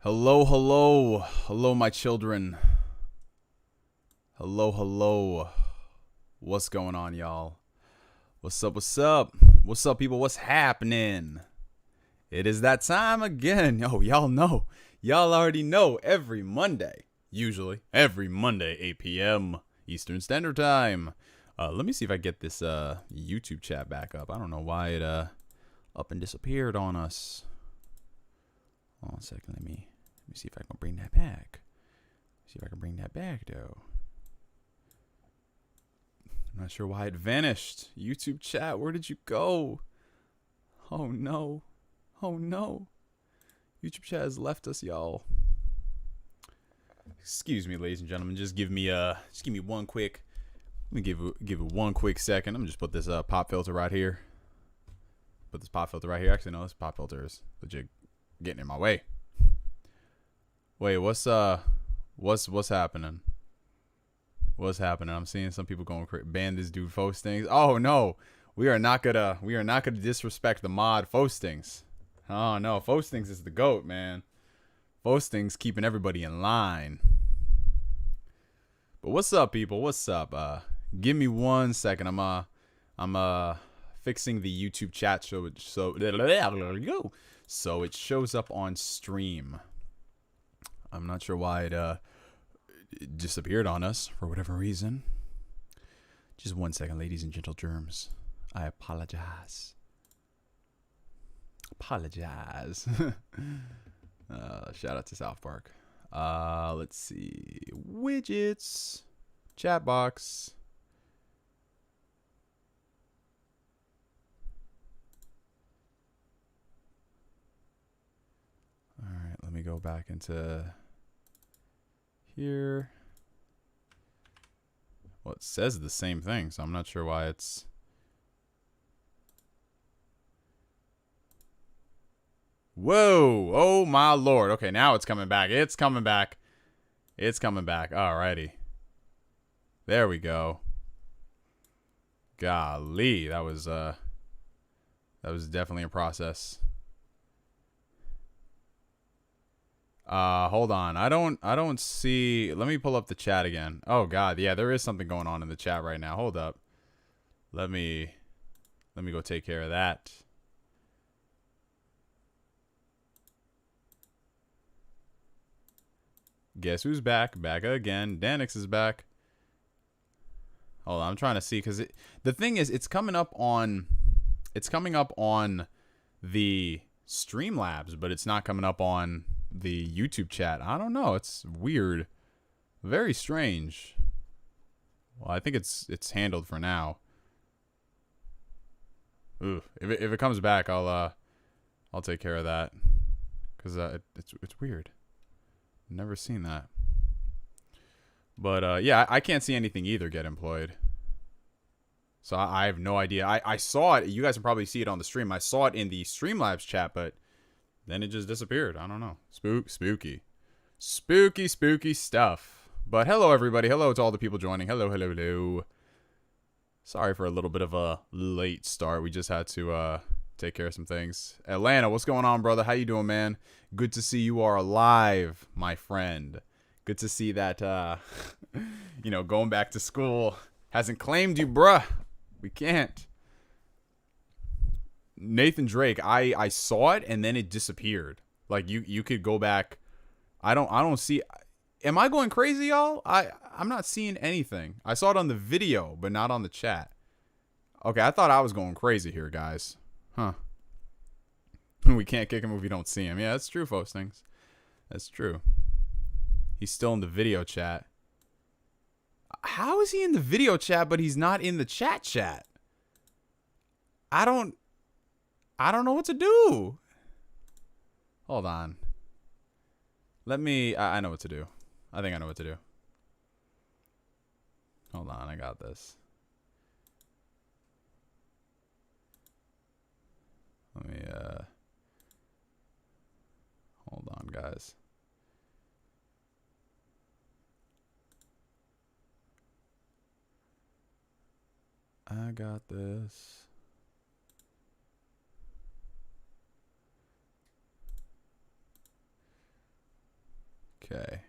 Hello, hello. Hello, my children. Hello, hello. What's going on, y'all? What's up, what's up? What's up, people? What's happening? It is that time again. Oh, y'all know. Y'all already know every Monday. Usually. Every Monday, 8 p.m. Eastern Standard Time. Let me see if I get this YouTube chat back up. I don't know why it up and disappeared on us. Hold on a second. Let me see if I can bring that back. See if I can bring that back, though. I'm not sure why it vanished. YouTube chat, where did you go? Oh, no. Oh, no. YouTube chat has left us, y'all. Excuse me, ladies and gentlemen. Just give me one quick. Let me give it one quick second. I'm gonna just put this pop filter right here. Put this pop filter right here. Actually, no, this pop filter is legit getting in my way. Wait, what's happening? What's happening? I'm seeing some people going ban this dude Fostings. Oh no, we are not gonna disrespect the mod Fostings. Oh no, Fostings is the GOAT, man. Fostings keeping everybody in line. But what's up, people? What's up? Give me 1 second. I'm fixing the YouTube chat so it shows up on stream. I'm not sure why it disappeared on us for whatever reason. Just 1 second, ladies and gentle germs. I apologize. Apologize. Shout out to South Park. Let's see. Widgets. Chat box. All right, let me go back into here. Well, it says the same thing, so I'm not sure why it's... Whoa! Oh my lord. Okay, now it's coming back. It's coming back. It's coming back. Alrighty. There we go. Golly, that was definitely a process. Hold on. I don't see. Let me pull up the chat again. Oh god, yeah, there is something going on in the chat right now. Hold up. Let me go take care of that. Guess who's back? Back again. Danix is back. Hold on, I'm trying to see because the thing is, it's coming up on the Streamlabs, but it's not coming up on the YouTube chat. I don't know. It's weird. Very strange. Well, I think it's handled for now. Ooh, if it comes back, I'll take care of that because it's weird. Never seen that. But yeah, I can't see anything either get employed. So I have no idea. I saw it. You guys can probably see it on the stream. I saw it in the Streamlabs chat, but then it just disappeared. I don't know. Spooky. Spooky stuff. But hello, everybody. Hello to all the people joining. Hello. Sorry for a little bit of a late start. We just had to take care of some things. Atlanta, what's going on, brother? How you doing, man? Good to see you are alive, my friend. Good to see that, going back to school hasn't claimed you, bruh. We can't. Nathan Drake, I saw it and then it disappeared. Like you could go back. I don't see. Am I going crazy, y'all? I'm not seeing anything. I saw it on the video, but not on the chat. Okay, I thought I was going crazy here, guys. Huh. We can't kick him if we don't see him. Yeah, that's true, folks. Things. That's true. He's still in the video chat. How is he in the video chat, but he's not in the chat? I don't know what to do. Hold on. I know what to do. I think I know what to do. Hold on, I got this. Let me, hold on, guys. I got this. Okay.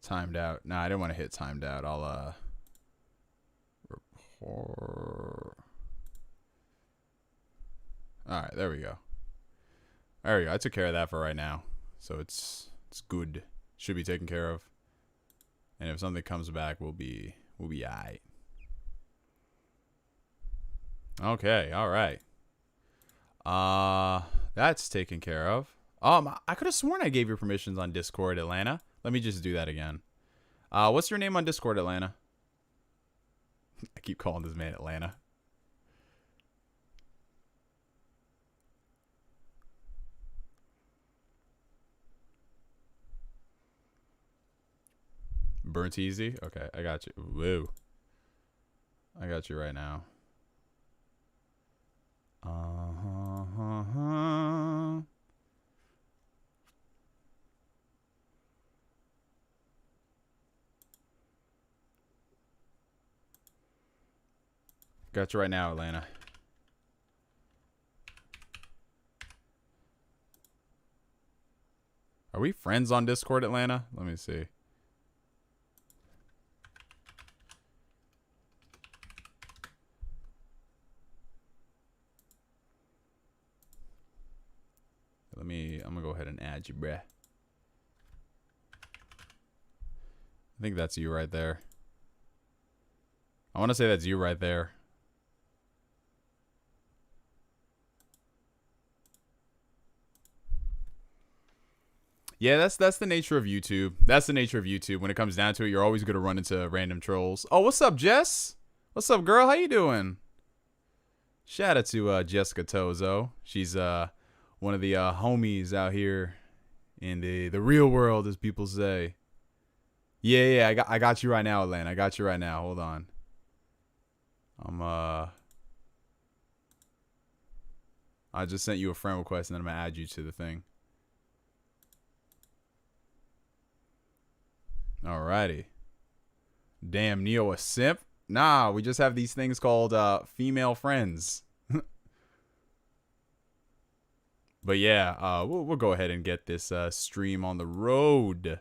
Timed out. Nah, I didn't want to hit timed out. I'll report. All right, there we go. There we go. I took care of that for right now, so it's good. Should be taken care of. And if something comes back, we'll be alright. Okay, all right. That's taken care of. I could have sworn I gave you permissions on Discord, Atlanta. Let me just do that again. What's your name on Discord, Atlanta? I keep calling this man Atlanta. Burnt easy? Okay, I got you. Woo. I got you right now. Got you right now, Atlanta. Are we friends on Discord, Atlanta? Let me see. I'm gonna go ahead and add you, bruh. I think that's you right there. I want to say that's you right there. Yeah, that's the nature of YouTube. That's the nature of YouTube. When it comes down to it, you're always gonna run into random trolls. Oh, what's up, Jess? What's up, girl? How you doing? Shout out to Jessica Tozo. She's one of the homies out here in the real world, as people say. Yeah, I got you right now, Atlanta. I got you right now. Hold on. I just sent you a friend request, and then I'm gonna add you to the thing. Alrighty. Damn, Neo a simp? Nah, we just have these things called female friends. But yeah, we'll go ahead and get this stream on the road.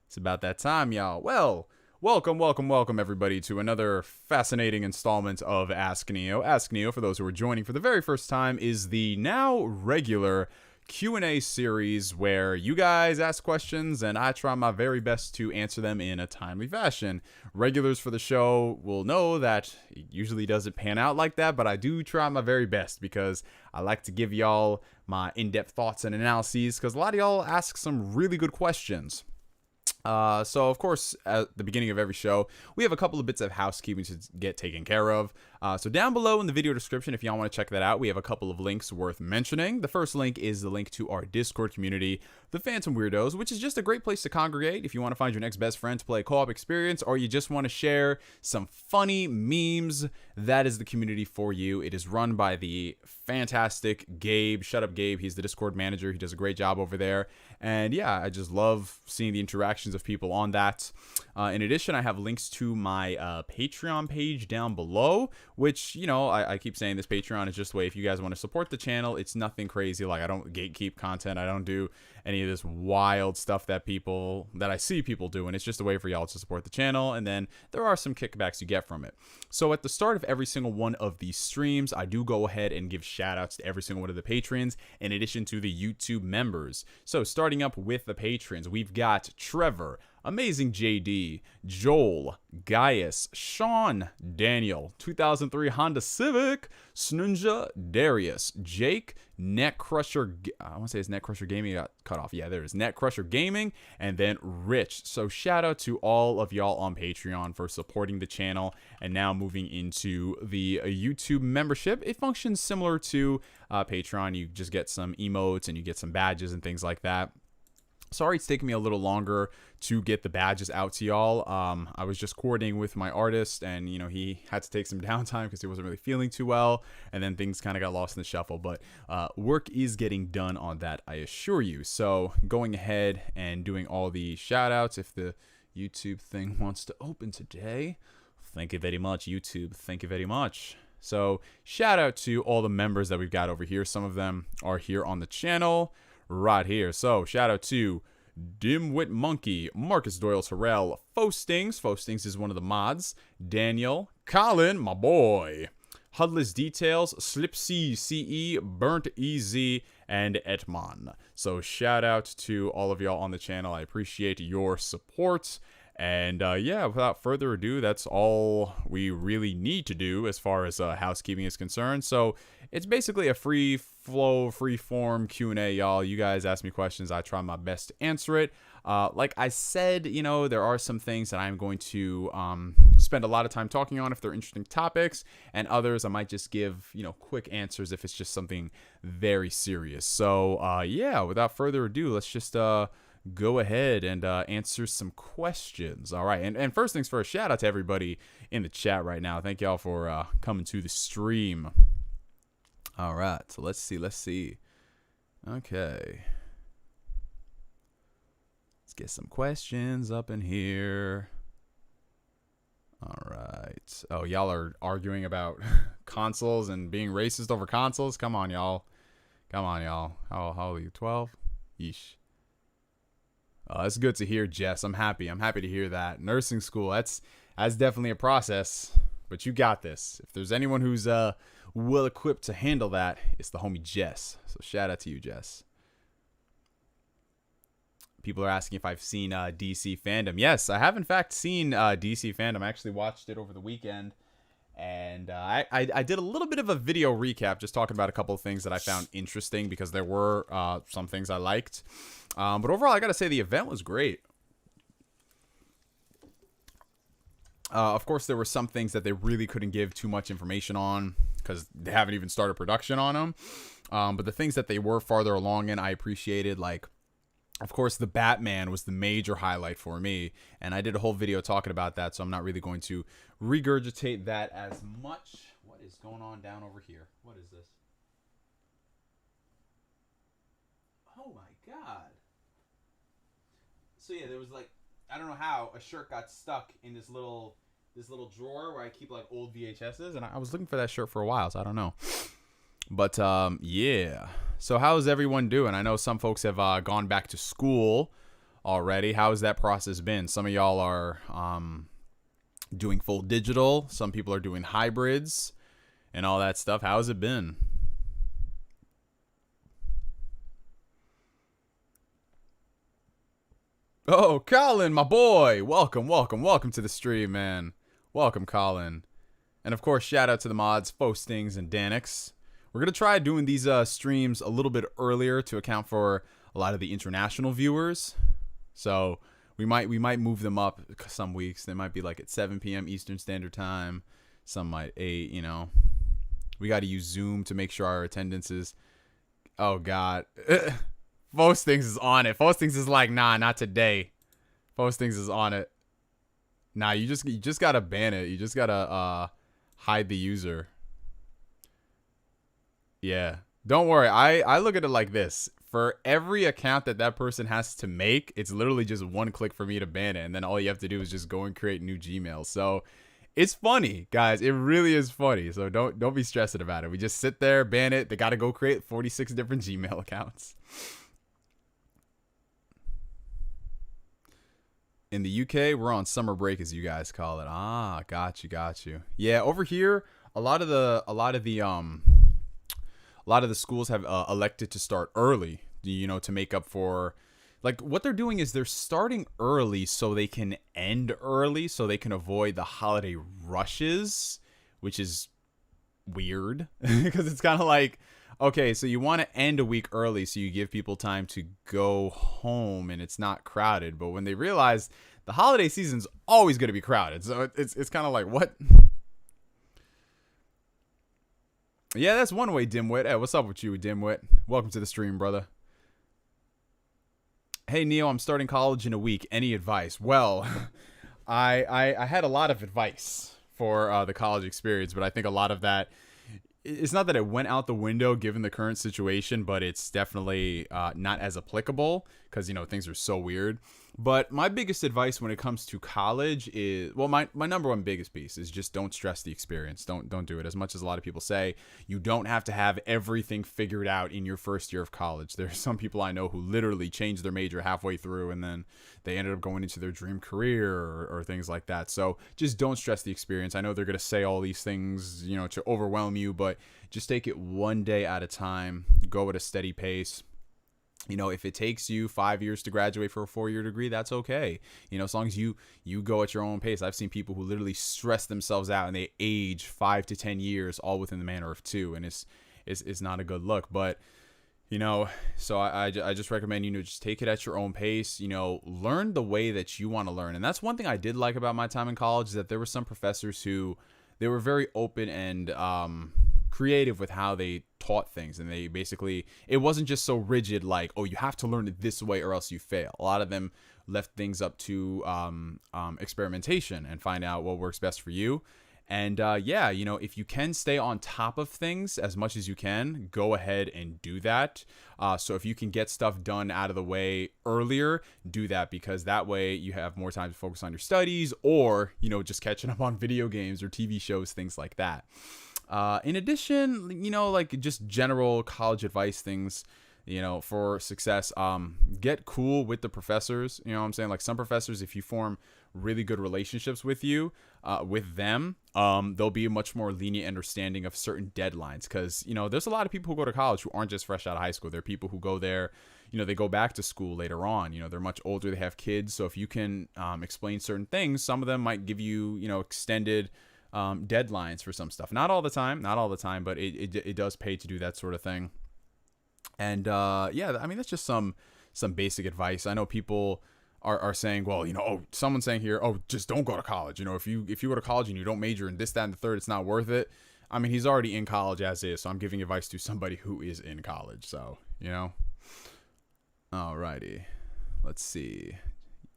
It's about that time, y'all. Well, welcome everybody to another fascinating installment of Ask Neo. Ask Neo, for those who are joining for the very first time, is the now regular Q&A series where you guys ask questions and I try my very best to answer them in a timely fashion. Regulars for the show will know that it usually doesn't pan out like that, but I do try my very best because I like to give y'all my in-depth thoughts and analyses because a lot of y'all ask some really good questions. So, of course, at the beginning of every show, we have a couple of bits of housekeeping to get taken care of. So down below in the video description, if y'all want to check that out, we have a couple of links worth mentioning. The first link is the link to our Discord community, the Phantom Weirdos, which is just a great place to congregate if you want to find your next best friend to play a co-op experience, or you just want to share some funny memes. That is the community for you. It is run by the fantastic Gabe. Shut up, Gabe. He's the Discord manager. He does a great job over there. And yeah, I just love seeing the interactions of people on that. In addition, I have links to my Patreon page down below, which, you know, I keep saying this Patreon is just a way if you guys want to support the channel. It's nothing crazy. Like, I don't gatekeep content. I don't do any of this wild stuff that I see people doing. It's just a way for y'all to support the channel, and then there are some kickbacks you get from it. So at the start of every single one of these streams, I do go ahead and give shout outs to every single one of the patrons in addition to the YouTube members. So starting up with the patrons, we've got Trevor, Amazing JD, Joel, Gaius, Sean, Daniel, 2003 Honda Civic, Snunja, Darius, Jake, Netcrusher, I want to say it's Netcrusher Gaming, got cut off. Yeah, there is Netcrusher Gaming, and then Rich. So shout out to all of y'all on Patreon for supporting the channel. And now moving into the YouTube membership, it functions similar to Patreon. You just get some emotes and you get some badges and things like that. Sorry it's taking me a little longer to get the badges out to y'all. I was just coordinating with my artist, and you know, he had to take some downtime because he wasn't really feeling too well, and then things kind of got lost in the shuffle, but work is getting done on that, I assure you. So going ahead and doing all the shout outs. If the YouTube thing wants to open today, thank you very much, YouTube. Thank you very much. So shout out to all the members that we've got over here. Some of them are here on the channel right here. So shout out to Dimwit Monkey, Marcus Doyle Terrell, Fostings. Fostings is one of the mods. Daniel, Colin, my boy. Hudless Details, Slipsy CE, Burnt Easy, and Etmon. So shout out to all of y'all on the channel. I appreciate your support. And yeah, without further ado, that's all we really need to do as far as housekeeping is concerned. So it's basically a free flow, free form Q&A, y'all. You guys ask me questions. I try my best to answer it. Like I said, you know, there are some things that I'm going to spend a lot of time talking on if they're interesting topics, and others I might just give, you know, quick answers if it's just something very serious. So yeah, without further ado, let's just go ahead and answer some questions. All right, and first things first, shout out to everybody in the chat right now. Thank y'all for coming to the stream. All right, so let's see. Okay, let's get some questions up in here. All right. Oh, y'all are arguing about consoles and being racist over consoles? Come on, y'all. How old are you? 12? Yeesh. That's good to hear, Jess. I'm happy to hear that. Nursing school, that's definitely a process, but you got this. If there's anyone who's well equipped to handle that, it's the homie Jess. So shout out to you, Jess. People are asking if I've seen DC Fandom. Yes, I have in fact seen DC Fandom. I actually watched it over the weekend, and I did a little bit of a video recap, just talking about a couple of things that I found interesting, because there were some things I liked. But overall, I gotta say the event was great. Of course, there were some things that they really couldn't give too much information on because they haven't even started production on them. But the things that they were farther along in, I appreciated. Like, of course, the Batman was the major highlight for me, and I did a whole video talking about that, so I'm not really going to regurgitate that as much. What is going on down over here? What is this? Oh my god. So yeah, there was like, I don't know how a shirt got stuck in this little drawer where I keep like old VHSs, and I was looking for that shirt for a while, so I don't know. But yeah. So how's everyone doing? I know some folks have gone back to school already. How's that process been? Some of y'all are doing full digital. Some people are doing hybrids and all that stuff. How's it been? Oh, Colin, my boy. Welcome to the stream, man. Welcome, Colin. And of course, shout out to the mods, Fostings and Danix. We're going to try doing these streams a little bit earlier to account for a lot of the international viewers. So we might move them up some weeks. They might be like at 7 p.m. Eastern Standard Time. Some might 8, you know. We got to use Zoom to make sure our attendance is... Oh, God. Fostings is on it. Fostings is like, nah, not today. Fostings is on it. Nah, you just got to ban it. You just got to hide the user. Yeah, don't worry. I look at it like this. For every account that person has to make, it's literally just one click for me to ban it, and then all you have to do is just go and create new Gmail. So it's funny, guys. It really is funny. So don't be stressing about it. We just sit there, ban it. They got to go create 46 different Gmail accounts. In the UK, we're on summer break, as you guys call it. Ah, got you. Yeah, over here, a lot of the schools have elected to start early, you know, to make up for, like, what they're doing is they're starting early so they can end early, so they can avoid the holiday rushes, which is weird because it's kind of like, okay, so you want to end a week early so you give people time to go home and it's not crowded. But when they realize the holiday season's always going to be crowded, so it's kind of like, what? Yeah, that's one way, Dimwit. Hey, what's up with you, Dimwit? Welcome to the stream, brother. Hey, Neo, I'm starting college in a week. Any advice? Well, I had a lot of advice for the college experience, but I think a lot of that, it's not that it went out the window given the current situation, but it's definitely not as applicable because, you know, things are so weird. But my biggest advice when it comes to college is, well, my number one biggest piece is just don't stress the experience. Don't do it. As much as a lot of people say, you don't have to have everything figured out in your first year of college. There's some people I know who literally changed their major halfway through and then they ended up going into their dream career or things like that. So just don't stress the experience. I know they're going to say all these things, to overwhelm you, but just take it one day at a time. Go at a steady pace. If it takes you 5 years to graduate for a 4-year degree, that's okay. As long as you go at your own pace. I've seen people who literally stress themselves out and they age 5 to 10 years all within the manner of 2. And it's not a good look. But, so I just recommend, just take it at your own pace, learn the way that you want to learn. And that's one thing I did like about my time in college is that there were some professors who they were very open and creative with how they taught things, and they basically, it wasn't just so rigid like, oh, you have to learn it this way or else you fail. A lot of them left things up to experimentation and find out what works best for you. And if you can stay on top of things as much as you can, go ahead and do that. So if you can get stuff done out of the way earlier, do that, because that way you have more time to focus on your studies or, just catching up on video games or TV shows, things like that. In addition, like just general college advice things, for success, get cool with the professors. You know what I'm saying? Like some professors, if you form really good relationships with them, they'll be much more lenient understanding of certain deadlines. Cause there's a lot of people who go to college who aren't just fresh out of high school. There are people who go there, they go back to school later on, they're much older, they have kids. So if you can, explain certain things, some of them might give you, extended deadlines for some stuff. Not all the time, but it does pay to do that sort of thing. And that's just some basic advice. I know people are saying, well, someone's saying here, oh, just don't go to college. If you go to college and you don't major in this, that, and the third, it's not worth it. I mean, he's already in college as is, so I'm giving advice to somebody who is in college. So, alrighty, let's see.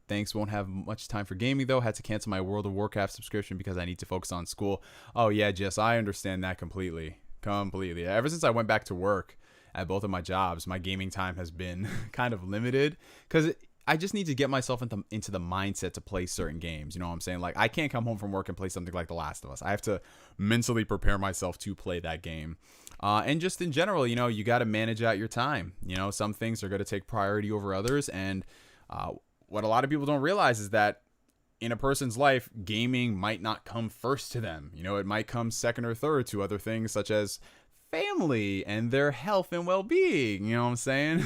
Thanks, won't have much time for gaming though. Had to cancel my World of Warcraft subscription because I need to focus on school. Oh yeah, Jess, I understand that completely. Ever since I went back to work at both of my jobs, my gaming time has been kind of limited because I just need to get myself into the mindset to play certain games. You know what I'm saying? Like I can't come home from work and play something like The Last of Us. I have to mentally prepare myself to play that game. And just in general, you got to manage out your time. Some things are going to take priority over others, and what a lot of people don't realize is that in a person's life, gaming might not come first to them. It might come second or third to other things such as family and their health and well-being. You know what I'm saying?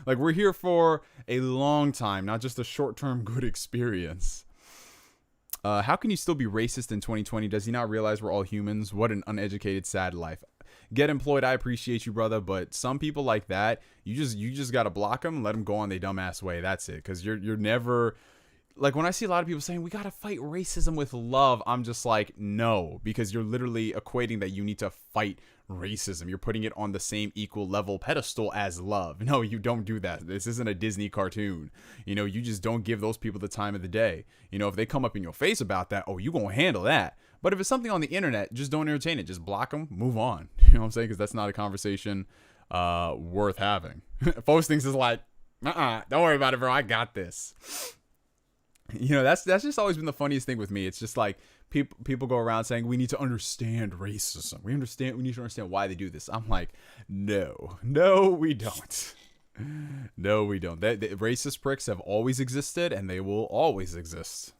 Like we're here for a long time, not just a short-term good experience. How can you still be racist in 2020? Does he not realize we're all humans? What an uneducated, sad life. Get employed. I appreciate you, brother, but some people like that, you just gotta block them and let them go on their dumbass way. That's it. Because you're never, like, when I see a lot of people saying we gotta fight racism with love, I'm just like, no, because you're literally equating that you need to fight racism. You're putting it on the same equal level pedestal as love. No, you don't do that. This isn't a Disney cartoon. You just don't give those people the time of the day. If they come up in your face about that, oh, you gonna handle that. But if it's something on the internet, just don't entertain it. Just block them, move on. You know what I'm saying? Because that's not a conversation worth having. Post things is like, don't worry about it, bro. I got this. That's just always been the funniest thing with me. It's just like people go around saying we need to understand racism. We need to understand why they do this. I'm like, no, we don't. No, we don't. The racist pricks have always existed, and they will always exist.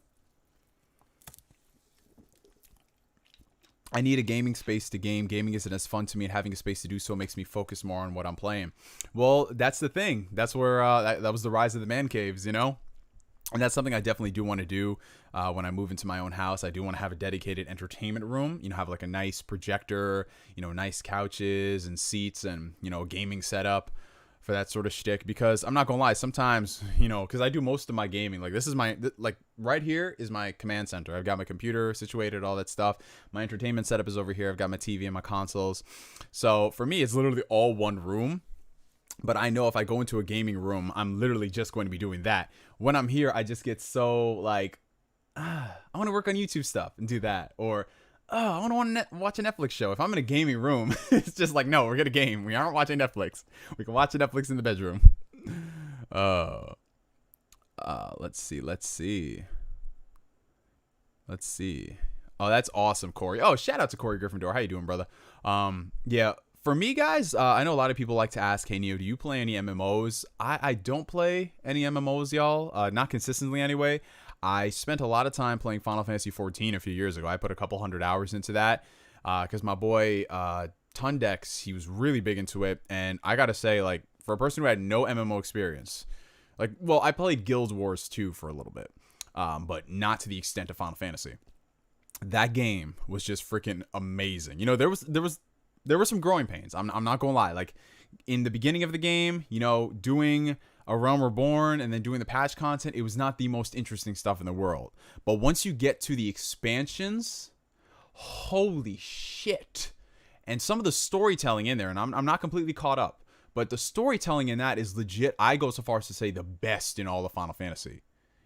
I need a gaming space to game. Gaming isn't as fun to me, and having a space to do so makes me focus more on what I'm playing. Well, that's the thing. That's where that was the rise of the man caves, And that's something I definitely do want to do when I move into my own house. I do want to have a dedicated entertainment room, have like a nice projector, nice couches and seats and, a gaming setup for that sort of shtick. Because I'm not going to lie, sometimes, because I do most of my gaming. Like this is right here is my command center. I've got my computer situated, all that stuff. My entertainment setup is over here. I've got my TV and my consoles. So for me, it's literally all one room. But I know if I go into a gaming room, I'm literally just going to be doing that. When I'm here, I just get so like, I want to work on YouTube stuff and do that. Or, I want to watch a Netflix show. If I'm in a gaming room, it's just like, no, we're going to game. We aren't watching Netflix. We can watch Netflix in the bedroom. Let's see. Oh, that's awesome, Corey. Oh, shout out to Corey Gryffindor. How you doing, brother? Yeah. For me, guys, I know a lot of people like to ask, hey, Neo, do you play any MMOs? I don't play any MMOs, y'all. Not consistently, anyway. I spent a lot of time playing Final Fantasy XIV a few years ago. I put a couple hundred hours into that because my boy Tundex, he was really big into it. And I got to say, like, for a person who had no MMO experience, like, well, I played Guild Wars 2 for a little bit, but not to the extent of Final Fantasy. That game was just freaking amazing. You know, there were some growing pains. I'm not gonna lie. Like in the beginning of the game, you know, doing A Realm Reborn and then doing the patch content, it was not the most interesting stuff in the world. But once you get to the expansions, holy shit! And some of the storytelling in there, and I'm not completely caught up, but the storytelling in that is legit. I go so far as to say the best in all of Final Fantasy.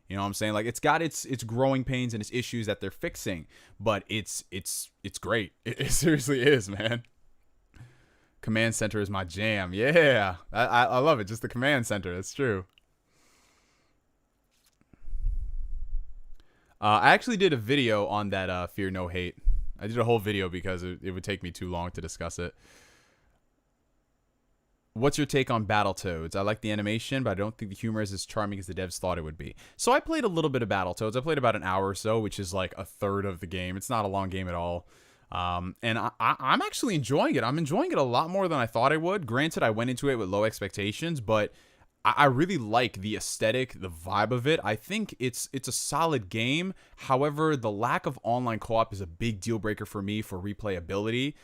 You know what I'm saying? Like it's got its growing pains and its issues that they're fixing, but it's great. It seriously is, man. Command center is my jam. Yeah, I love it. Just the command center. That's true. I actually did a video on that Fear No Hate. I did a whole video because it would take me too long to discuss it. What's your take on Battletoads? I like the animation, but I don't think the humor is as charming as the devs thought it would be. So I played a little bit of Battletoads. I played about an hour or so, which is like a third of the game. It's not a long game at all. And I'm actually enjoying it. I'm enjoying it a lot more than I thought I would. Granted, I went into it with low expectations, but I really like the aesthetic, the vibe of it. I think it's a solid game. However, the lack of online co-op is a big deal breaker for me for replayability.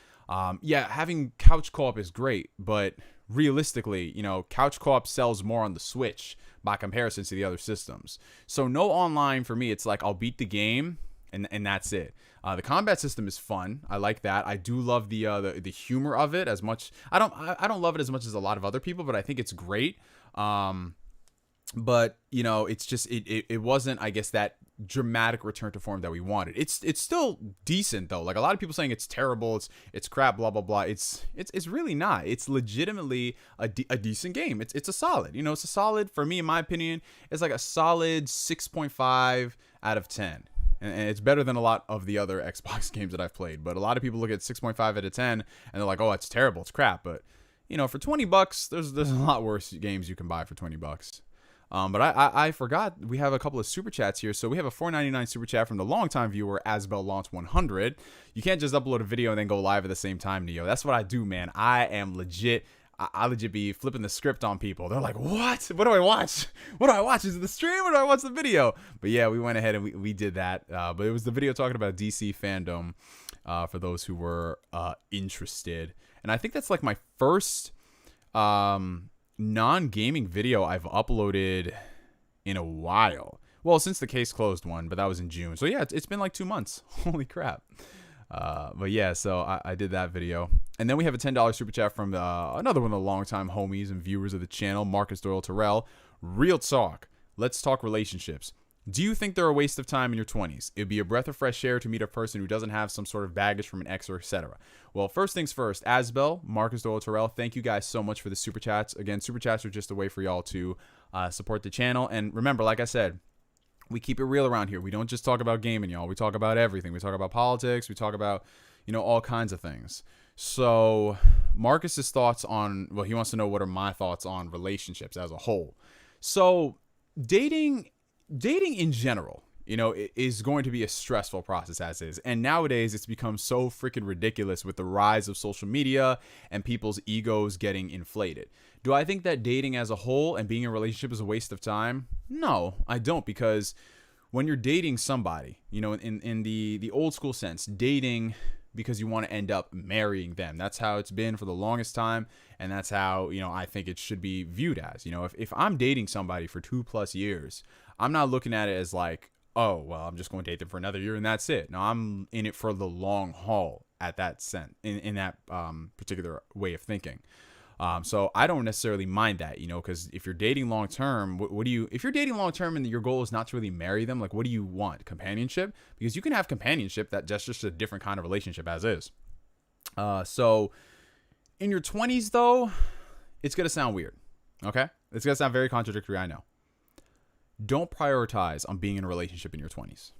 Yeah, having couch co-op is great, but realistically, you know, couch co-op sells more on the Switch by comparison to the other systems. So no online for me. It's like I'll beat the game and that's it. The combat system is fun. I like that. I do love the humor of it as much. I don't love it as much as a lot of other people, but I think it's great. But you know, it's just it wasn't, I guess, that dramatic return to form that we wanted. It's still decent though. Like a lot of people saying it's terrible, it's crap, blah blah blah. It's really not. It's legitimately a decent game. It's a solid. You know, it's a solid, for me, in my opinion. It's like a solid 6.5 out of 10. And it's better than a lot of the other Xbox games that I've played. But a lot of people look at 6.5 out of 10 and they're like, oh, it's terrible, it's crap. But you know, for $20, there's a lot worse games you can buy for $20. But I forgot we have a couple of super chats here. So we have a $4.99 super chat from the longtime viewer Asbel Launch 100. You can't just upload a video and then go live at the same time, Neo. That's what I do, man. I am legit. I legit be flipping the script on people. They're like, what? What do I watch? What do I watch? Is it the stream or do I watch the video? But yeah, we went ahead and we did that. But it was the video talking about DC fandom for those who were interested. And I think that's like my first non-gaming video I've uploaded in a while. Well, since the case closed one, but that was in June. So yeah, it's been like 2 months. Holy crap. But yeah, so I did that video. And then we have a $10 super chat from another one of the longtime homies and viewers of the channel, Marcus Doyle Terrell. Real talk. Let's talk relationships. Do you think they're a waste of time in your 20s? It'd be a breath of fresh air to meet a person who doesn't have some sort of baggage from an ex or etc. Well, first things first, Asbel, Marcus Doyle Terrell, thank you guys so much for the super chats. Again, super chats are just a way for y'all to support the channel. And remember, like I said, we keep it real around here. We don't just talk about gaming, y'all. We talk about everything. We talk about politics. We talk about, you know, all kinds of things. So Marcus's thoughts on, well, he wants to know what are my thoughts on relationships as a whole. So dating in general, you know, is going to be a stressful process as is. And nowadays it's become so freaking ridiculous with the rise of social media and people's egos getting inflated. Do I think that dating as a whole and being in a relationship is a waste of time? No, I don't, because when you're dating somebody, you know, in the old school sense, dating because you want to end up marrying them. That's how it's been for the longest time. And that's how, you know, I think it should be viewed as. You know, if I'm dating somebody for 2+ years, I'm not looking at it as like, oh, well, I'm just going to date them for another year and that's it. No, I'm in it for the long haul at that sense, in that particular way of thinking. So I don't necessarily mind that, you know, because if you're dating long term, if you're dating long term and your goal is not to really marry them, like, what do you want? Companionship? Because you can have companionship that's just a different kind of relationship as is. So in your 20s, though, it's going to sound weird. Okay. It's going to sound very contradictory. I know. don't prioritize on being in a relationship in your 20s.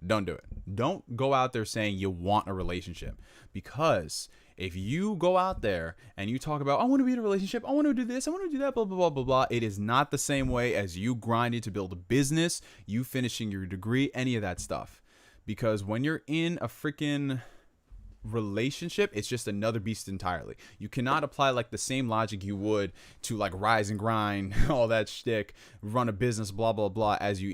Don't do it. Don't go out there saying you want a relationship, because if you go out there and you talk about, I want to be in a relationship, I want to do this, I want to do that, blah, blah, blah, blah, blah, it is not the same way as you grinding to build a business, you finishing your degree, any of that stuff. Because when you're in a freaking relationship, it's just another beast entirely. You cannot apply like the same logic you would to like rise and grind, all that shtick, run a business, blah blah blah, as you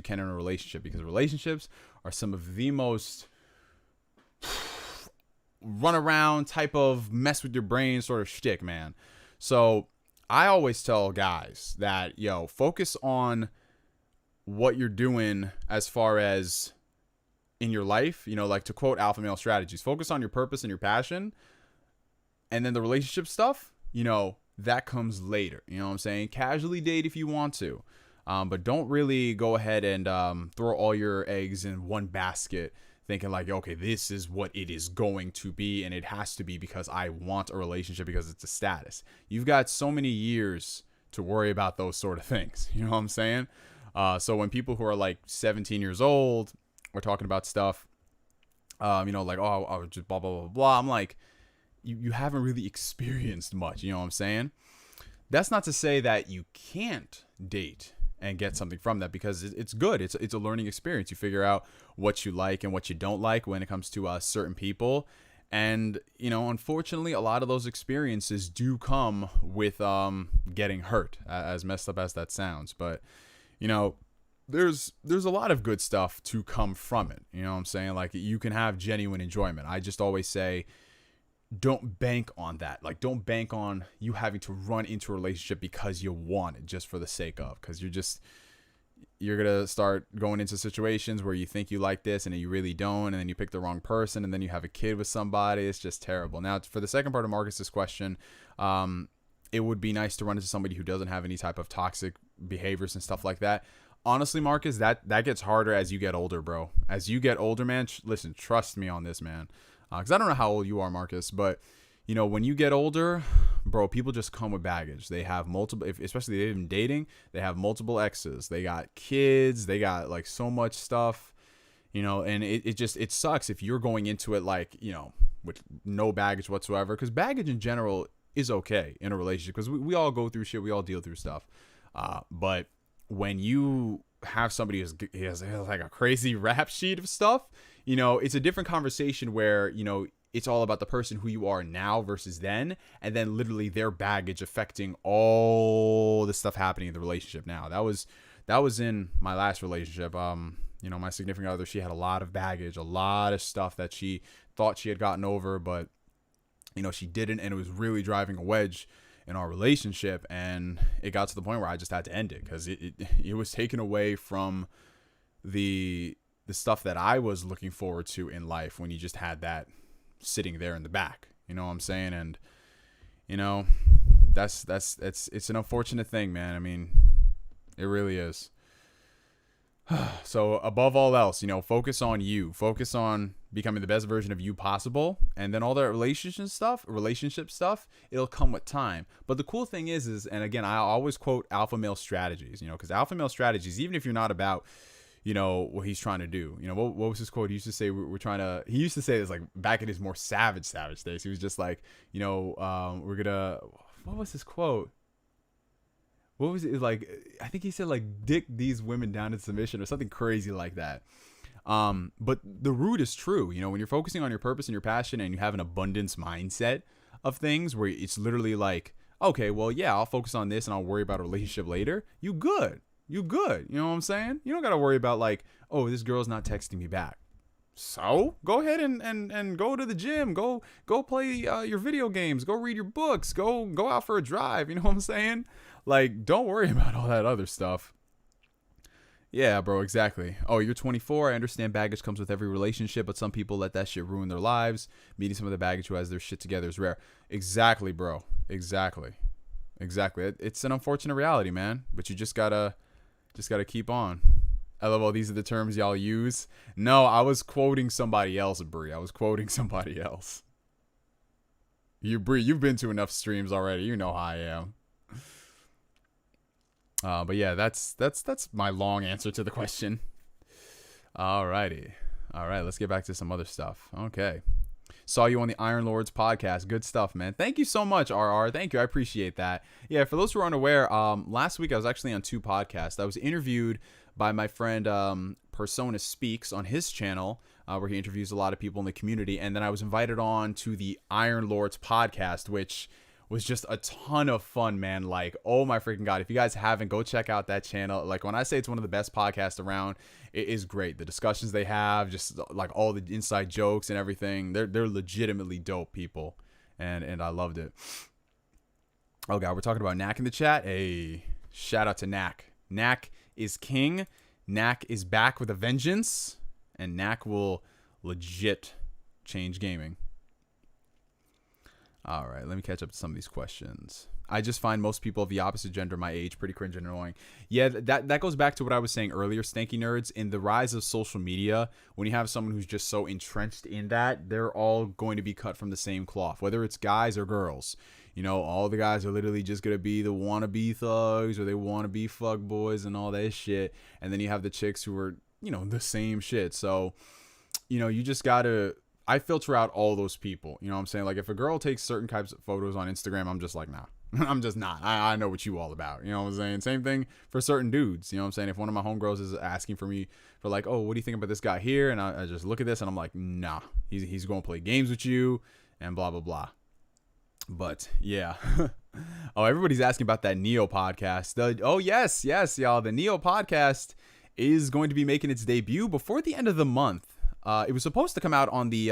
can in a relationship, because relationships are some of the most run around type of mess with your brain sort of shtick, man. So I always tell guys that, focus on what you're doing as far as in your life, like to quote alpha male strategies, focus on your purpose and your passion, and then the relationship stuff, that comes later. You know what I'm saying? Casually date if you want to, but don't really go ahead and throw all your eggs in one basket thinking like, okay, this is what it is going to be, and it has to be because I want a relationship because it's a status. You've got so many years to worry about those sort of things. You know what I'm saying? So when people who are like 17 years old, we're talking about stuff, like, oh, I was just blah, blah, blah, blah. I'm like, you haven't really experienced much. You know what I'm saying? That's not to say that you can't date and get something from that, because it's good. It's a learning experience. You figure out what you like and what you don't like when it comes to certain people. And, unfortunately, a lot of those experiences do come with getting hurt, as messed up as that sounds. But, there's a lot of good stuff to come from it. You know what I'm saying? Like, you can have genuine enjoyment. I just always say, don't bank on that. Like, don't bank on you having to run into a relationship because you want it just for the sake of, because you're going to start going into situations where you think you like this and you really don't. And then you pick the wrong person and then you have a kid with somebody. It's just terrible. Now, for the second part of Marcus's question, it would be nice to run into somebody who doesn't have any type of toxic behaviors and stuff like that. Honestly, Marcus, that gets harder as you get older, bro. As you get older, man, listen, trust me on this, man. Because I don't know how old you are, Marcus, but, when you get older, bro, people just come with baggage. They have multiple, especially if they've been dating, they have multiple exes. They got kids. They got, like, so much stuff, and it sucks if you're going into it, like, with no baggage whatsoever. Because baggage in general is okay in a relationship, because we all go through shit. We all deal through stuff. But when you have somebody who has like a crazy rap sheet of stuff, it's a different conversation where, it's all about the person who you are now versus then, and then literally their baggage affecting all the stuff happening in the relationship now. That was in my last relationship. My significant other, she had a lot of baggage, a lot of stuff that she thought she had gotten over, but, she didn't, and it was really driving a wedge in our relationship, and it got to the point where I just had to end it, because it was taken away from the stuff that I was looking forward to in life when you just had that sitting there in the back. You know what I'm saying? And it's an unfortunate thing, man. I mean, it really is. So above all else, focus on you. Focus on becoming the best version of you possible. And then all that relationship stuff, it'll come with time. But the cool thing is, and again, I always quote alpha male strategies, because alpha male strategies, even if you're not about, what he's trying to do, what was his quote? He used to say, he used to say this like back in his more savage days. He was just like, what was his quote? What was it like? I think he said like, dick these women down in submission or something crazy like that. But the root is true. When you're focusing on your purpose and your passion, and you have an abundance mindset of things where it's literally like, okay, well, yeah, I'll focus on this and I'll worry about a relationship later. You good. You know what I'm saying? You don't got to worry about like, oh, this girl's not texting me back. So go ahead and go to the gym, go play your video games, go read your books, go out for a drive. You know what I'm saying? Like, don't worry about all that other stuff. Yeah, bro, exactly. Oh, you're 24. I understand baggage comes with every relationship, but some people let that shit ruin their lives. Meeting some of the baggage who has their shit together is rare. Exactly, bro. Exactly. It's an unfortunate reality, man. But you just gotta keep on. LOL, these are the terms y'all use. No, I was quoting somebody else, Bree. I was quoting somebody else. Bree, you've been to enough streams already. You know how I am. But yeah, that's my long answer to the question. Alrighty. All right, let's get back to some other stuff. Okay. Saw you on the Iron Lords podcast. Good stuff, man. Thank you so much, RR. Thank you. I appreciate that. Yeah, for those who are unaware, last week I was actually on 2 podcasts. I was interviewed by my friend Persona Speaks on his channel, where he interviews a lot of people in the community. And then I was invited on to the Iron Lords podcast, which was just a ton of fun, man. Like, oh my freaking God. If you guys haven't, go check out that channel. Like, when I say it's one of the best podcasts around, it is great. The discussions they have, just like all the inside jokes and everything, they're legitimately dope people. And I loved it. Oh God, we're talking about Knack in the chat. Hey, shout out to Knack. Knack is king. Knack is back with a vengeance. And Knack will legit change gaming. All right, let me catch up to some of these questions. I just find most people of the opposite gender my age pretty cringe and annoying. Yeah, that goes back to what I was saying earlier, Stanky Nerds. In the rise of social media, when you have someone who's just so entrenched in that, they're all going to be cut from the same cloth, whether it's guys or girls. You know, all the guys are literally just going to be the wannabe thugs, or they want to be fuck boys and all that shit. And then you have the chicks who are, you know, the same shit. So, you know, you just got to... I filter out all those people. You know what I'm saying? Like, if a girl takes certain types of photos on Instagram, I'm just like, nah. I'm just not. I know what you all about. You know what I'm saying? Same thing for certain dudes. You know what I'm saying? If one of my homegirls is asking for me for like, oh, what do you think about this guy here? And I just look at this and I'm like, nah. He's going to play games with you and blah, blah, blah. But, yeah. Oh, everybody's asking about that Neo podcast. Oh, yes, y'all. The Neo podcast is going to be making its debut before the end of the month. It was supposed to come out on the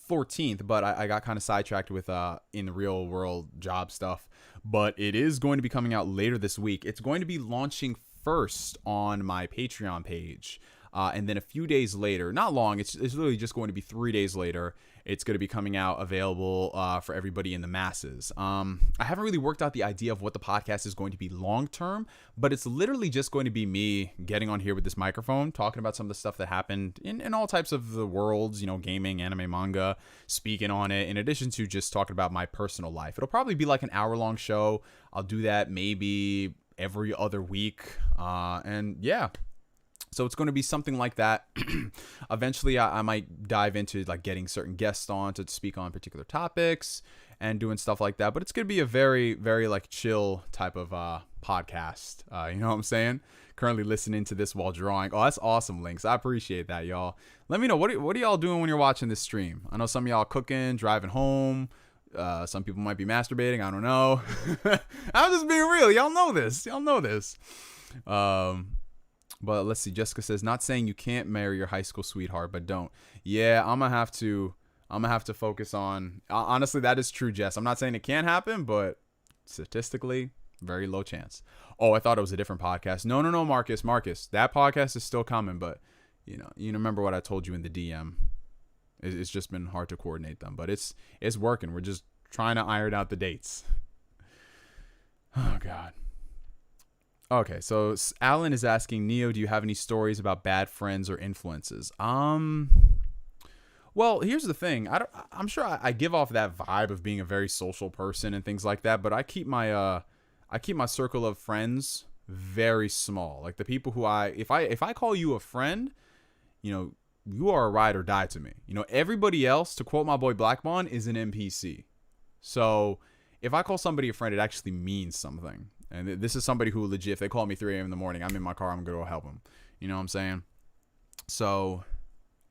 14th, but I got kind of sidetracked with in real world job stuff. But it is going to be coming out later this week. It's going to be launching first on my Patreon page. And then a few days later, not long, it's literally just going to be 3 days later, it's going to be coming out available for everybody in the masses. I haven't really worked out the idea of what the podcast is going to be long term, but it's literally just going to be me getting on here with this microphone, talking about some of the stuff that happened in all types of the worlds, you know, gaming, anime, manga, speaking on it, in addition to just talking about my personal life. It'll probably be like an hour-long show. I'll do that maybe every other week. And yeah. So it's going to be something like that. Eventually, I might dive into like getting certain guests on to speak on particular topics and doing stuff like that. But it's going to be a very, very like chill type of podcast. You know what I'm saying? Currently listening to this while drawing. Oh, that's awesome, Links. I appreciate that, y'all. Let me know, what are y'all doing when you're watching this stream? I know some of y'all cooking, driving home. Some people might be masturbating. I don't know. I'm just being real. Y'all know this. But let's see. Jessica says, not saying you can't marry your high school sweetheart, but don't. Yeah, I'm gonna have to focus on. Honestly, that is true, Jess. I'm not saying it can't happen, but statistically, very low chance. Oh, I thought it was a different podcast. No, Marcus. That podcast is still coming, but you remember what I told you in the DM. It's just been hard to coordinate them, but it's working. We're just trying to iron out the dates. Oh God. Okay, so Alan is asking, Neo, do you have any stories about bad friends or influences? Well, here's the thing. I'm sure I give off that vibe of being a very social person and things like that, but I keep my circle of friends very small. Like the people who if I call you a friend, you know, you are a ride or die to me. You know, everybody else, to quote my boy Blackbond, is an NPC. So if I call somebody a friend, it actually means something. And this is somebody who legit, if they call me 3 a.m. in the morning, I'm in my car, I'm going to go help them. You know what I'm saying? So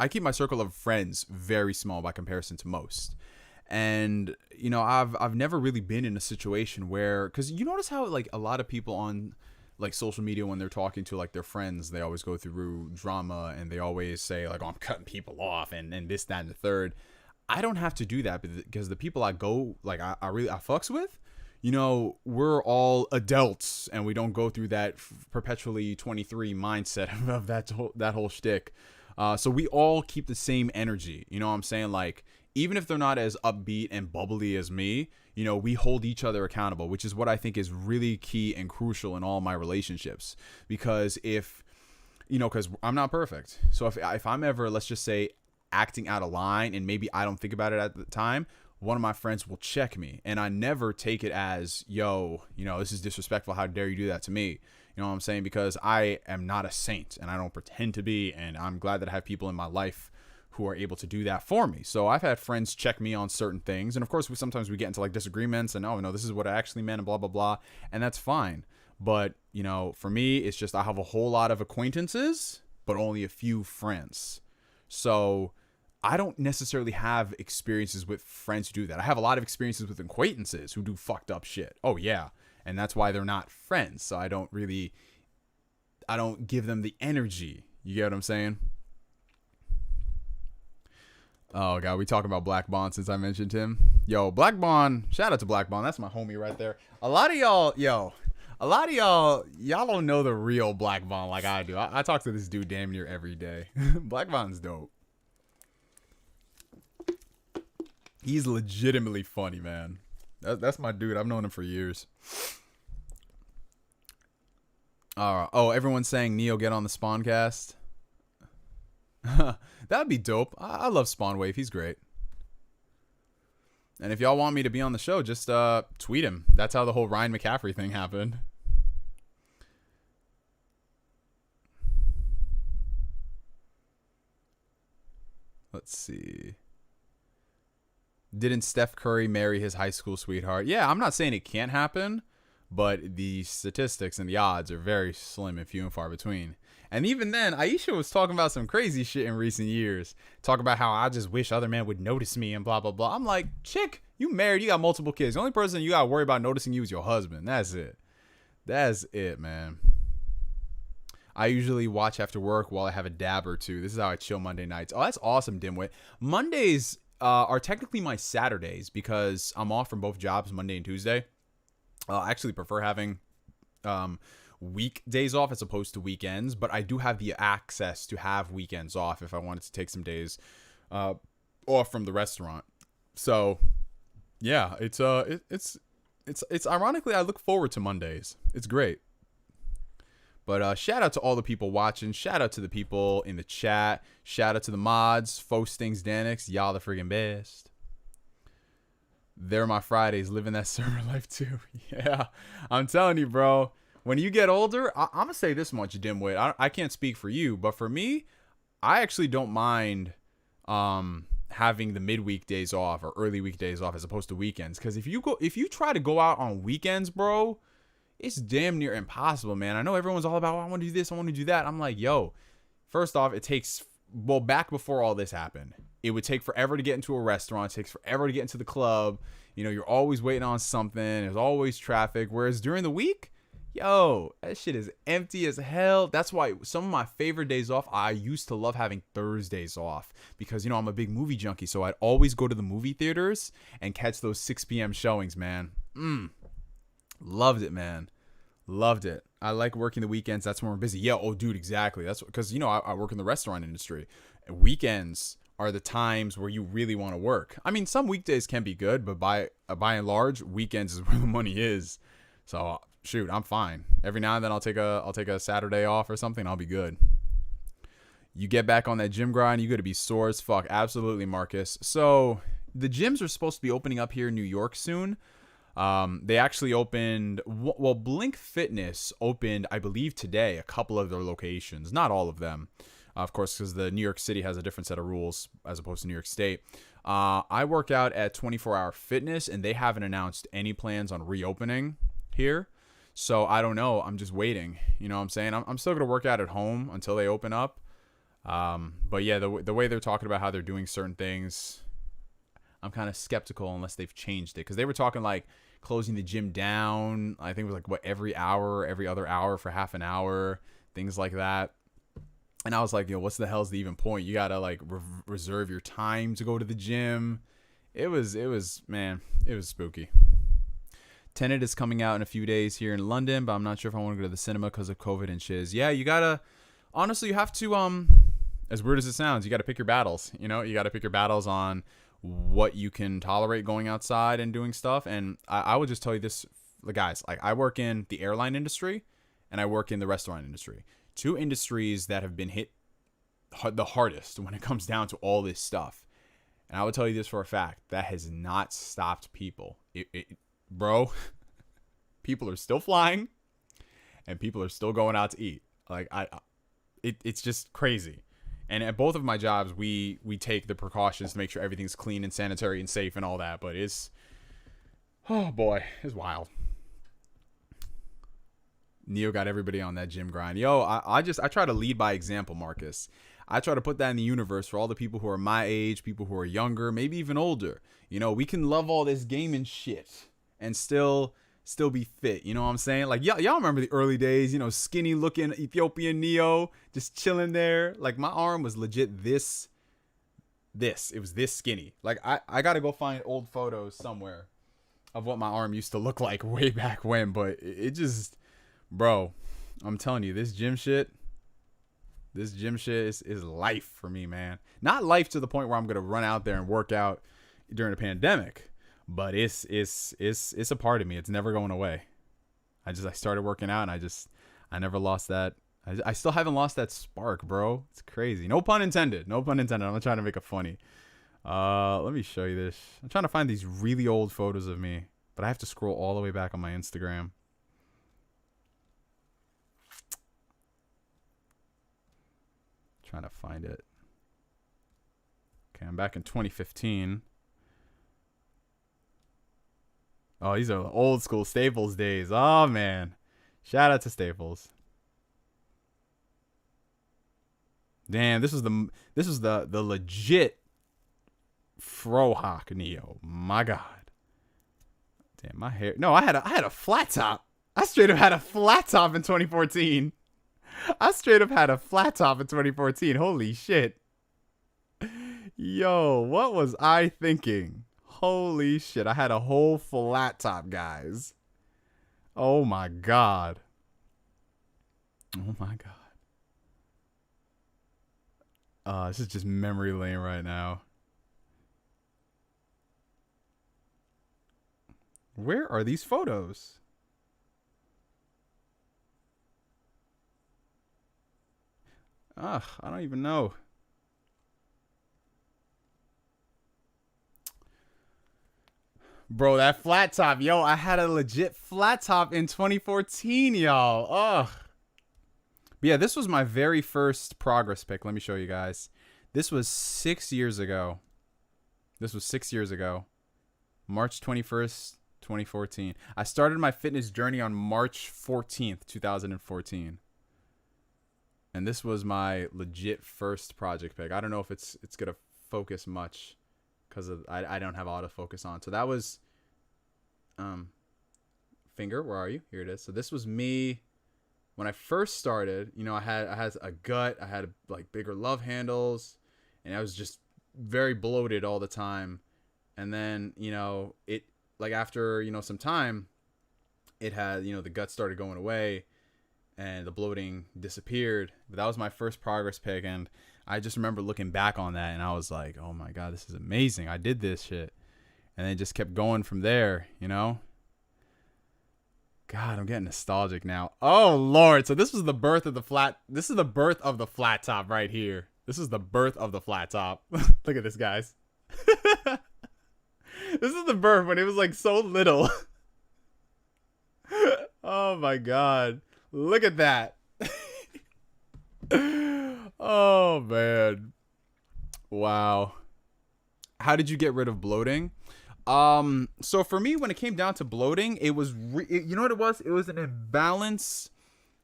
I keep my circle of friends very small by comparison to most. And, you know, I've never really been in a situation where, because you notice how like a lot of people on like social media, when they're talking to like their friends, they always go through drama and they always say like, oh, I'm cutting people off and this, that, and the third. I don't have to do that because the people I go, like I fucks with, you know, we're all adults and we don't go through that perpetually 23 mindset of that whole shtick. So we all keep the same energy. You know what I'm saying? Like, even if they're not as upbeat and bubbly as me, you know, we hold each other accountable, which is what I think is really key and crucial in all my relationships. Because if, you know, because I'm not perfect. So if I'm ever, let's just say, acting out of line and maybe I don't think about it at the time, one of my friends will check me, and I never take it as, yo, this is disrespectful. How dare you do that to me? You know what I'm saying? Because I am not a saint, and I don't pretend to be, and I'm glad that I have people in my life who are able to do that for me. So I've had friends check me on certain things, and of course, sometimes we get into like disagreements, and oh no, this is what I actually meant, and blah blah blah, and that's fine. But for me, it's just I have a whole lot of acquaintances, but only a few friends. So I don't necessarily have experiences with friends who do that. I have a lot of experiences with acquaintances who do fucked up shit. Oh yeah. And that's why they're not friends. So I don't give them the energy. You get what I'm saying? Oh god, we talking about Black Bond since I mentioned him. Yo, Black Bond, shout out to Black Bond. That's my homie right there. A lot of y'all don't know the real Black Bond like I do. I talk to this dude damn near every day. Black Bond's dope. He's legitimately funny, man. That's my dude. I've known him for years. Oh, everyone's saying Neo get on the Spawncast. That'd be dope. I love Spawn Wave. He's great. And if y'all want me to be on the show, just tweet him. That's how the whole Ryan McCaffrey thing happened. Let's see. Didn't Steph Curry marry his high school sweetheart? Yeah, I'm not saying it can't happen, but the statistics and the odds are very slim and few and far between. And even then, Aisha was talking about some crazy shit in recent years. Talk about how I just wish other men would notice me and blah, blah, blah. I'm like, chick, you married, you got multiple kids. The only person you got to worry about noticing you is your husband. That's it. That's it, man. I usually watch after work while I have a dab or two. This is how I chill Monday nights. Oh, that's awesome, Dimwit. Mondays are technically my Saturdays because I'm off from both jobs, Monday and Tuesday. I actually prefer having weekdays off as opposed to weekends, but I do have the access to have weekends off if I wanted to take some days off from the restaurant. So yeah, it's ironically I look forward to Mondays. It's great. But shout out to all the people watching. Shout out to the people in the chat. Shout out to the mods. Fostings, Danix. Y'all the friggin' best. They're my Fridays. Living that server life too. Yeah. I'm telling you, bro. When you get older, I'm going to say this much, Dimwit. I can't speak for you. But for me, I actually don't mind having the midweek days off or early weekdays off as opposed to weekends. Because if you try to go out on weekends, bro, it's damn near impossible, man. I know everyone's all about, oh, I want to do this, I want to do that. I'm like, yo, first off, it takes, well, back before all this happened, it would take forever to get into a restaurant. It takes forever to get into the club. You're always waiting on something. There's always traffic. Whereas during the week, yo, that shit is empty as hell. That's why some of my favorite days off, I used to love having Thursdays off because, I'm a big movie junkie. So I'd always go to the movie theaters and catch those 6 p.m. showings, man. Loved it, man. Loved it. I like working the weekends. That's when we're busy. Yeah. Oh, dude, exactly. That's because, I work in the restaurant industry. And weekends are the times where you really want to work. I mean, some weekdays can be good, but by and large, weekends is where the money is. So shoot, I'm fine. Every now and then I'll take a Saturday off or something. I'll be good. You get back on that gym grind, you got to be sore as fuck. Absolutely, Marcus. So the gyms are supposed to be opening up here in New York soon. They actually opened, well, Blink Fitness opened, I believe today, a couple of their locations, not all of them, of course, because the New York City has a different set of rules as opposed to New York State. I work out at 24 Hour Fitness, and they haven't announced any plans on reopening here. So I don't know. I'm just waiting. You know what I'm saying? I'm still going to work out at home until they open up. But yeah, the way they're talking about how they're doing certain things, I'm kind of skeptical unless they've changed it. Because they were talking like closing the gym down. I think it was like, every hour, every other hour for half an hour, things like that. And I was like, what's the hell's the even point? You got to like reserve your time to go to the gym. It was spooky. Tenet is coming out in a few days here in London, but I'm not sure if I want to go to the cinema because of COVID and shiz. Yeah, you gotta, honestly, you have to, as weird as it sounds, you got to pick your battles. You got to pick your battles on what you can tolerate going outside and doing stuff. And I would just tell you this, guys, like I work in the airline industry and I work in the restaurant industry. Two industries that have been hit the hardest when it comes down to all this stuff. And I would tell you this for a fact. That has not stopped people. Bro, people are still flying and people are still going out to eat. Like, it's just crazy. And at both of my jobs, we take the precautions to make sure everything's clean and sanitary and safe and all that. But oh boy, it's wild. Neo got everybody on that gym grind. Yo, I try to lead by example, Marcus. I try to put that in the universe for all the people who are my age, people who are younger, maybe even older. You know, we can love all this gaming shit and still be fit. You know what I'm saying? Like, y'all remember the early days, you know, skinny looking Ethiopian Neo just chilling there. Like, my arm was legit this. It was this skinny. Like, I got to go find old photos somewhere of what my arm used to look like way back when. But it just, bro, I'm telling you, this gym shit is life for me, man. Not life to the point where I'm going to run out there and work out during a pandemic. But it's a part of me. It's never going away. I started working out and I never lost that. I still haven't lost that spark, bro. It's crazy. No pun intended. I'm not trying to make it funny. Let me show you this. I'm trying to find these really old photos of me, but I have to scroll all the way back on my Instagram. Trying to find it. Okay, I'm back in 2015. Oh, these are old school Staples days. Oh man, shout out to Staples. Damn, this is the legit Frohawk Neo. My God. Damn, my hair. No, I had a flat top. I straight up had a flat top in 2014. Holy shit. Yo, what was I thinking? Holy shit. I had a whole flat top, guys. Oh my God. Oh my God. This is just memory lane right now. Where are these photos? Ugh, I don't even know. Bro, that flat top. Yo, I had a legit flat top in 2014, y'all. Ugh. But yeah, this was my very first progress pic. Let me show you guys. This was 6 years ago. March 21st, 2014. I started my fitness journey on March 14th, 2014. And this was my legit first project pic. I don't know if it's going to focus much because I don't have autofocus on. So that was finger, where are you? Here it is. So this was me when I first started. You know, I had a gut, I had like bigger love handles, and I was just very bloated all the time. And then, you know, it like after, you know, some time, it had, you know, the gut started going away and the bloating disappeared. But that was my first progress pic, and I just remember looking back on that and I was like, oh my God, this is amazing. I did this shit. And then it just kept going from there, you know? God, I'm getting nostalgic now. Oh Lord. So this was the birth of the flat. This is the birth of the flat top right here. This is the birth of the flat top. Look at this, guys. This is the birth when it was like so little. Oh my God. Look at that. Oh man. Wow. How did you get rid of bloating? So for me, when it came down to bloating, it was, you know what it was? It was an imbalance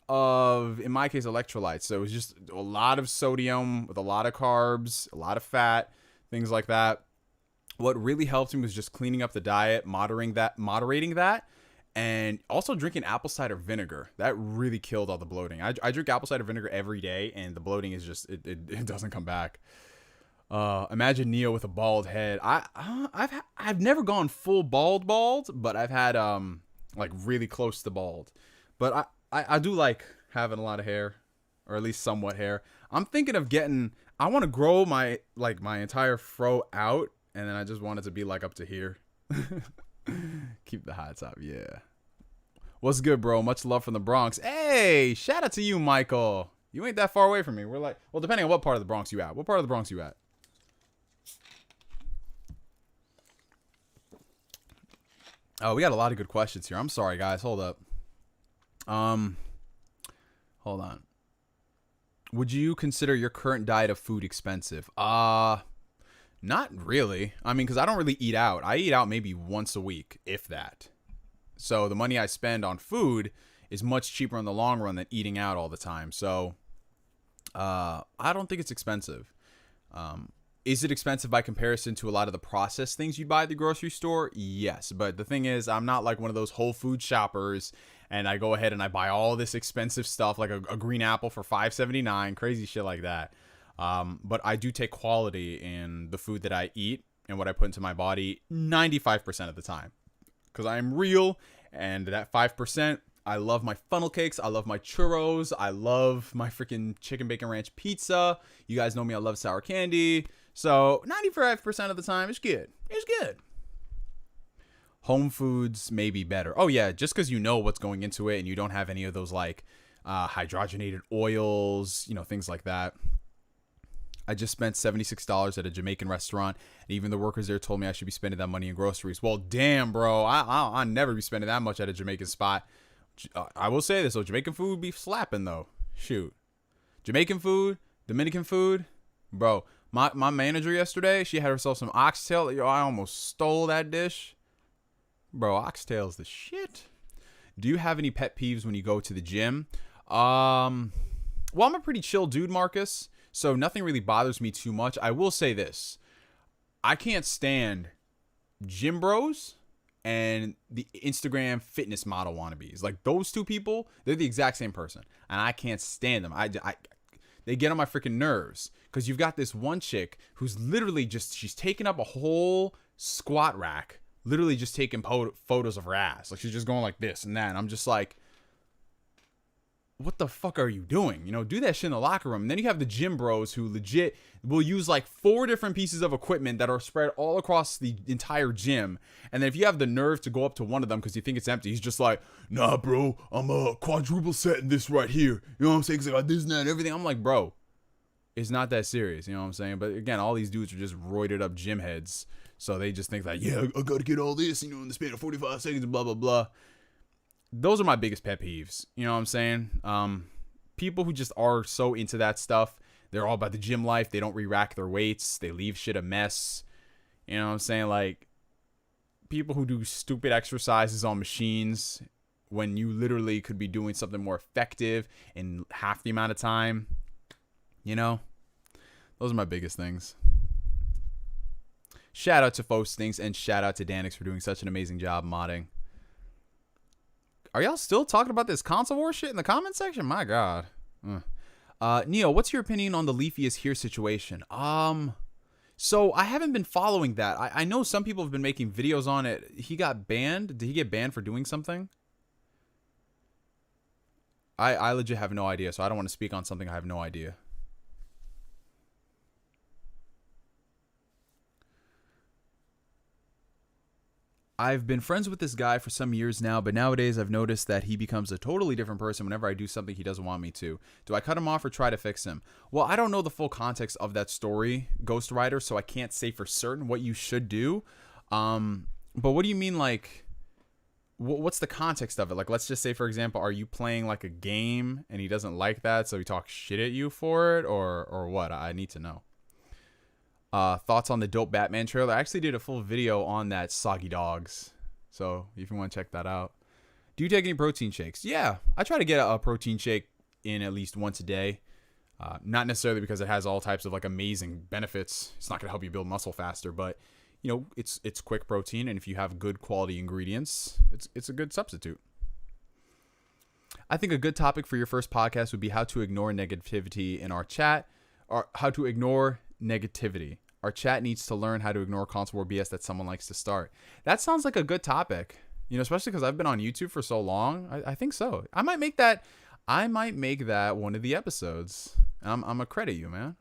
of, in my case, electrolytes. So it was just a lot of sodium with a lot of carbs, a lot of fat, things like that. What really helped me was just cleaning up the diet, moderating that, and also drinking apple cider vinegar. That really killed all the bloating. I drink apple cider vinegar every day, and the bloating is just, it doesn't come back. Imagine Neo with a bald head. I've never gone full bald, but I've had like really close to bald. But I do like having a lot of hair, or at least somewhat hair. I'm thinking of I want to grow my entire fro out, and then I just want it to be like up to here. Keep the high top, yeah. What's good, bro? Much love from the Bronx. Hey, shout out to you, Michael. You ain't that far away from me. We're like, well, depending on what part of the Bronx you at. What part of the Bronx you at? Oh, we got a lot of good questions here. I'm sorry, guys. Hold up. Hold on. Would you consider your current diet of food expensive? Not really. I mean, because I don't really eat out. I eat out maybe once a week, if that. So the money I spend on food is much cheaper in the long run than eating out all the time. So I don't think it's expensive. Is it expensive by comparison to a lot of the processed things you buy at the grocery store? Yes. But the thing is, I'm not like one of those Whole Food shoppers and I go ahead and I buy all this expensive stuff like a green apple for $5.79, crazy shit like that. But I do take quality in the food that I eat and what I put into my body 95% of the time. Because I am real, and that 5%, I love my funnel cakes, I love my churros, I love my freaking chicken bacon ranch pizza. You guys know me, I love sour candy. So 95% of the time, it's good. It's good. Home foods may be better. Oh yeah, just because you know what's going into it and you don't have any of those like hydrogenated oils, things like that. I just spent $76 at a Jamaican restaurant, and even the workers there told me I should be spending that money in groceries. Well, damn, bro. I'll never be spending that much at a Jamaican spot. I will say this, though. Jamaican food be slapping, though. Shoot. Jamaican food, Dominican food. Bro, my manager yesterday, she had herself some oxtail. Yo, I almost stole that dish. Bro, oxtail's the shit. Do you have any pet peeves when you go to the gym? Well, I'm a pretty chill dude, Marcus. So nothing really bothers me too much. I will say this. I can't stand gym bros and the Instagram fitness model wannabes. Like those two people, they're the exact same person. And I can't stand them. They get on my freaking nerves. Because you've got this one chick who's literally she's taking up a whole squat rack. Literally just taking photos of her ass. Like she's just going like this and that. And I'm just like, what the fuck are you doing? Do that shit in the locker room. And then you have the gym bros who legit will use like 4 different pieces of equipment that are spread all across the entire gym. And then if you have the nerve to go up to one of them because you think it's empty, he's just like, nah, bro, I'm quadruple setting this right here. You know what I'm saying? Because I got this and that and everything. I'm like, bro, it's not that serious. You know what I'm saying? But again, all these dudes are just roided up gym heads. So they just think like, yeah, I got to get all this, in the span of 45 seconds and blah, blah, blah. Those are my biggest pet peeves. You know what I'm saying? People who just are so into that stuff. They're all about the gym life. They don't re-rack their weights. They leave shit a mess. You know what I'm saying? Like, people who do stupid exercises on machines when you literally could be doing something more effective in half the amount of time. Those are my biggest things. Shout out to Fostings and shout out to Danix for doing such an amazing job modding. Are y'all still talking about this console war shit in the comment section? My God. Neo, what's your opinion on the Leafy is here situation? So I haven't been following that. I know some people have been making videos on it. He got banned. Did he get banned for doing something? I legit have no idea, so I don't want to speak on something I have no idea. I've been friends with this guy for some years now, but nowadays I've noticed that he becomes a totally different person whenever I do something he doesn't want me to. Do I cut him off or try to fix him? Well, I don't know the full context of that story, Ghost Rider, so I can't say for certain what you should do. But what do you mean, like, what's the context of it? Like, let's just say, for example, are you playing like a game and he doesn't like that, so he talks shit at you for it, or what? I need to know. Thoughts on the dope Batman trailer? I actually did a full video on that, Soggy Dogs. So if you want to check that out. Do you take any protein shakes? Yeah, I try to get a protein shake in at least once a day. Not necessarily because it has all types of like amazing benefits. It's not going to help you build muscle faster, but it's quick protein, and if you have good quality ingredients, it's a good substitute. I think a good topic for your first podcast would be how to ignore negativity in our chat, or how to ignore negativity. Our chat needs to learn how to ignore console war BS that someone likes to start. That sounds like a good topic, especially because I've been on YouTube for so long. I think so. I might make that one of the episodes. I'm gonna credit you, man.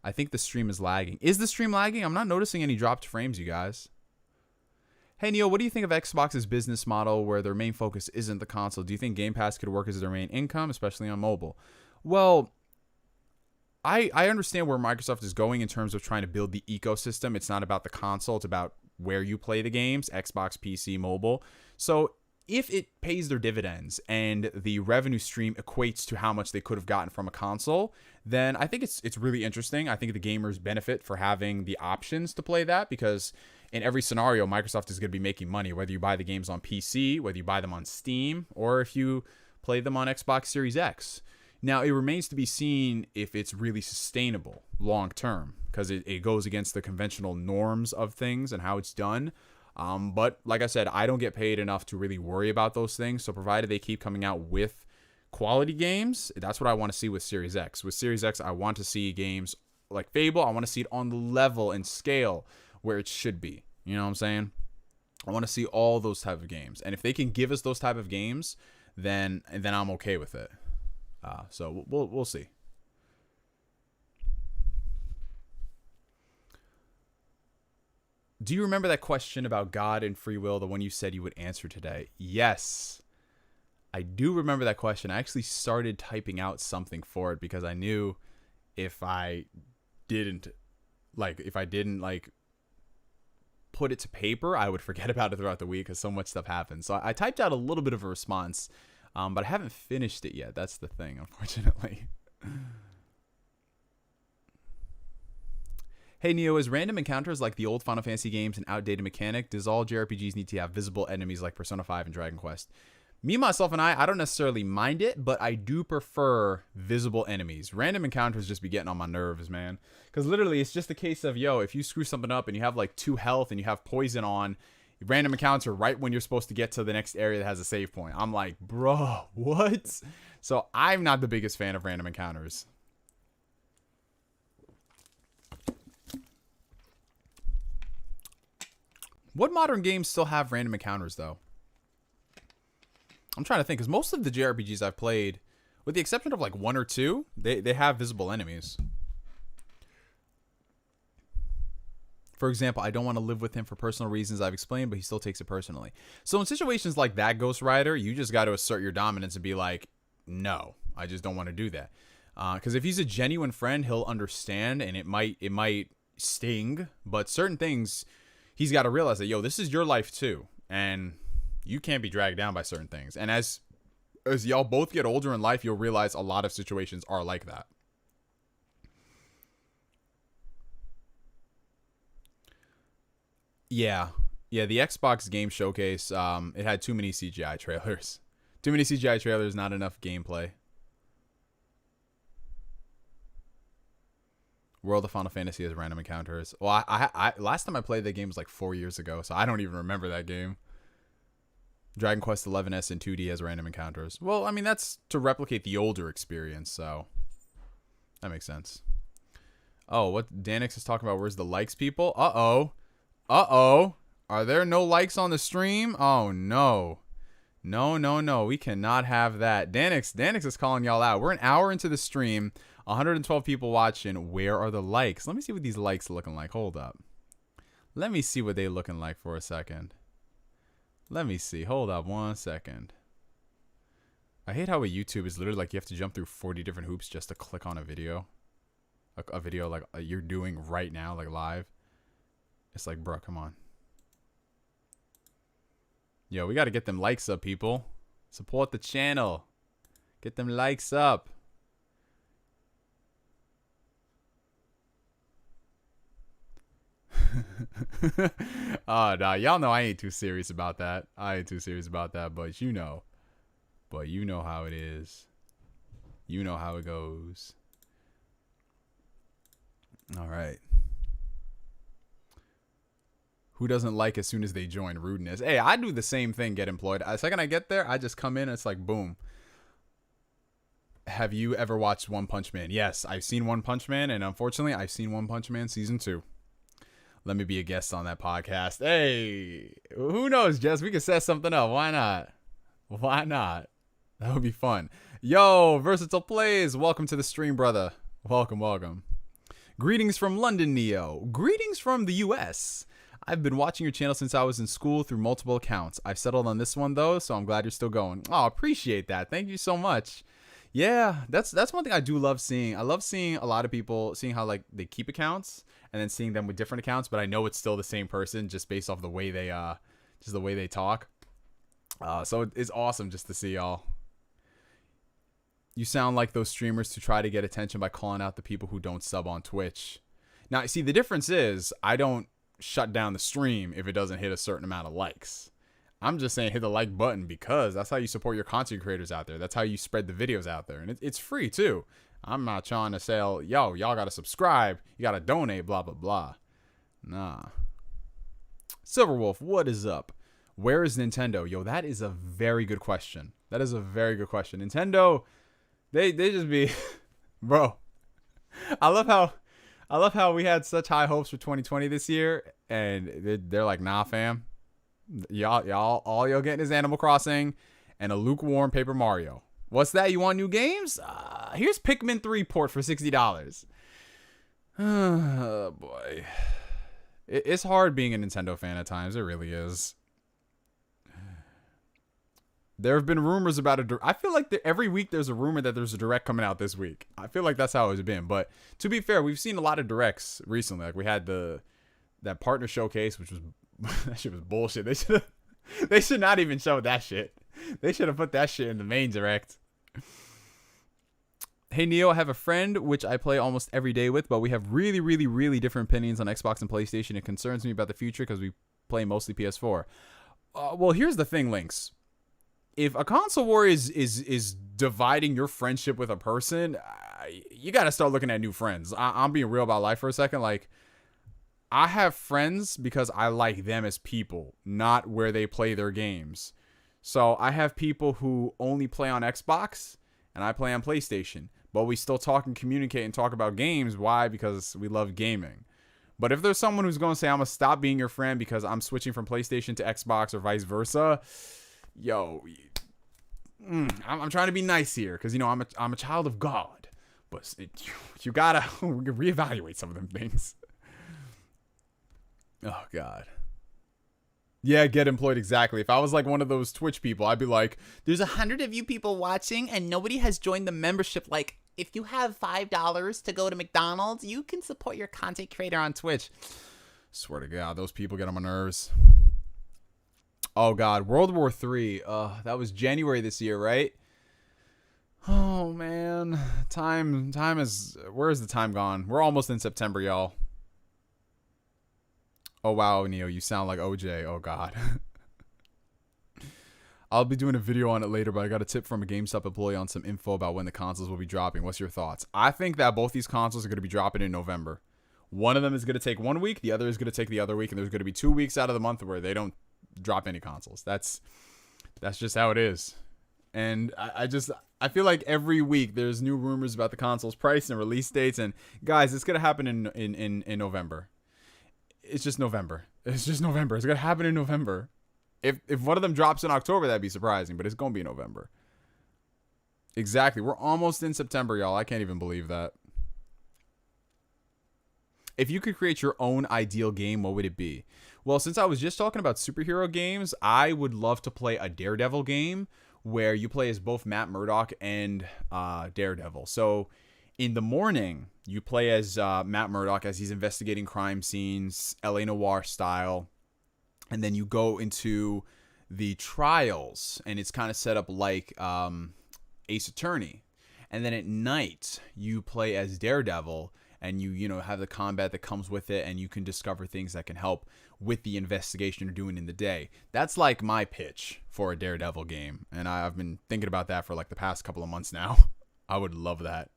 I think the stream is lagging. Is the stream lagging? I'm not noticing any dropped frames, you guys. Hey, Neil, what do you think of Xbox's business model where their main focus isn't the console? Do you think Game Pass could work as their main income, especially on mobile? Well, I understand where Microsoft is going in terms of trying to build the ecosystem. It's not about the console. It's about where you play the games, Xbox, PC, mobile. So if it pays their dividends and the revenue stream equates to how much they could have gotten from a console, then I think it's really interesting. I think the gamers benefit for having the options to play that, because in every scenario, Microsoft is going to be making money, whether you buy the games on PC, whether you buy them on Steam, or if you play them on Xbox Series X. Now, it remains to be seen if it's really sustainable long term, because it goes against the conventional norms of things and how it's done. But like I said, I don't get paid enough to really worry about those things. So provided they keep coming out with quality games, that's what I want to see with Series X. With Series X, I want to see games like Fable. I want to see it on the level and scale where it should be. You know what I'm saying? I want to see all those type of games. And if they can give us those type of games, then I'm okay with it. So we'll see. Do you remember that question about God and free will, the one you said you would answer today? Yes, I do remember that question. I actually started typing out something for it because I knew if I didn't put it to paper, I would forget about it throughout the week because so much stuff happens. So I typed out a little bit of a response, but I haven't finished it yet. That's the thing, unfortunately. Hey Neo, is random encounters like the old Final Fantasy games an outdated mechanic? Does all JRPGs need to have visible enemies like Persona 5 and Dragon Quest? Me, myself, and I don't necessarily mind it, but I do prefer visible enemies. Random encounters just be getting on my nerves, man. Because literally, it's just a case of, yo, if you screw something up and you have like 2 health and you have poison on, random encounter right when you're supposed to get to the next area that has a save point. I'm like, bro, what? So I'm not the biggest fan of random encounters. What modern games still have random encounters, though? I'm trying to think, because most of the JRPGs I've played, with the exception of like 1 or 2, they have visible enemies. For example, I don't want to live with him for personal reasons I've explained, but he still takes it personally. So in situations like that, Ghost Rider, you just got to assert your dominance and be like, no, I just don't want to do that. Because if he's a genuine friend, he'll understand, and it might sting, but certain things, he's got to realize that, yo, this is your life too, and you can't be dragged down by certain things. And as y'all both get older in life, you'll realize a lot of situations are like that. Yeah, the Xbox Game Showcase, it had too many CGI trailers. Too many CGI trailers, not enough gameplay. World of Final Fantasy has random encounters. Well, I last time I played that game was like 4 years ago, so I don't even remember that game. Dragon Quest XI S and 2D has random encounters. Well, I mean, that's to replicate the older experience, so that makes sense. Oh, what Danix is talking about, where's the likes, people? Uh-oh. Are there no likes on the stream? Oh, no. No. We cannot have that. Danix is calling y'all out. We're an hour into the stream. 112 people watching. Where are the likes? Let me see what these likes are looking like. Hold up. Let me see what they looking like for a second. Let me see. Hold up 1 second. I hate how a YouTube is literally like you have to jump through 40 different hoops just to click on a video. A video like you're doing right now, like live. It's like, bro, come on. Yo, we got to get them likes up, people. Support the channel. Get them likes up. Oh, nah, y'all know I ain't too serious about that. But you know. But you know how it is. You know how it goes. All right. Who doesn't like as soon as they join? Rudeness. Hey, I do the same thing, get employed. The second I get there, I just come in and it's like, boom. Have you ever watched One Punch Man? Yes, I've seen One Punch Man, and unfortunately, I've seen One Punch Man Season 2. Let me be a guest on that podcast. Hey, who knows, Jess? We could set something up. Why not? Why not? That would be fun. Yo, Versatile Plays. Welcome to the stream, brother. Welcome. Greetings from London, Neo. Greetings from the U.S. I've been watching your channel since I was in school through multiple accounts. I've settled on this one, though, so I'm glad you're still going. Oh, appreciate that. Thank you so much. Yeah, that's one thing I do love seeing. I love seeing a lot of people seeing how like they keep accounts and then seeing them with different accounts, but I know it's still the same person just based off the way they just the way they talk. So it's awesome just to see y'all. You sound like those streamers who try to get attention by calling out the people who don't sub on Twitch. Now, see, the difference is I don't shut down the stream if it doesn't hit a certain amount of likes. I'm just saying hit the like button because that's how you support your content creators out there. That's how you spread the videos out there. And it's free too. I'm not trying to sell, yo, y'all got to subscribe. You got to donate, blah, blah, blah. Nah. Silverwolf, what is up? Where is Nintendo? Yo, that is a very good question. That is a very good question. Nintendo, they just be, bro. I love how we had such high hopes for 2020 this year, and they're like, nah, fam. Y'all, all you're getting is Animal Crossing and a lukewarm Paper Mario. What's that? You want new games? Here's Pikmin 3 port for $60. Oh, boy. It's hard being a Nintendo fan at times. It really is. There have been rumors about I feel like every week there's a rumor that there's a direct coming out this week. I feel like that's how it's been. But to be fair, we've seen a lot of directs recently. Like we had that partner showcase, which was that shit was bullshit. They should not even show that shit. They should have put that shit in the main direct. Hey Neo, I have a friend which I play almost every day with, but we have really, really, really different opinions on Xbox and PlayStation. It concerns me about the future because we play mostly PS4. Well, here's the thing, Lynx. If a console war is dividing your friendship with a person, you got to start looking at new friends. I'm being real about life for a second. Like, I have friends because I like them as people, not where they play their games. So I have people who only play on Xbox and I play on PlayStation, but we still talk and communicate and talk about games. Why? Because we love gaming. But if there's someone who's going to say, I'm going to stop being your friend because I'm switching from PlayStation to Xbox or vice versa, yo, I'm trying to be nice here because, you know, I'm a child of God. But you got to reevaluate some of them things. Oh, God. Yeah, get employed, exactly. If I was like one of those Twitch people, I'd be like, there's 100 of you people watching and nobody has joined the membership. Like, if you have $5 to go to McDonald's, you can support your content creator on Twitch. Swear to God, those people get on my nerves. Oh, God. World War III. That was January this year, right? Oh, man. Time is... Where is the time gone? We're almost in September, y'all. Oh, wow, Neo. You sound like OJ. Oh, God. I'll be doing a video on it later, but I got a tip from a GameStop employee on some info about when the consoles will be dropping. What's your thoughts? I think that both these consoles are going to be dropping in November. One of them is going to take 1 week. The other is going to take the other week. And there's going to be 2 weeks out of the month where they don't drop any consoles. That's just how it is. And I feel like every week there's new rumors about the console's price and release dates. And guys, it's going to happen in November. It's just November. It's just November. It's going to happen in November. If one of them drops in October, that'd be surprising, but it's going to be November. Exactly. We're almost in September, y'all. I can't even believe that. If you could create your own ideal game, what would it be? Well, since I was just talking about superhero games, I would love to play a Daredevil game where you play as both Matt Murdock and Daredevil. So in the morning, you play as Matt Murdock as he's investigating crime scenes, LA Noire style. And then you go into the trials, and it's kind of set up like Ace Attorney. And then at night, you play as Daredevil, and you have the combat that comes with it, and you can discover things that can help with the investigation you're doing in the day. That's like my pitch for a Daredevil game, and I've been thinking about that for like the past couple of months now. I would love that.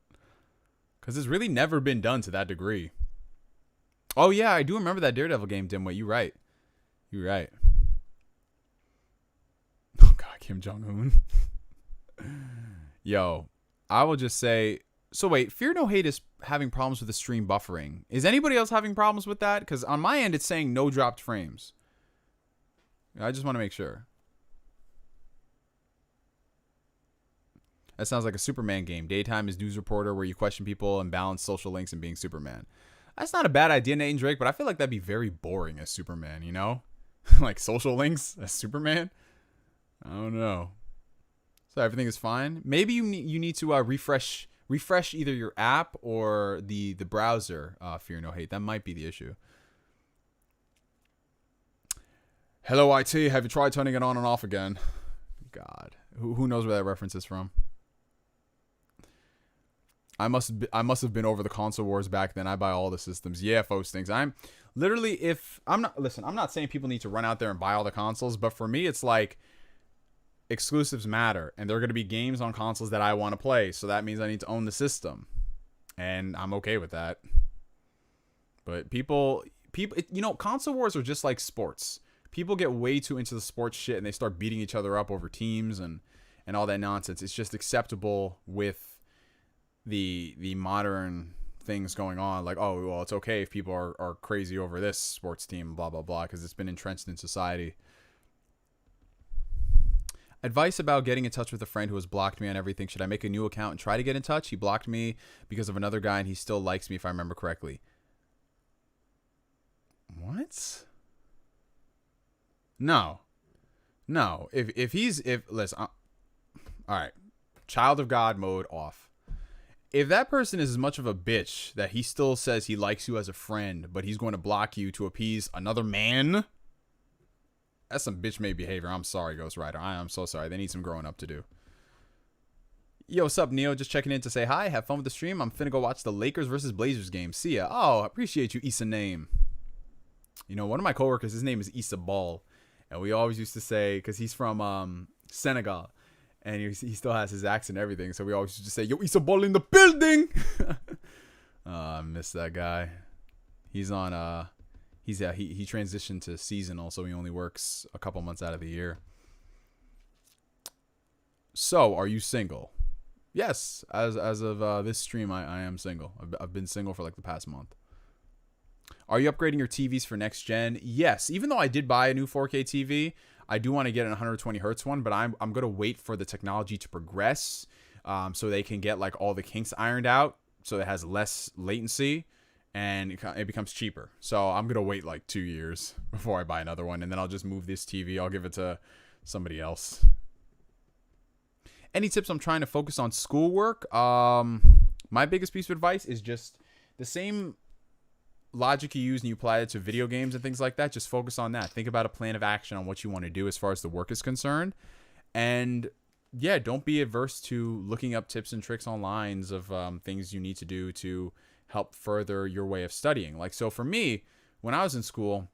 Because it's really never been done to that degree. Oh, yeah, I do remember that Daredevil game, Dimwit. You're right. You're right. Oh, God, Kim Jong-un. Yo, I will just say... So, wait, Fear No Hate is having problems with the stream buffering. Is anybody else having problems with that? Because on my end, it's saying no dropped frames. I just want to make sure. That sounds like a Superman game. Daytime is news reporter where you question people and balance social links and being Superman. That's not a bad idea, Nate and Drake, but I feel like that'd be very boring as Superman, you know? Like social links as Superman? I don't know. So everything is fine. Maybe you need to refresh either your app or the browser. Fear no hate. That might be the issue. Hello, IT. Have you tried turning it on and off again? God, who knows where that reference is from? I must have been over the console wars back then. I buy all the systems. Yeah, folks, things. I'm literally, if I'm not, listen, I'm not saying people need to run out there and buy all the consoles, but for me, it's like exclusives matter, and there are going to be games on consoles that I want to play. So that means I need to own the system, and I'm okay with that. But people, console wars are just like sports. People get way too into the sports shit, and they start beating each other up over teams and all that nonsense. It's just acceptable with the modern things going on, like, oh, well, it's okay if people are crazy over this sports team, blah blah blah, because it's been entrenched in society. Advice about getting in touch with a friend who has blocked me on everything. Should I make a new account and try to get in touch? He blocked me because of another guy, and he still likes me, if I remember correctly. What? No. Listen, all right, child of God mode off. If that person is as much of a bitch that he still says he likes you as a friend, but he's going to block you to appease another man, that's some bitch-made behavior. I'm sorry, Ghost Rider. I am so sorry. They need some growing up to do. Yo, what's up, Neo? Just checking in to say hi. Have fun with the stream. I'm finna go watch the Lakers versus Blazers game. See ya. Oh, I appreciate you, Issa name. You know, one of my coworkers, his name is Issa Ball. And we always used to say, because he's from Senegal, and he still has his accent and everything. So we always used to say, yo, Issa Ball in the building. I miss that guy. He's on, he transitioned to seasonal, so he only works a couple months out of the year. So, are you single? Yes, as of this stream, I am single. I've been single for like the past month. Are you upgrading your TVs for next gen? Yes, even though I did buy a new 4K TV, I do want to get an 120 hertz one, but I'm going to wait for the technology to progress so they can get like all the kinks ironed out so it has less latency and it becomes cheaper. So I'm going to wait like 2 years before I buy another one, and then I'll just move this TV. I'll give it to somebody else. Any tips? I'm trying to focus on schoolwork. My biggest piece of advice is just the same logic you use and you apply it to video games and things like that. Just focus on that. Think about a plan of action on what you want to do as far as the work is concerned. And yeah, don't be averse to looking up tips and tricks online of things you need to do to help further your way of studying. Like, so for me, when I was in school,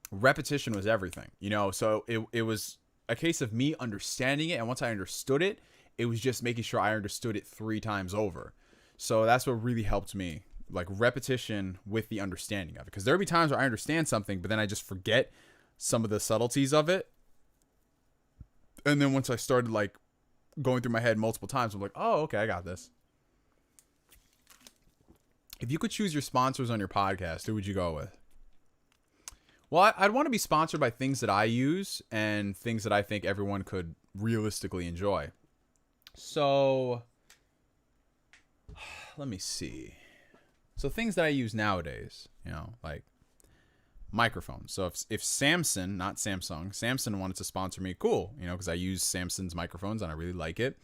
repetition was everything, so it was a case of me understanding it. And once I understood it, it was just making sure I understood it 3 times over. So that's what really helped me. Like repetition with the understanding of it, because there'll be times where I understand something, but then I just forget some of the subtleties of it. And then once I started like going through my head multiple times, I'm like, oh, okay, I got this. If you could choose your sponsors on your podcast, who would you go with? Well, I'd want to be sponsored by things that I use and things that I think everyone could realistically enjoy. So let me see. So things that I use nowadays, like microphones. So if Samson, not Samsung, Samson wanted to sponsor me, cool, because I use Samson's microphones and I really like it.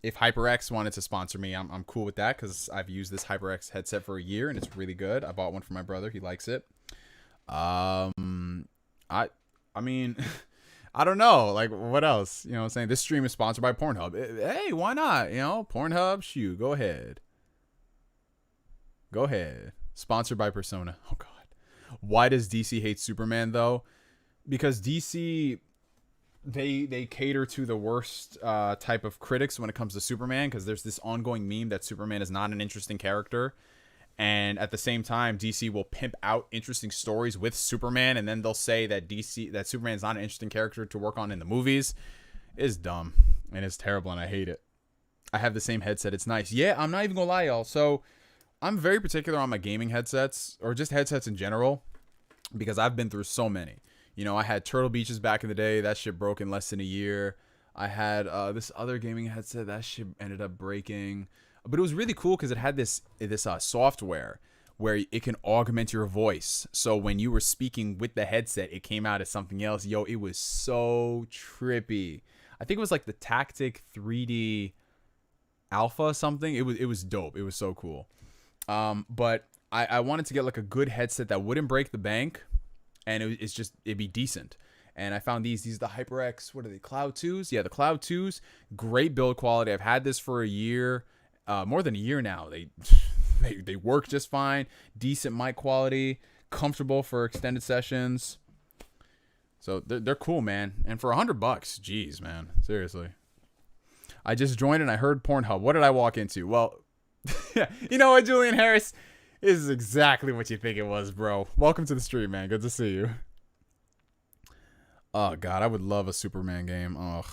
If HyperX wanted to sponsor me, I'm cool with that because I've used this HyperX headset for a year and it's really good. I bought one for my brother. He likes it. I mean, I don't know. Like, what else? I'm saying? This stream is sponsored by Pornhub. Hey, why not? Pornhub, shoot, go ahead. Go ahead. Sponsored by Persona. Oh, God. Why does DC hate Superman, though? Because DC, they cater to the worst type of critics when it comes to Superman, because there's this ongoing meme that Superman is not an interesting character. And at the same time, DC will pimp out interesting stories with Superman, and then they'll say that Superman is not an interesting character to work on in the movies. It's dumb, and it's terrible, and I hate it. I have the same headset. It's nice. Yeah, I'm not even going to lie, y'all. So I'm very particular on my gaming headsets, or just headsets in general, because I've been through so many. I had Turtle Beaches back in the day. That shit broke in less than a year. I had this other gaming headset. That shit ended up breaking. But it was really cool because it had this software where it can augment your voice. So when you were speaking with the headset, it came out as something else. Yo, it was so trippy. I think it was like the Tactic 3D Alpha something. It was dope. It was so cool. But I wanted to get like a good headset that wouldn't break the bank, and it'd be decent. And I found these are the HyperX, what are they, Cloud 2s? Yeah, the Cloud 2s, great build quality. I've had this for a year, more than a year now. They work just fine, decent mic quality, comfortable for extended sessions. So they're cool, man. And for $100, geez, man, seriously. I just joined and I heard Pornhub. What did I walk into? Well, you know what, Julian Harris? This is exactly what you think it was, bro. Welcome to the stream, man. Good to see you. Oh, God, I would love a Superman game. Ugh.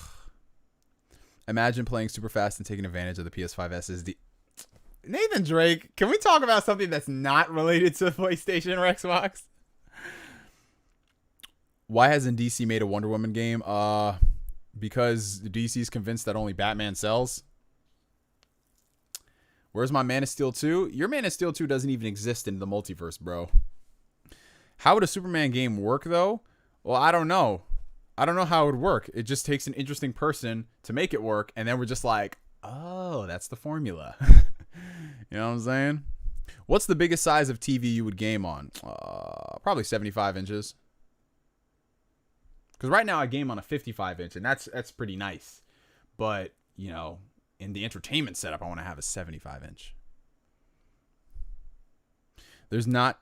Imagine playing super fast and taking advantage of the PS5 SSD. Nathan Drake, can we talk about something that's not related to PlayStation or Xbox? Why hasn't DC made a Wonder Woman game? Because DC's convinced that only Batman sells. Where's my Man of Steel 2? Your Man of Steel 2 doesn't even exist in the multiverse, bro. How would a Superman game work, though? Well, I don't know. I don't know how it would work. It just takes an interesting person to make it work, and then we're just like, oh, that's the formula. You know what I'm saying? What's the biggest size of TV you would game on? Probably 75 inches. Because right now I game on a 55-inch, and that's pretty nice. But, you know, in the entertainment setup, I want to have a 75-inch. There's not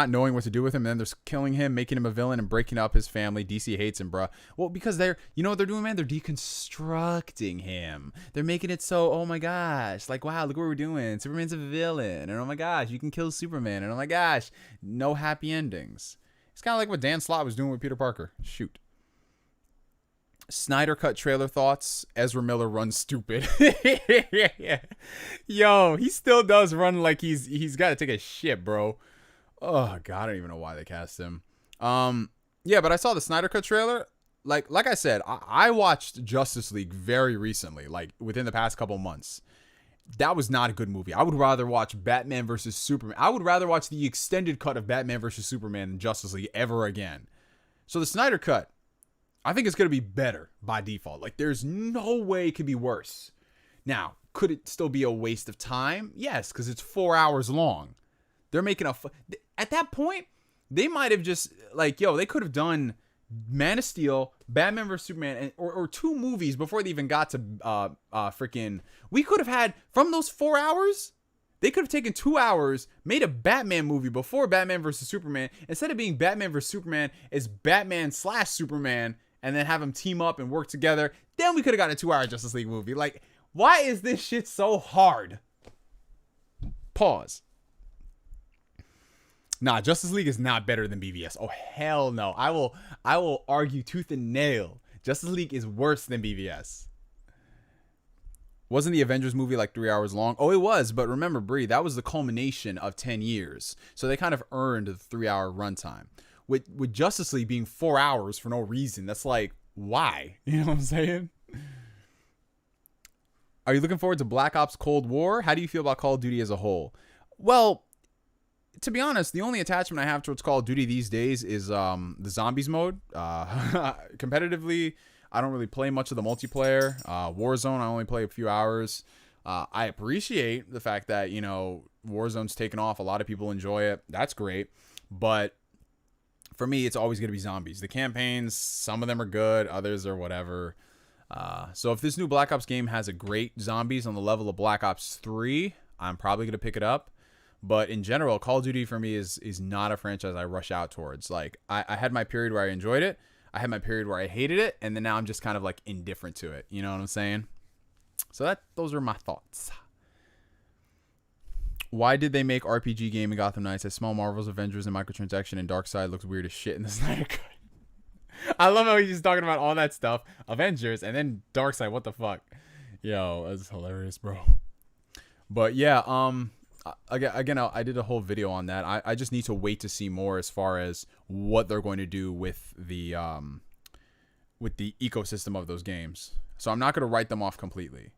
knowing what to do with him, and then there's killing him, making him a villain, and breaking up his family. DC hates him, bruh. Well, because you know what they're doing, man? They're deconstructing him. They're making it so, oh my gosh, like, wow, look what we're doing. Superman's a villain, and oh my gosh, you can kill Superman, and oh my gosh, no happy endings. It's kind of like what Dan Slott was doing with Peter Parker. Shoot. Snyder Cut trailer thoughts. Ezra Miller runs stupid. Yo, he still does run like he's got to take a shit, bro. Oh God, I don't even know why they cast him. Yeah, but I saw the Snyder Cut trailer. Like I said, I watched Justice League very recently, like within the past couple months. That was not a good movie. I would rather watch Batman versus Superman. I would rather watch the extended cut of Batman versus Superman than Justice League ever again. So the Snyder Cut, I think it's going to be better by default. Like, there's no way it could be worse. Now, could it still be a waste of time? Yes, because it's 4 hours long. They're making at that point, they might have just, like, yo, they could have done Man of Steel, Batman vs. Superman, or two movies before they even got to freaking... We could have had, from those 4 hours, they could have taken 2 hours, made a Batman movie before Batman vs. Superman. Instead of being Batman vs. Superman, it's Batman/Superman, and then have them team up and work together. Then we could have got a 2-hour Justice League movie. Like, why is this shit so hard? Pause. Nah, Justice League is not better than BVS. Oh, hell no. I will argue tooth and nail. Justice League is worse than BVS. Wasn't the Avengers movie like 3 hours long? Oh, it was. But remember, Bree, that was the culmination of 10 years. So they kind of earned the 3-hour runtime. With Justice League being 4 hours for no reason, that's like, why? You know what I'm saying? Are you looking forward to Black Ops Cold War? How do you feel about Call of Duty as a whole? Well, to be honest, the only attachment I have towards Call of Duty these days is the zombies mode. Competitively, I don't really play much of the multiplayer. Warzone, I only play a few hours. I appreciate the fact that, you know, Warzone's taken off. A lot of people enjoy it. That's great. But for me, it's always going to be zombies. The campaigns, some of them are good. Others are whatever. So if this new Black Ops game has a great zombies on the level of Black Ops 3, I'm probably going to pick it up. But in general, Call of Duty for me is not a franchise I rush out towards. Like, I had my period where I enjoyed it. I had my period where I hated it. And then now I'm just kind of like indifferent to it. You know what I'm saying? So those are my thoughts. Why did they make RPG game in Gotham Knights as small Marvel's Avengers and microtransaction and Darkseid looks weird as shit in the Snyder Cut? I love how he's just talking about all that stuff. Avengers and then Darkseid. What the fuck? Yo, that's hilarious, bro. But yeah, again, I did a whole video on that. I just need to wait to see more as far as what they're going to do with the ecosystem of those games. So I'm not going to write them off completely.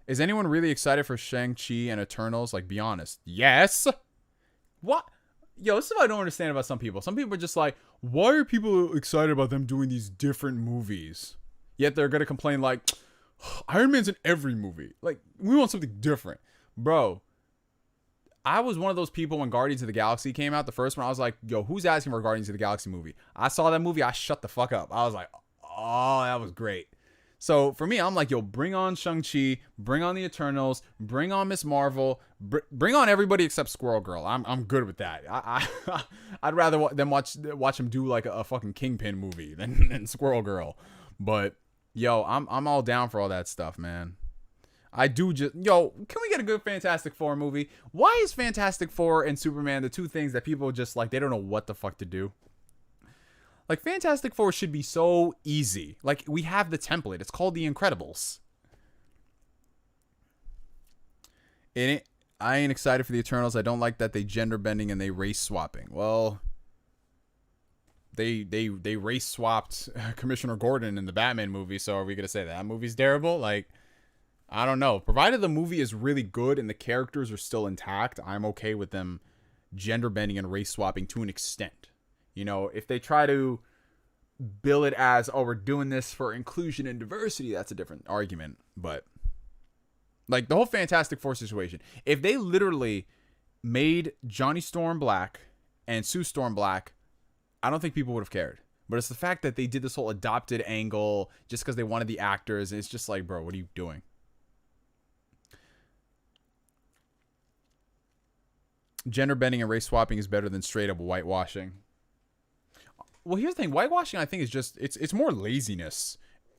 Is anyone really excited for Shang-Chi and Eternals? Like, be honest. Yes. What? Yo, this is what I don't understand about some people. Some people are just like, why are people excited about them doing these different movies? Yet they're gonna complain like, Iron Man's in every movie. Like, we want something different. Bro, I was one of those people when Guardians of the Galaxy came out, the first one. I was like, yo, who's asking for a Guardians of the Galaxy movie? I saw that movie. I shut the fuck up. I was like, oh, that was great. So for me, I'm like, yo, bring on Shang-Chi, bring on the Eternals, bring on Miss Marvel, bring on everybody except Squirrel Girl. I'm good with that. I'd rather than watch him do like a fucking Kingpin movie than Squirrel Girl. But yo, I'm all down for all that stuff, man. I do just, yo, can we get a good Fantastic Four movie? Why is Fantastic Four and Superman the two things that people just like, they don't know what the fuck to do? Like, Fantastic Four should be so easy. Like, we have the template. It's called The Incredibles. I ain't excited for the Eternals. I don't like that they gender bending and they race swapping. Well, they race swapped Commissioner Gordon in the Batman movie. So are we gonna say that movie's terrible? Like, I don't know. Provided the movie is really good and the characters are still intact, I'm okay with them gender bending and race swapping to an extent. You know, if they try to bill it as, oh, we're doing this for inclusion and diversity, that's a different argument. But like the whole Fantastic Four situation, if they literally made Johnny Storm black and Sue Storm black, I don't think people would have cared. But it's the fact that they did this whole adopted angle just because they wanted the actors. And it's just like, bro, what are you doing? Gender bending and race swapping is better than straight up whitewashing. Well, here's the thing. Whitewashing, I think, is just, it's more laziness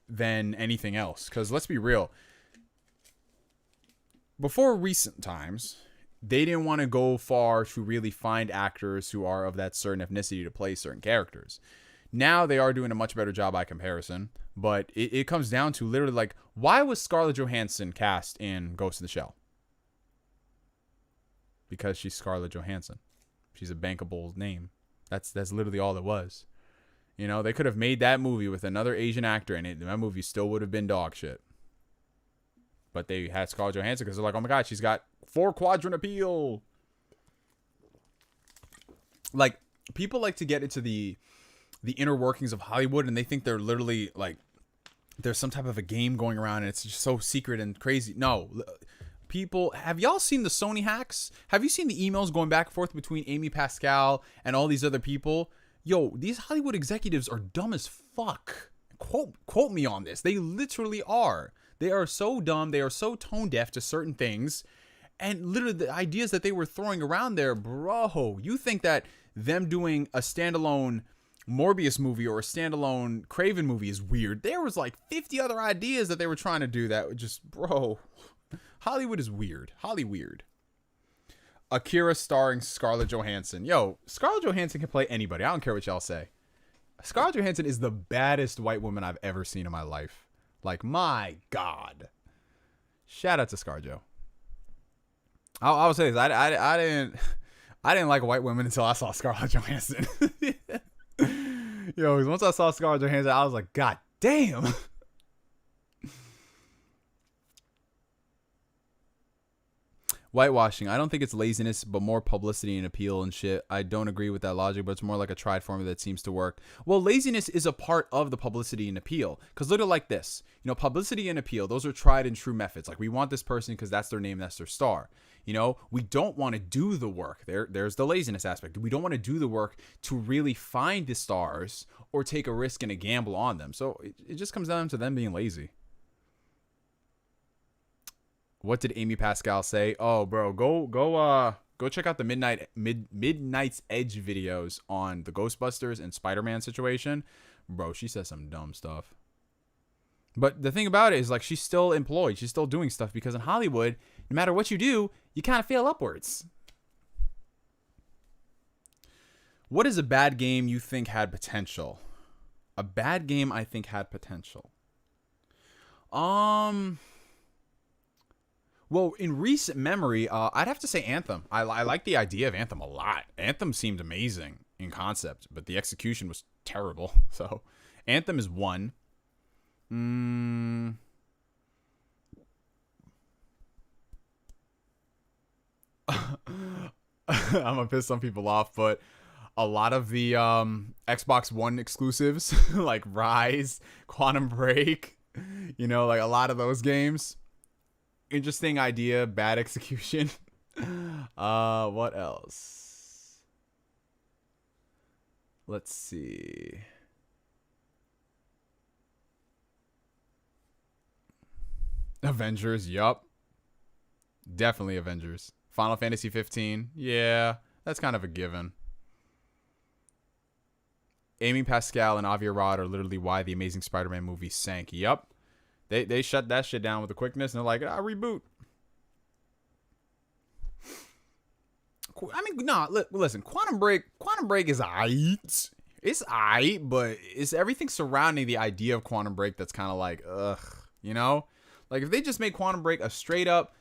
than anything else. Because let's be real. Before recent times, they didn't want to go far to really find actors who are of that certain ethnicity to play certain characters. Now they are doing a much better job by comparison. But it comes down to literally like, why was Scarlett Johansson cast in Ghost in the Shell? Because she's Scarlett Johansson. She's a bankable name. That's literally all it was. You know, they could have made that movie with another Asian actor in it, and that movie still would have been dog shit. But they had Scarlett Johansson because they're like, oh my god, she's got 4-quadrant appeal. Like, people like to get into the inner workings of Hollywood, and they think they're literally like, there's some type of a game going around, and it's just so secret and crazy. No. People, have y'all seen the Sony hacks? Have you seen the emails going back and forth between Amy Pascal and all these other people? Yo, these Hollywood executives are dumb as fuck. Quote me on this. They literally are. They are so dumb. They are so tone deaf to certain things. And literally the ideas that they were throwing around there, bro, you think that them doing a standalone Morbius movie or a standalone Craven movie is weird. There was like 50 other ideas that they were trying to do that would just, bro, Hollywood is weird. Hollyweird. Akira starring Scarlett Johansson. Yo, Scarlett Johansson can play anybody. I don't care what y'all say. Scarlett Johansson is the baddest white woman I've ever seen in my life. Like, my God. Shout out to ScarJo. I'll say this. I didn't like white women until I saw Scarlett Johansson. Yo, once I saw Scarlett Johansson, I was like, God damn. Whitewashing. I don't think it's laziness, but more publicity and appeal and shit. I don't agree with that logic, but it's more like a tried formula that seems to work. Well, laziness is a part of the publicity and appeal. Because look at it like this. You know, publicity and appeal, those are tried and true methods. Like, we want this person because that's their name, that's their star. You know, we don't want to do the work. There's the laziness aspect. We don't want to do the work to really find the stars or take a risk and a gamble on them. So it just comes down to them being lazy. What did Amy Pascal say? Oh, bro, go check out the Midnight's Edge videos on the Ghostbusters and Spider-Man situation. Bro, she says some dumb stuff. But the thing about it is, like, she's still employed. She's still doing stuff because in Hollywood, no matter what you do, you kind of fail upwards. What is a bad game you think had potential? A bad game I think had potential. Well, in recent memory, I'd have to say Anthem. I like the idea of Anthem a lot. Anthem seemed amazing in concept, but the execution was terrible. So, Anthem is one. I'm gonna piss some people off, but a lot of the Xbox One exclusives like Rise, Quantum Break, like a lot of those games. Interesting idea, bad execution. What else? Let's see. Avengers, yup. Definitely Avengers. Final Fantasy 15. Yeah, that's kind of a given. Amy Pascal and Avi Arad are literally why the Amazing Spider-Man movie sank. Yup. They shut that shit down with a quickness, and they're like, reboot. I mean, nah, listen, Quantum Break is aight. It's aight, but it's everything surrounding the idea of Quantum Break that's kind of like, ugh, Like, if they just made Quantum Break a straight up,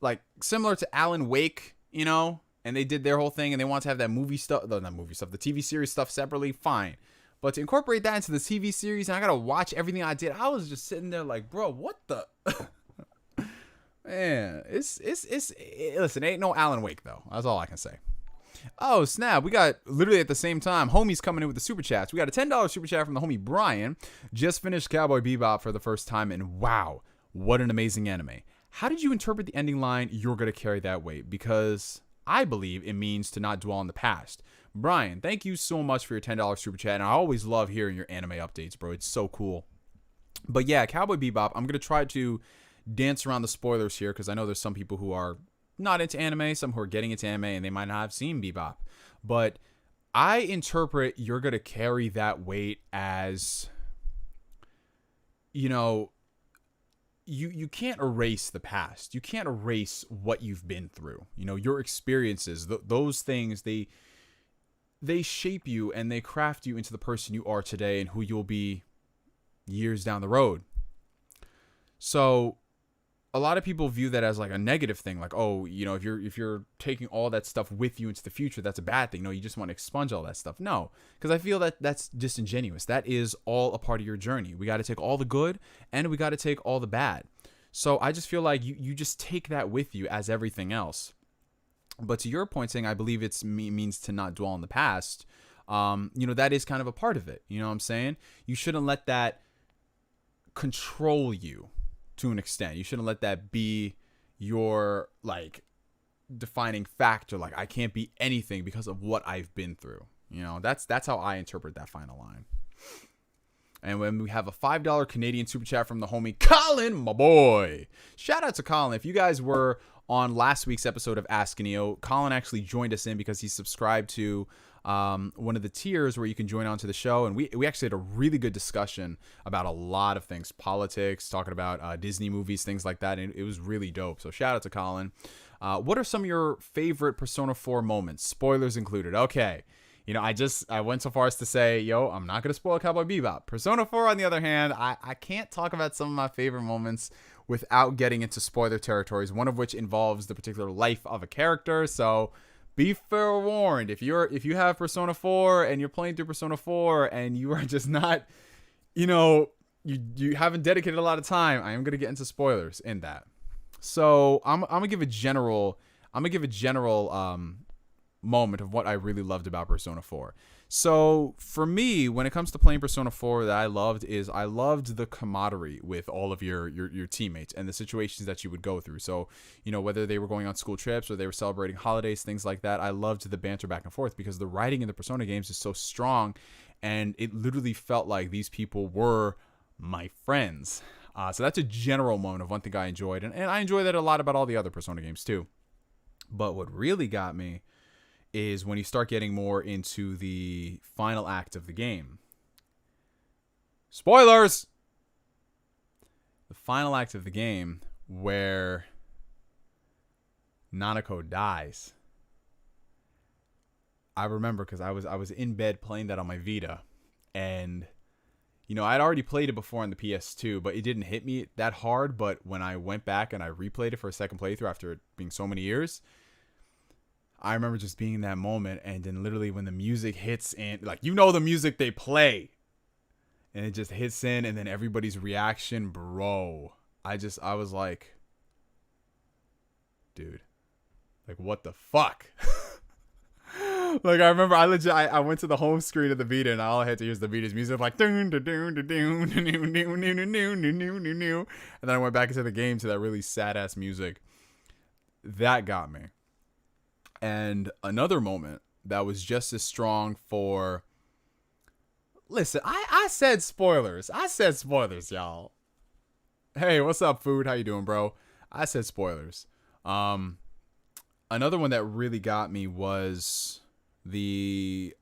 like, similar to Alan Wake, and they did their whole thing, and they want to have that movie stuff, the TV series stuff separately, fine. But to incorporate that into the TV series, and I gotta watch everything I did, I was just sitting there like, bro, what the... Man, listen, ain't no Alan Wake, though. That's all I can say. Oh, snap. We got, literally at the same time, homies coming in with the super chats. We got a $10 super chat from the homie Brian. Just finished Cowboy Bebop for the first time, and wow, what an amazing anime. How did you interpret the ending line, "You're gonna carry that weight"? Because I believe it means to not dwell on the past. Brian, thank you so much for your $10 super chat, and I always love hearing your anime updates, bro. It's so cool. But yeah, Cowboy Bebop, I'm going to try to dance around the spoilers here, because I know there's some people who are not into anime, some who are getting into anime, and they might not have seen Bebop. But I interpret "you're going to carry that weight" as, you can't erase the past. You can't erase what you've been through. Your experiences, those things, they shape you and they craft you into the person you are today and who you'll be years down the road. So a lot of people view that as like a negative thing. Like, oh, if you're taking all that stuff with you into the future, that's a bad thing. No, you just want to expunge all that stuff. No, because I feel that that's disingenuous. That is all a part of your journey. We got to take all the good and we got to take all the bad. So I just feel like you just take that with you as everything else. But to your point, saying I believe it means to not dwell on the past, that is kind of a part of it. You know what I'm saying? You shouldn't let that control you to an extent. You shouldn't let that be your like defining factor. Like, I can't be anything because of what I've been through. That's how I interpret that final line. And when we have a $5 Canadian super chat from the homie Colin, my boy. Shout out to Colin. If you guys were on last week's episode of Ask Neo, Colin actually joined us in because he subscribed to one of the tiers where you can join on to the show. And we actually had a really good discussion about a lot of things, politics, talking about Disney movies, things like that. And it was really dope. So shout out to Colin. What are some of your favorite Persona 4 moments? Spoilers included. Okay. I went so far as to say, I'm not going to spoil Cowboy Bebop. Persona 4, on the other hand, I can't talk about some of my favorite moments without getting into spoiler territories, one of which involves the particular life of a character. So be forewarned. If you have Persona 4 and you're playing through Persona 4 and you are just not, you haven't dedicated a lot of time, I am going to get into spoilers in that. So I'm going to give a general moment of what I really loved about Persona 4. So for me, when it comes to playing Persona 4, that I loved the camaraderie with all of your teammates and the situations that you would go through. So, whether they were going on school trips or they were celebrating holidays, things like that, I loved the banter back and forth because the writing in the Persona games is so strong, and it literally felt like these people were my friends. So that's a general moment of one thing I enjoyed, and I enjoy that a lot about all the other Persona games too. But what really got me is when you start getting more into the final act of the game. Spoilers! The final act of the game where Nanako dies. I remember because I was in bed playing that on my Vita, and I'd already played it before on the PS2, but it didn't hit me that hard. But when I went back and I replayed it for a second playthrough after it being so many years, I remember just being in that moment, and then literally when the music hits and the music they play, and it just hits in, and then everybody's reaction, bro. I was like, dude, what the fuck? Like I remember, I went to the home screen of the Vita, and all I had to hear was the Vita's music, like doon doon doon doon doon doon doon doon doon doon, and then I went back into the game to that really sad ass music. That got me. And another moment that was just as strong for. Listen, I said spoilers. I said spoilers, y'all. Hey, what's up, Food? How you doing, bro? I said spoilers. Another one that really got me was the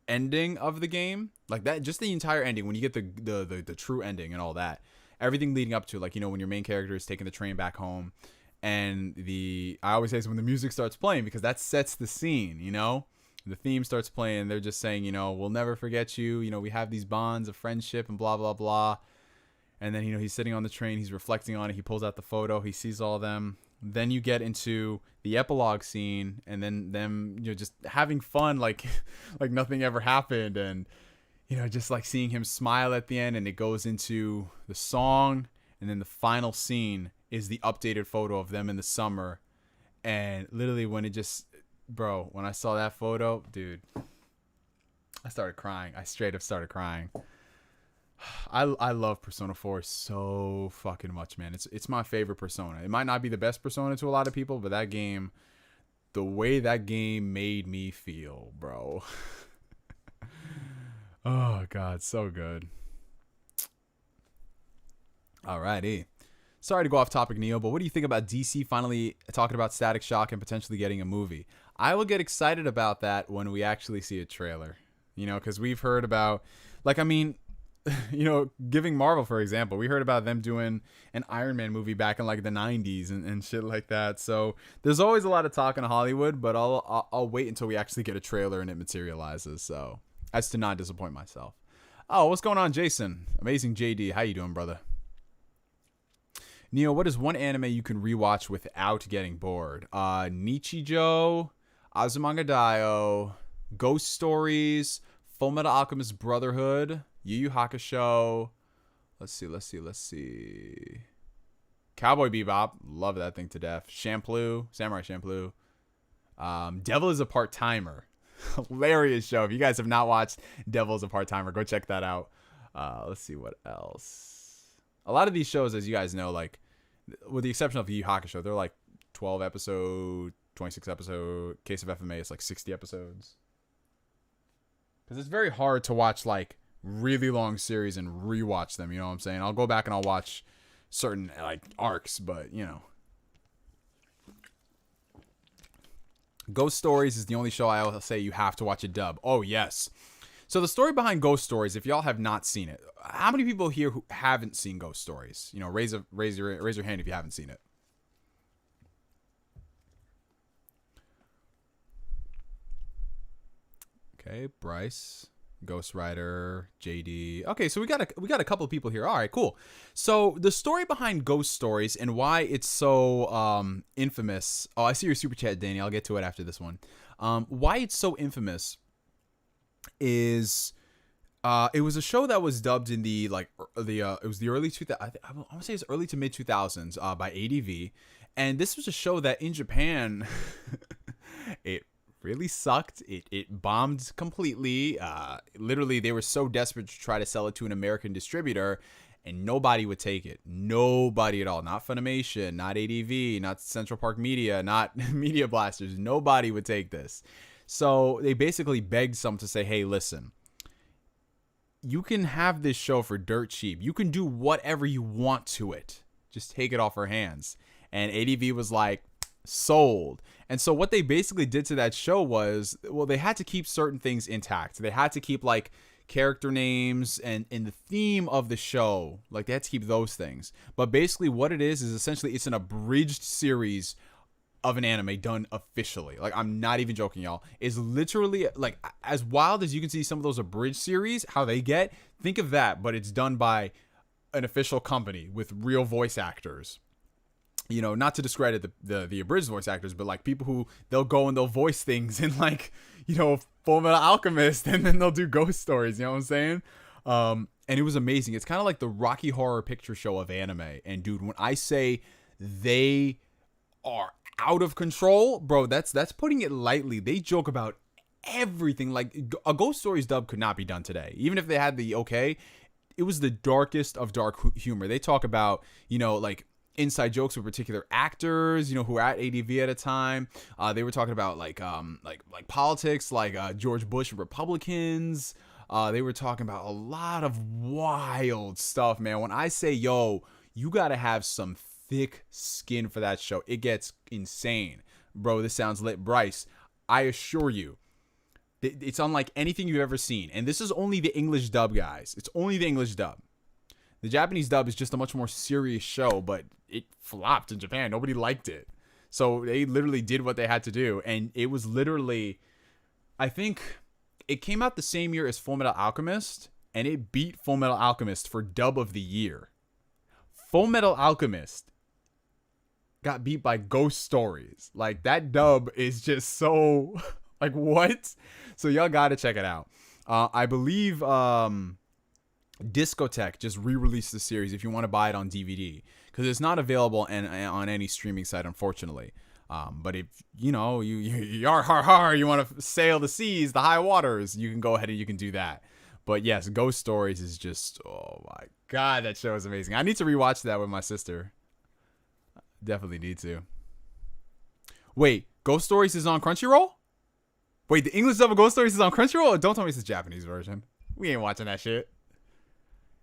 ending of the game. Like that, just the entire ending, when you get the true ending and all that. Everything leading up to, like, you know, when your main character is taking the train back home, and I always say it's when the music starts playing, because that sets the scene, you know? The theme starts playing, they're just saying, you know, we'll never forget you, you know, we have these bonds of friendship and blah blah blah. And then, you know, he's sitting on the train, he's reflecting on it, he pulls out the photo, he sees all of them. Then you get into the epilogue scene, and then them, you know, just having fun like like nothing ever happened, and, you know, just like seeing him smile at the end, and it goes into the song, and then the final scene is the updated photo of them in the summer. And literally when it just, bro, when I saw that photo, dude, I started crying. I straight up started crying. I love Persona 4 so fucking much, man. It's my favorite Persona. It might not be the best Persona to a lot of people, but that game, the way that game made me feel, bro. Oh god, so good. Alrighty. Sorry to go off topic, Neo, but what do you think about DC finally talking about Static Shock and potentially getting a movie? I will get excited about that when we actually see a trailer. You know, because we've heard about, like, I mean, you know, giving Marvel, for example, we heard about them doing an Iron Man movie back in like the 90s and shit like that. So there's always a lot of talk in Hollywood, but I'll wait until we actually get a trailer and it materializes. So as to not disappoint myself. Oh, what's going on, Jason? Amazing JD. How you doing, brother? Neo, what is one anime you can rewatch without getting bored? Nichijou, Azumanga Daioh, Ghost Stories, Fullmetal Alchemist Brotherhood, Yu Yu Hakusho. Let's see. Cowboy Bebop. Love that thing to death. Shampoo. Samurai Champloo. Devil is a Part-Timer. Hilarious show. If you guys have not watched Devil is a Part-Timer, go check that out. Let's see what else. A lot of these shows, as you guys know, like, with the exception of Yu Yu Hakusho, they're like 12 episode, 26 episode. Case of FMA, it's like 60 episodes. Because it's very hard to watch, like, really long series and rewatch them, you know what I'm saying? I'll go back and I'll watch certain, like, arcs, but, you know. Ghost Stories is the only show I'll say you have to watch a dub. Oh, yes. So the story behind Ghost Stories, if y'all have not seen it, how many people here who haven't seen Ghost Stories? You know, raise your hand if you haven't seen it. Okay, Bryce, Ghost Rider, JD. Okay, so we got a couple of people here. All right, cool. So the story behind Ghost Stories and why it's so infamous. Oh, I see your super chat, Danny. I'll get to it after this one. Why it's so infamous is it was a show that was dubbed in the it was the early 2000s. I want to say it's early to mid 2000s by ADV, and this was a show that in Japan it really sucked. It bombed completely. Literally, they were so desperate to try to sell it to an American distributor, and nobody would take it. Nobody at all. Not Funimation, not ADV, not Central Park Media, not Media Blasters. Nobody would take this. So they basically begged some to say, hey, listen, you can have this show for dirt cheap. You can do whatever you want to it. Just take it off our hands. And ADV was like, sold. And so what they basically did to that show was, well, they had to keep certain things intact. They had to keep, like, character names and in the theme of the show. Like, they had to keep those things. But basically what it is essentially it's an abridged series of an anime done officially. Like, I'm not even joking, y'all. It's literally, like, as wild as you can see some of those abridged series, how they get, think of that, but it's done by an official company with real voice actors. You know, not to discredit the abridged voice actors, but, like, people who they'll go and they'll voice things in, like, you know, Fullmetal Alchemist, and then they'll do Ghost Stories, you know what I'm saying? And it was amazing. It's kind of like the Rocky Horror Picture Show of anime. And dude, when I say they are out of control, bro, that's putting it lightly. They joke about everything. Like a Ghost Stories dub could not be done today. Even if they had the okay, it was the darkest of dark humor. They talk about, like inside jokes with particular actors, who were at ADV at a time. They were talking about like politics, like George Bush and Republicans. They were talking about a lot of wild stuff, man. When I say, yo, you got to have some thick skin for that show. It gets insane. Bro, this sounds lit. Bryce, I assure you, it's unlike anything you've ever seen. And this is only the English dub, guys. It's only the English dub. The Japanese dub is just a much more serious show, but it flopped in Japan. Nobody liked it. So they literally did what they had to do. And it was literally, I think it came out the same year as Full Metal Alchemist, and it beat Full Metal Alchemist for dub of the year. Full Metal Alchemist got beat by Ghost Stories. Like, that dub is just so like, what? So y'all gotta check it out. I believe Discotek just re-released the series if you want to buy it on DVD, because it's not available on any streaming site, unfortunately. But if you want to sail the seas, the high waters, you can go ahead and you can do that. But yes, Ghost Stories is just, oh my god, that show is amazing. I need to rewatch that with my sister. Definitely need to. Wait, Ghost Stories is on Crunchyroll? Wait, the English dub of Ghost Stories is on Crunchyroll? Don't tell me it's the Japanese version. We ain't watching that shit.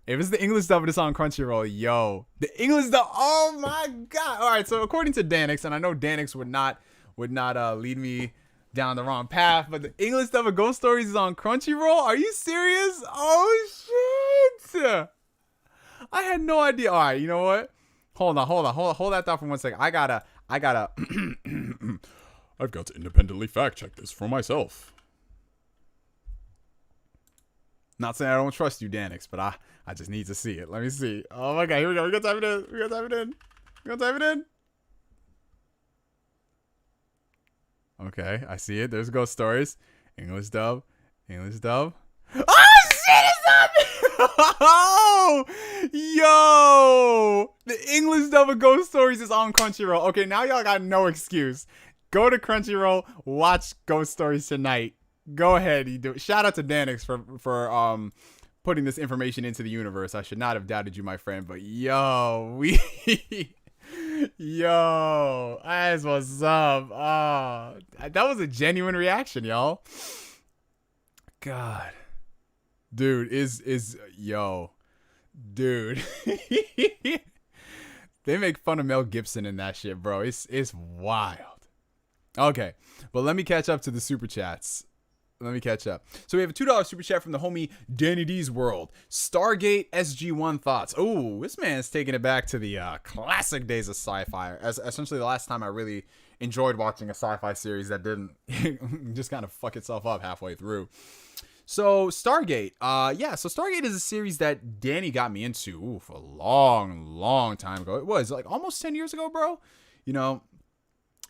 If it's the English dub, it's on Crunchyroll. Yo, the English dub. Oh my god! All right, so according to Danix, and I know Danix would not lead me down the wrong path, but the English dub of Ghost Stories is on Crunchyroll. Are you serious? Oh shit! I had no idea. All right, you know what? Hold that thought for 1 second. I gotta. I've got to independently fact check this for myself. Not saying I don't trust you, Danix, but I just need to see it. Let me see. Oh my god, here we go. We gotta type it in. Okay, I see it. There's Ghost Stories. English dub. Oh shit, it's up! Oh! Yo! The English dub of Ghost Stories is on Crunchyroll. Okay, now y'all got no excuse. Go to Crunchyroll, watch Ghost Stories tonight. Go ahead, you do it. Shout out to Danix for putting this information into the universe. I should not have doubted you, my friend, but yo, yo, that's what's up. Oh, that was a genuine reaction, y'all. God, dude, dude. They make fun of Mel Gibson in that shit, bro. It's wild. Okay, but let me catch up to the super chats. So we have a $2 super chat from the homie Danny D's World. Stargate SG-1 thoughts. Oh, this man's taking it back to the classic days of sci-fi. As essentially the last time I really enjoyed watching a sci-fi series that didn't just kind of fuck itself up halfway through. So Stargate. So Stargate is a series that Danny got me into for a long time ago. It was like almost 10 years ago, bro.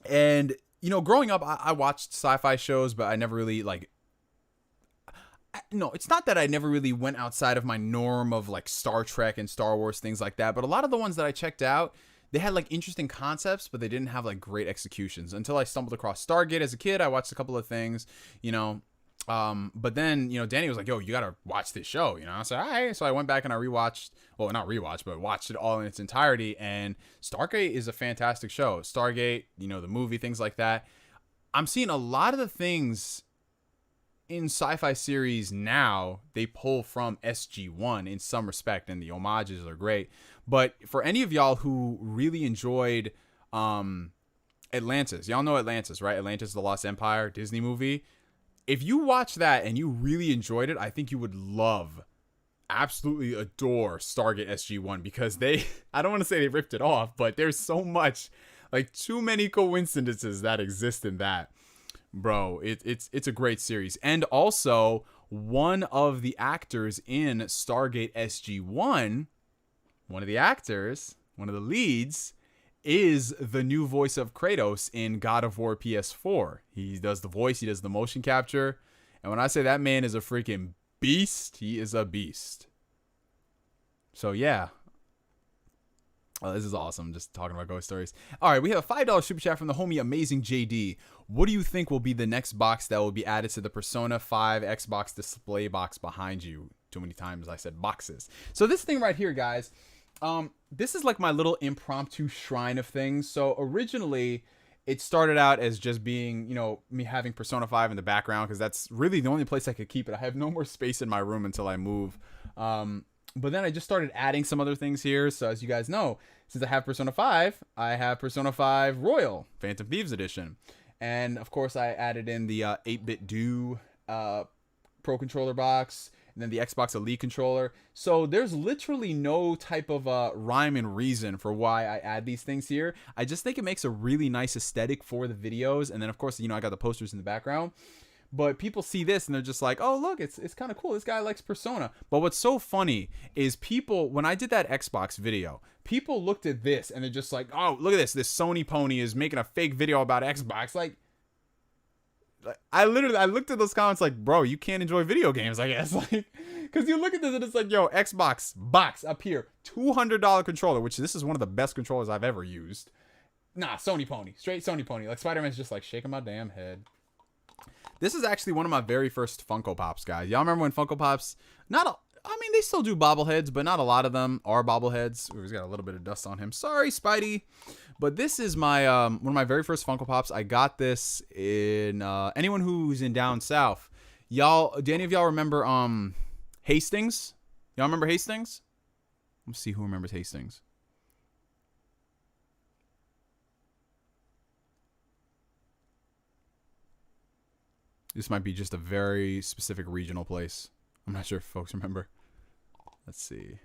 And growing up, I watched sci-fi shows, but I never really no, it's not that I never really went outside of my norm of like Star Trek and Star Wars, things like that. But a lot of the ones that I checked out, they had like interesting concepts, but they didn't have like great executions until I stumbled across Stargate as a kid. I watched a couple of things, but then, Danny was like, yo, you got to watch this show, I said, all right. So I went back and I watched it all in its entirety. And Stargate is a fantastic show. Stargate, the movie, things like that. I'm seeing a lot of the things in sci-fi series now, they pull from SG-1 in some respect, and the homages are great. But for any of y'all who really enjoyed Atlantis, y'all know Atlantis, right? Atlantis, the Lost Empire, Disney movie. If you watch that and you really enjoyed it, I think you would absolutely adore Stargate SG-1, because I don't want to say they ripped it off, but there's so much, like too many coincidences that exist in that. Bro, it's a great series. And also, one of the actors in Stargate SG-1, one of the leads, is the new voice of Kratos in God of War PS4. He does the voice, he does the motion capture. And when I say that man is a freaking beast, he is a beast. So yeah. Oh, this is awesome. Just talking about ghost stories. All right, we have a $5 super chat from the homie Amazing JD. What do you think will be the next box that will be added to the Persona 5 Xbox display box behind you? Too many times I said boxes. So this thing right here, guys, this is like my little impromptu shrine of things. So originally, it started out as just being, me having Persona 5 in the background because that's really the only place I could keep it. I have no more space in my room until I move. But then I just started adding some other things here. So as you guys know, since I have Persona 5, I have Persona 5 Royal, Phantom Thieves Edition. And of course, I added in the 8-bit Do Pro Controller box, and then the Xbox Elite controller. So there's literally no type of rhyme and reason for why I add these things here. I just think it makes a really nice aesthetic for the videos. And then of course, I got the posters in the background. But people see this and they're just like, oh, look, it's kind of cool. This guy likes Persona. But what's so funny is people, when I did that Xbox video, people looked at this and they're just like, oh, look at this. This Sony pony is making a fake video about Xbox. Like, I looked at those comments like, bro, you can't enjoy video games, I guess. Like, because you look at this and it's like, yo, Xbox box up here, $200 controller, which this is one of the best controllers I've ever used. Nah, Sony pony. Straight Sony pony. Like, Spider-Man's just like shaking my damn head. This is actually one of my very first Funko Pops, guys. Y'all remember when Funko Pops, they still do bobbleheads, but not a lot of them are bobbleheads. Ooh, he's got a little bit of dust on him. Sorry, Spidey. But this is my one of my very first Funko Pops. I got this in anyone who's in down south. Y'all, do any of y'all remember Hastings? Y'all remember Hastings? Let's see who remembers Hastings. This might be just a very specific regional place. I'm not sure if folks remember. Let's see.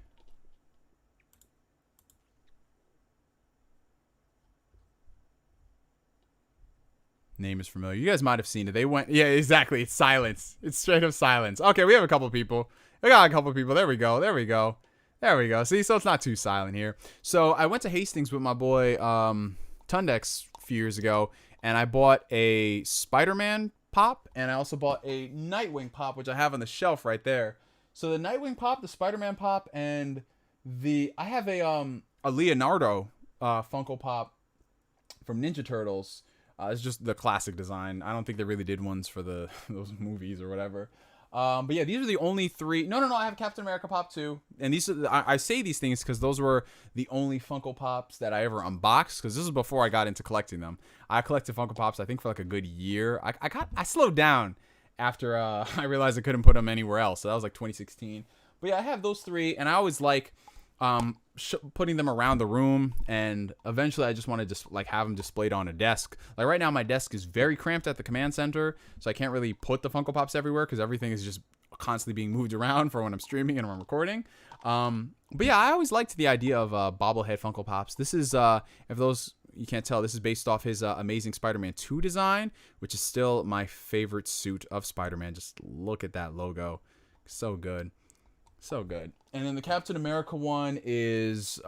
Name is familiar. You guys might have seen it. They went... Yeah, exactly. It's silence. It's straight up silence. Okay, we have a couple people. We got a couple people. There we go. There we go. There we go. See, so it's not too silent here. So I went to Hastings with my boy Tundex a few years ago, and I bought a Spider-Man pop, and I also bought a Nightwing pop, which I have on the shelf right there. So the Nightwing pop, the Spider-Man pop, and I have a Leonardo Funko Pop from Ninja Turtles. It's just the classic design. I don't think they really did ones for those movies or whatever. But yeah, these are the only three. No. I have Captain America Pop too. And these are, I say these things because those were the only Funko Pops that I ever unboxed. Because this is before I got into collecting them. I collected Funko Pops, I think, for like a good year. I slowed down after I realized I couldn't put them anywhere else. So that was like 2016. But yeah, I have those three, and I always like putting them around the room, and eventually I just want to just like have them displayed on a desk. Like right now my desk is very cramped at the command center, so I can't really put the Funko Pops everywhere because everything is just constantly being moved around for when I'm streaming and when I'm recording. But yeah, I always liked the idea of bobblehead Funko Pops. This is if those you can't tell, this is based off his Amazing Spider-Man 2 design, which is still my favorite suit of Spider-Man. Just look at that logo. So good. So good. And then the Captain America one is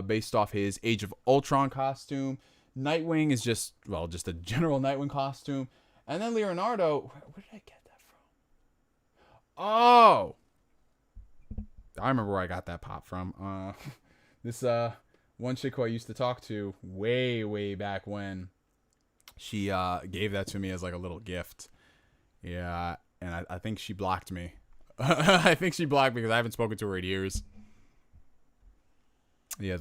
based off his Age of Ultron costume. Nightwing is just a general Nightwing costume. And then Leonardo, where did I get that from? Oh! I remember where I got that pop from. This one chick who I used to talk to way, way back when, she gave that to me as like a little gift. Yeah, and I think she blocked me. I think she blocked me because I haven't spoken to her in years. Yeah,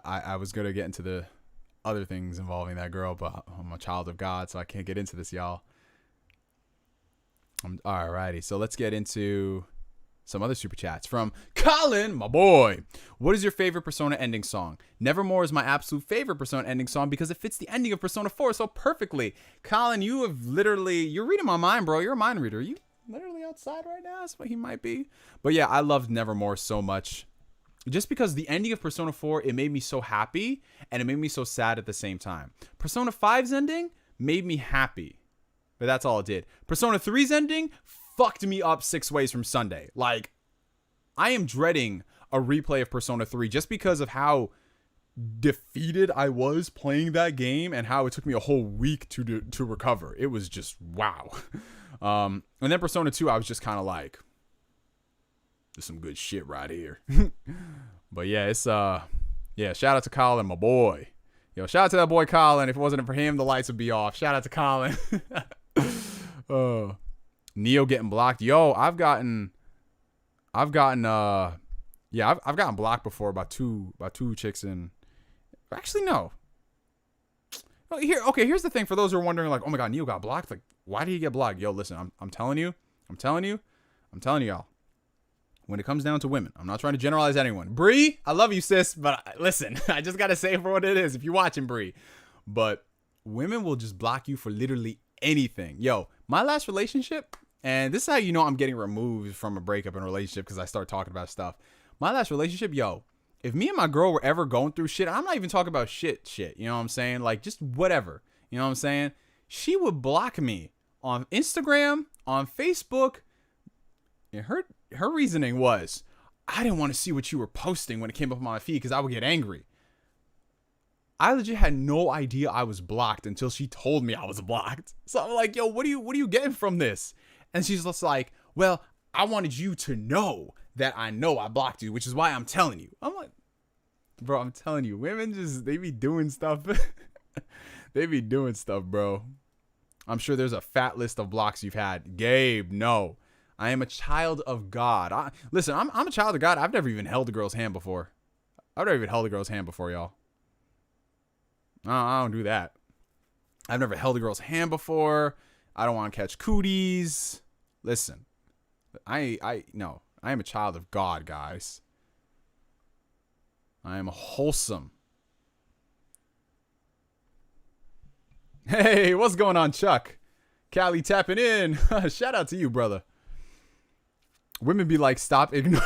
I was going to get into the other things involving that girl, but I'm a child of God, so I can't get into this, y'all. Alrighty, so let's get into some other super chats from Colin, my boy. What is your favorite Persona ending song? Nevermore is my absolute favorite Persona ending song because it fits the ending of Persona 4 so perfectly. Colin, you're reading my mind, bro. You're a mind reader. You literally outside right now? That's what he might be. But yeah, I loved Nevermore so much. Just because the ending of Persona 4, it made me so happy and it made me so sad at the same time. Persona 5's ending made me happy, but that's all it did. Persona 3's ending fucked me up 6 ways from Sunday. Like, I am dreading a replay of Persona 3 just because of how defeated I was playing that game and how it took me a whole week to recover. It was just wow. And then Persona 2, I was just kind of like, there's some good shit right here. But yeah, it's Yeah, shout out to Colin, my boy. Yo, shout out to that boy Colin. If it wasn't for him, the lights would be off. Shout out to Colin. Neo getting blocked. Yo, I've gotten blocked before about two chicks in. Actually, no. Here's the thing for those who are wondering, like, oh my god, Neo got blocked. Like, why did he get blocked? Yo, listen, I'm telling y'all. When it comes down to women, I'm not trying to generalize anyone. Bree, I love you, sis, but listen, I just gotta say it for what it is. If you're watching, Bree, but women will just block you for literally anything. Yo, my last relationship, and this is how you know I'm getting removed from a breakup in a relationship because I start talking about stuff. My last relationship, yo, if me and my girl were ever going through shit, I'm not even talking about shit, you know what I'm saying? Like, just whatever, you know what I'm saying? She would block me on Instagram, on Facebook, and her reasoning was, I didn't want to see what you were posting when it came up on my feed because I would get angry. I legit had no idea I was blocked until she told me I was blocked. So I'm like, yo, what are you getting from this? And she's just like, well, I wanted you to know that I know I blocked you, which is why I'm telling you. I'm like, bro, I'm telling you, women they be doing stuff. They be doing stuff, bro. I'm sure there's a fat list of blocks you've had. Gabe, no. I am a child of God. Listen, I'm a child of God. I've never even held a girl's hand before. Y'all. I don't do that. I've never held a girl's hand before. I don't want to catch cooties. Listen, I am a child of God, guys. I am wholesome. Hey, what's going on, Chuck? Cali tapping in. Shout out to you, brother. Women be like, stop ignoring.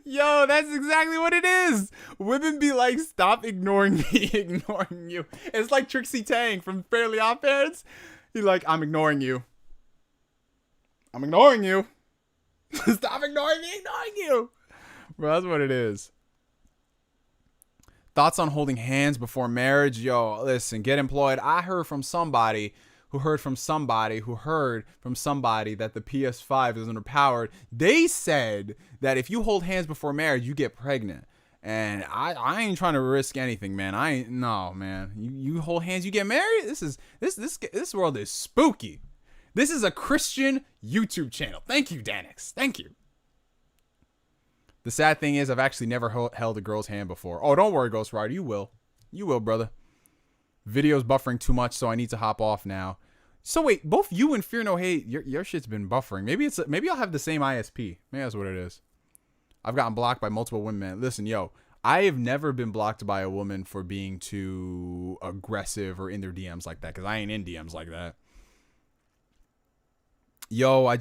Yo, that's exactly what it is. Women be like, stop ignoring me, ignoring you. It's like Trixie Tang from Fairly Odd Parents. He's like, I'm ignoring you. Stop ignoring me, ignoring you. Bro, that's what it is. Thoughts on holding hands before marriage? Yo, listen, get employed. I heard from somebody who heard from somebody who heard from somebody that the PS5 is underpowered. They said that if you hold hands before marriage, you get pregnant. And I ain't trying to risk anything, man. No, man. You hold hands, you get married? This world is spooky. This is a Christian YouTube channel. Thank you, Danix. Thank you. The sad thing is I've actually never held a girl's hand before. Oh, don't worry, Ghost Rider. You will. You will, brother. Video's buffering too much, so I need to hop off now. So wait, both you and Fear No Hate, your shit's been buffering. Maybe I'll have the same ISP. Maybe that's what it is. I've gotten blocked by multiple women, man. Listen, yo, I have never been blocked by a woman for being too aggressive or in their DMs like that, because I ain't in DMs like that. Yo, I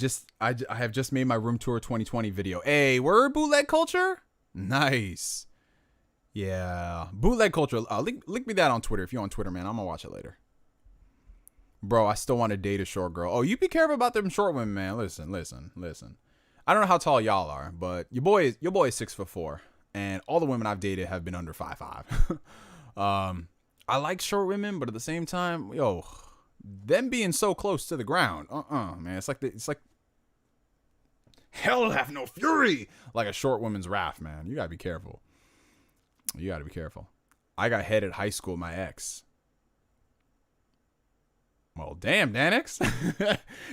have just made my room tour 2020 video. Hey, we're bootleg culture? Nice. Yeah, bootleg culture. Link me that on Twitter if you're on Twitter, man. I'm gonna watch it later. Bro, I still want to date a short girl. Oh, you be careful about them short women, man. Listen. I don't know how tall y'all are, but your boy is 6'4", and all the women I've dated have been under 5'5". I like short women, but at the same time, yo, them being so close to the ground, man, it's like hell have no fury, like a short woman's wrath, man. You gotta be careful. I got head at high school, my ex. Well, damn, Danix.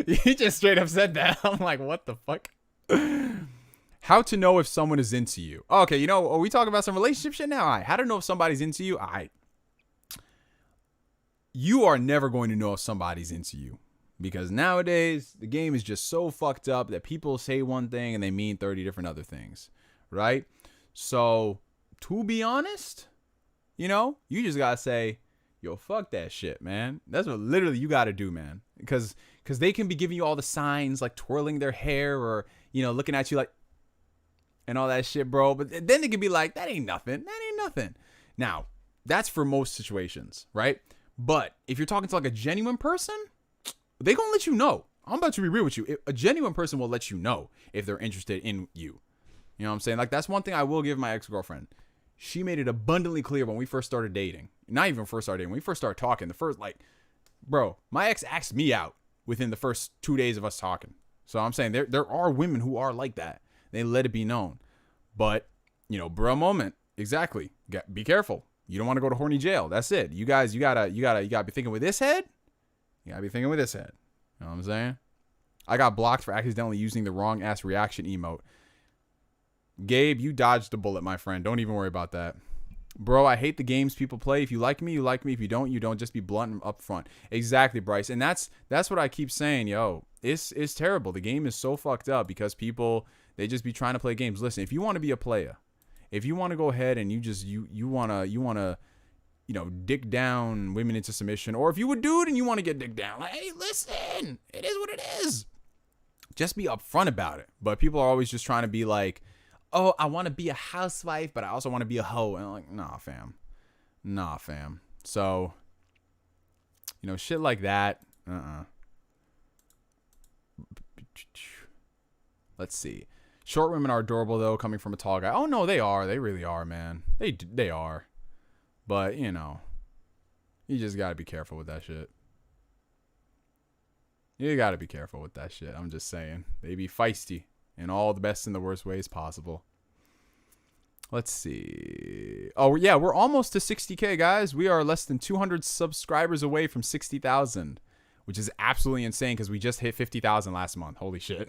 You just straight up said that. I'm like, what the fuck? How to know if someone is into you. Okay, are we talking about some relationship shit now? All right. How to know if somebody's into you? All right. You are never going to know if somebody's into you. Because nowadays, the game is just so fucked up that people say one thing and they mean 30 different other things. Right? So, to be honest, you just gotta say, yo, fuck that shit, man. That's what literally you gotta do, man. Because they can be giving you all the signs, like twirling their hair or, looking at you like, and all that shit, bro. But then they can be like, that ain't nothing. Now, that's for most situations, right? But if you're talking to like a genuine person, they gonna let you know. I'm about to be real with you. A genuine person will let you know if they're interested in you. You know what I'm saying? Like, that's one thing I will give my ex-girlfriend. She made it abundantly clear when we first started dating. Not even first started dating. When we first started talking, bro, my ex asked me out within the first 2 days of us talking. So I'm saying there are women who are like that. They let it be known. But, you know, bro moment. Exactly. Be careful. You don't want to go to horny jail. That's it. You guys, you gotta be thinking with this head. You gotta be thinking with this head. You know what I'm saying? I got blocked for accidentally using the wrong ass reaction emote. Gabe, you dodged the bullet, my friend. Don't even worry about that. Bro, I hate the games people play. If you like me, you like me. If you don't, you don't. Just be blunt and upfront. Exactly, Bryce. And that's what I keep saying, yo. It's terrible. The game is so fucked up because people, they just be trying to play games. Listen, if you want to be a player, if you want to go ahead and you wanna you know, dick down women into submission, or if you a dude and you want to get dick down, like, hey, listen, it is what it is. Just be upfront about it. But people are always just trying to be like, oh, I want to be a housewife, but I also want to be a hoe. And I'm like, nah, fam. So, you know, shit like that. Let's see. Short women are adorable, though, coming from a tall guy. Oh, no, they are. They really are, man. They are. But, you know, you just got to be careful with that shit. You got to be careful with that shit. I'm just saying. They be feisty in all the best and the worst ways possible. Let's see. Oh, yeah, we're almost to 60K, guys. We are less than 200 subscribers away from 60,000, which is absolutely insane because we just hit 50,000 last month. Holy shit.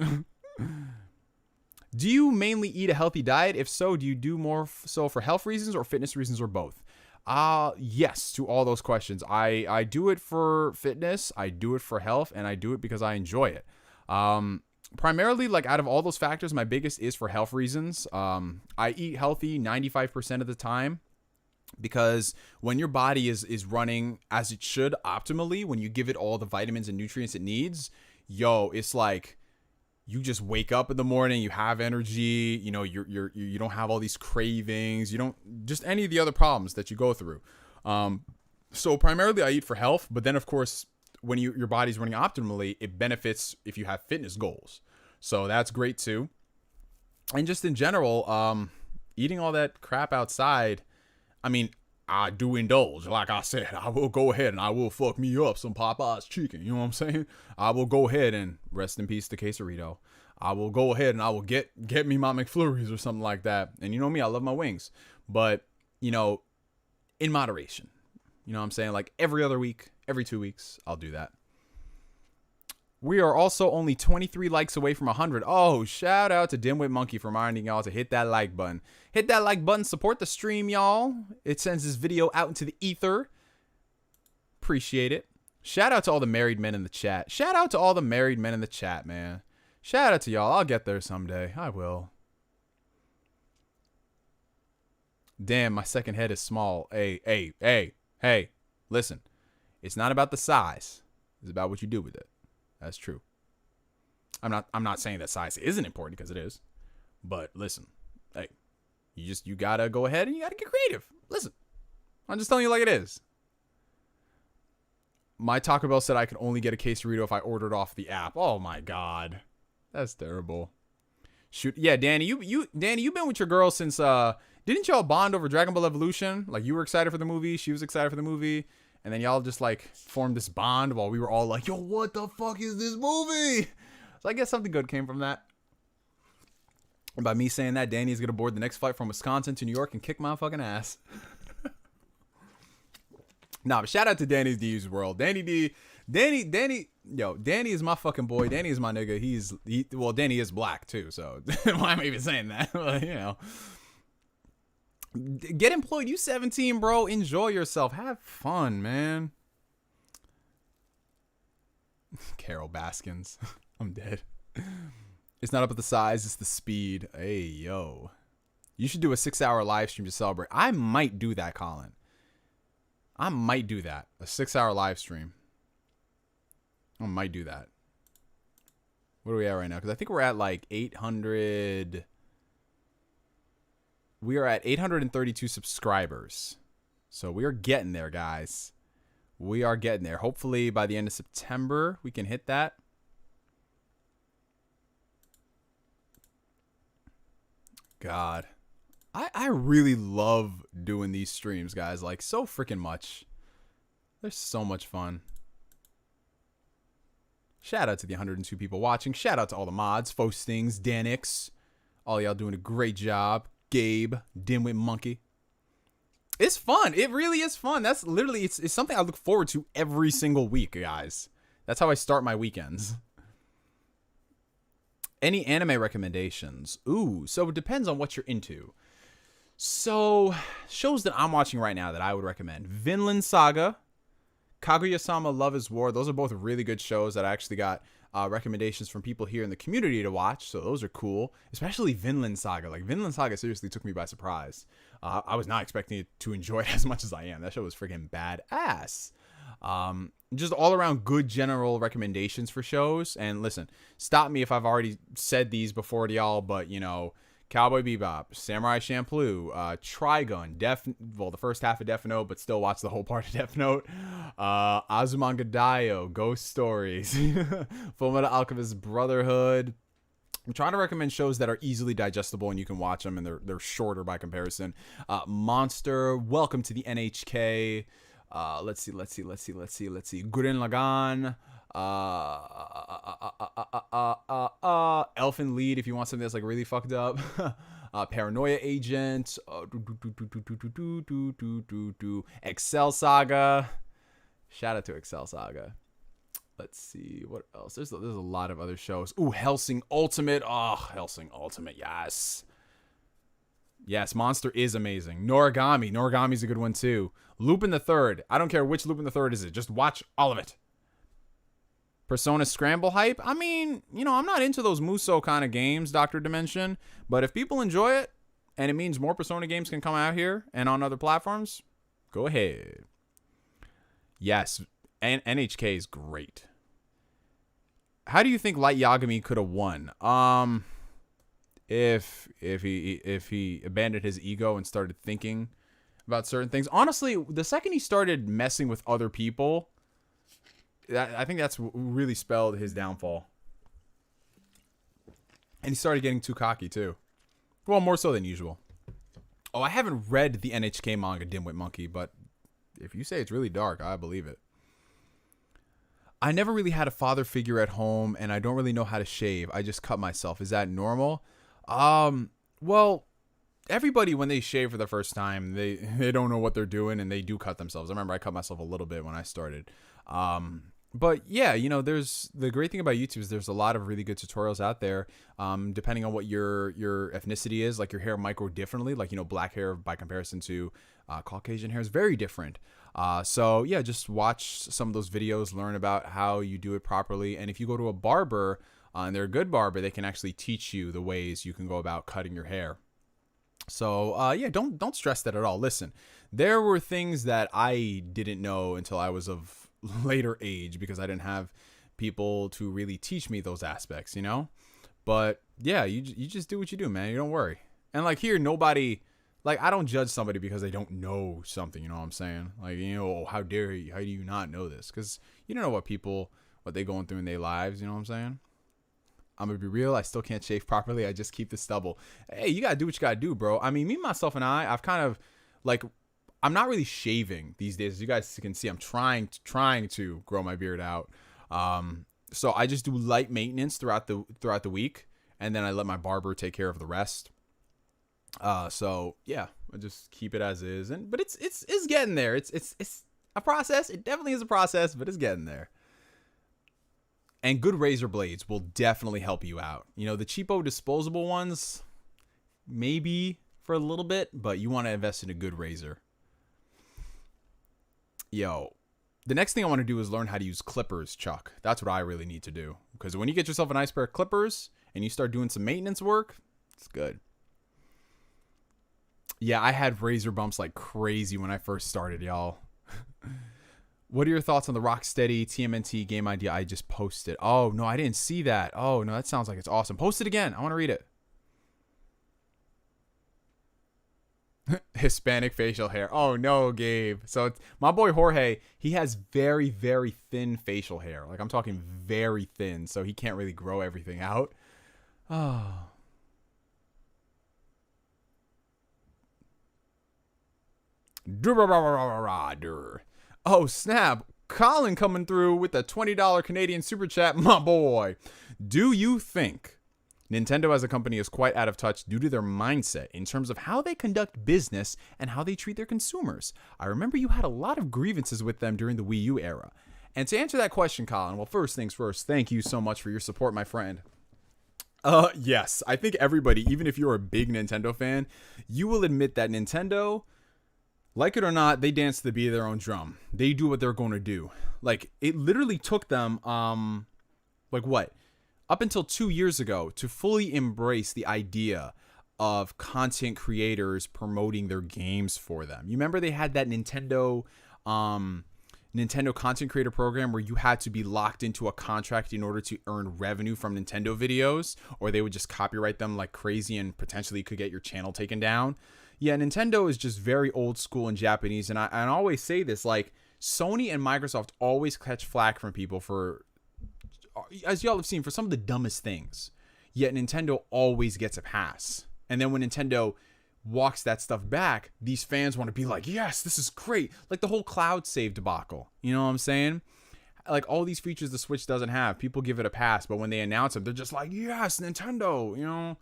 Do you mainly eat a healthy diet? If so, do you do more so for health reasons or fitness reasons or both? Yes, to all those questions. I do it for fitness, I do it for health, and I do it because I enjoy it. Primarily, like, out of all those factors, my biggest is for health reasons. I eat healthy 95% of the time because when your body is running as it should optimally, when you give it all the vitamins and nutrients it needs, yo, it's like you just wake up in the morning, you have energy, you know, you don't have all these cravings, you don't, just any of the other problems that you go through. So primarily I eat for health, but then of course, when your body's running optimally, it benefits if you have fitness goals. So that's great too. And just in general, eating all that crap outside, I mean, I do indulge. Like I said, I will go ahead and I will fuck me up some Popeye's chicken. You know what I'm saying? I will go ahead and rest in peace to Quesarito. I will go ahead and I will get me my McFlurries or something like that. And you know me, I love my wings. But, you know, in moderation. You know what I'm saying? Like every other week, every 2 weeks, I'll do that. We are also only 23 likes away from 100. Oh, shout out to Dimwit Monkey for reminding y'all to hit that like button. Hit that like button. Support the stream, y'all. It sends this video out into the ether. Appreciate it. Shout out to all the married men in the chat. Shout out to all the married men in the chat, man. Shout out to y'all. I'll get there someday. I will. Damn, my second head is small. Hey. Listen. It's not about the size. It's about what you do with it. That's true. I'm not saying that size isn't important because it is. But listen, hey, you gotta go ahead and you gotta get creative. Listen, I'm just telling you like it is. My Taco Bell said I could only get a quesarito if I ordered off the app. Oh my god, that's terrible. Shoot, yeah, Danny, you've been with your girl since didn't y'all bond over Dragon Ball Evolution? Like you were excited for the movie, she was excited for the movie. And then y'all just like formed this bond while we were all like, yo, what the fuck is this movie? So I guess something good came from that. And by me saying that, Danny's going to board the next flight from Wisconsin to New York and kick my fucking ass. Nah, but shout out to Danny's D's World. Danny, yo, Danny is my fucking boy. Danny is my nigga. Well, Danny is black too. So why am I even saying that? You know. Get employed. You 17, bro. Enjoy yourself. Have fun, man. Carol Baskins. I'm dead. It's not about the size, it's the speed. Hey, yo. You should do a 6-hour live stream to celebrate. I might do that, Colin. I might do that. A 6-hour live stream. I might do that. What are we at right now? Because I think we're at like 800... We are at 832 subscribers. So we are getting there, guys. We are getting there. Hopefully by the end of September, we can hit that. God. I really love doing these streams, guys. Like, so freaking much. They're so much fun. Shout out to the 102 people watching. Shout out to all the mods, Fostings, Danix. All y'all doing a great job. Gabe, Dimwit Monkey. It's fun. It really is fun. That's literally, it's something I look forward to every single week, guys. That's how I start my weekends. Any anime recommendations? Ooh, so it depends on what you're into. So, shows that I'm watching right now that I would recommend. Vinland Saga, Kaguya-sama Love is War. Those are both really good shows that I actually got recommendations from people here in the community to watch. So those are cool, especially Vinland Saga. Like, Vinland Saga seriously took me by surprise. I was not expecting it to enjoy it as much as I am. That show was freaking badass. Just all around good general recommendations for shows. And listen, stop me if I've already said these before to y'all, but you know, Cowboy Bebop, Samurai Champloo, Trigun, the first half of Death Note, but still watch the whole part of Death Note. Azumanga Daioh, Ghost Stories, Fullmetal Alchemist Brotherhood. I'm trying to recommend shows that are easily digestible and you can watch them, and they're shorter by comparison. Monster, Welcome to the NHK. Let's see. Gurren Lagann. Elfen Lied, if you want something that's like really fucked up. Paranoia Agent. Excel Saga. Shout out to Excel Saga. Let's see what else. There's a lot of other shows. Ooh, Hellsing Ultimate. Oh, Hellsing Ultimate. Yes. Yes, Monster is amazing. Noragami. Noragami's a good one too. Lupin the Third. I don't care which Lupin the Third is it. Just watch all of it. Persona Scramble hype. I mean, you know, I'm not into those Muso kind of games, Dr. Dimension. But if people enjoy it, and it means more Persona games can come out here and on other platforms, go ahead. Yes, and NHK is great. How do you think Light Yagami could have won? If he abandoned his ego and started thinking about certain things. Honestly, the second he started messing with other people, I think that's what really spelled his downfall. And he started getting too cocky too. Well, more so than usual. Oh, I haven't read the NHK manga Dimwit Monkey, but if you say it's really dark, I believe it. I never really had a father figure at home, and I don't really know how to shave. I just cut myself. Is that normal? Well, everybody, when they shave for the first time, they don't know what they're doing, and they do cut themselves. I remember I cut myself a little bit when I started. But yeah, you know, there's the great thing about YouTube is there's a lot of really good tutorials out there. Depending on what your ethnicity is, like your hair might grow differently. Like, you know, black hair by comparison to Caucasian hair is very different. So yeah, just watch some of those videos, learn about how you do it properly. And if you go to a barber, and they're a good barber, they can actually teach you the ways you can go about cutting your hair. So yeah, don't stress that at all. Listen, there were things that I didn't know until I was of later age because I didn't have people to really teach me those aspects, you know? But yeah, you just do what you do, man. You don't worry. And like here, nobody, like I don't judge somebody because they don't know something, you know what I'm saying? Like, you know, how dare you? How do you not know this? Because you don't know what they going through in their lives, you know what I'm saying? I'm gonna be real, I still can't shave properly. I just keep the stubble. Hey, you gotta do what you gotta do, bro. I mean, me, myself, and I've kind of like, I'm not really shaving these days. As you guys can see, I'm trying to grow my beard out. So I just do light maintenance throughout the week, and then I let my barber take care of the rest. So yeah, I just keep it as is, but it's getting there. It's a process. It definitely is a process, but it's getting there. And good razor blades will definitely help you out. You know, the cheapo disposable ones, maybe for a little bit, but you want to invest in a good razor. Yo, the next thing I want to do is learn how to use clippers, Chuck. That's what I really need to do. Because when you get yourself a nice pair of clippers and you start doing some maintenance work, it's good. Yeah, I had razor bumps like crazy when I first started, y'all. What are your thoughts on the Rocksteady TMNT game idea I just posted? Oh, no, I didn't see that. Oh, no, that sounds like it's awesome. Post it again. I want to read it. Hispanic facial hair. Oh, no, Gabe. So it's, my boy Jorge, he has very, very thin facial hair. Like, I'm talking very thin, so he can't really grow everything out. Oh. Oh, snap. Colin coming through with a $20 Canadian super chat. My boy, do you think Nintendo as a company is quite out of touch due to their mindset in terms of how they conduct business and how they treat their consumers. I remember you had a lot of grievances with them during the Wii U era. And to answer that question, Colin, well, first things first, thank you so much for your support, my friend. Yes, I think everybody, even if you're a big Nintendo fan, you will admit that Nintendo, like it or not, they dance to the beat of their own drum. They do what they're going to do. Like, it literally took them, up until 2 years ago to fully embrace the idea of content creators promoting their games for them. You remember they had that Nintendo content creator program where you had to be locked into a contract in order to earn revenue from Nintendo videos, or they would just copyright them like crazy and potentially could get your channel taken down. Yeah, Nintendo is just very old school and Japanese. And I always say this, like, Sony and Microsoft always catch flack from people for, as y'all have seen, for some of the dumbest things. Yet Nintendo always gets a pass. And then when Nintendo walks that stuff back, these fans want to be like, yes, this is great. Like the whole cloud save debacle. You know what I'm saying? Like all these features the Switch doesn't have, people give it a pass. But when they announce them, they're just like, yes, Nintendo, you know?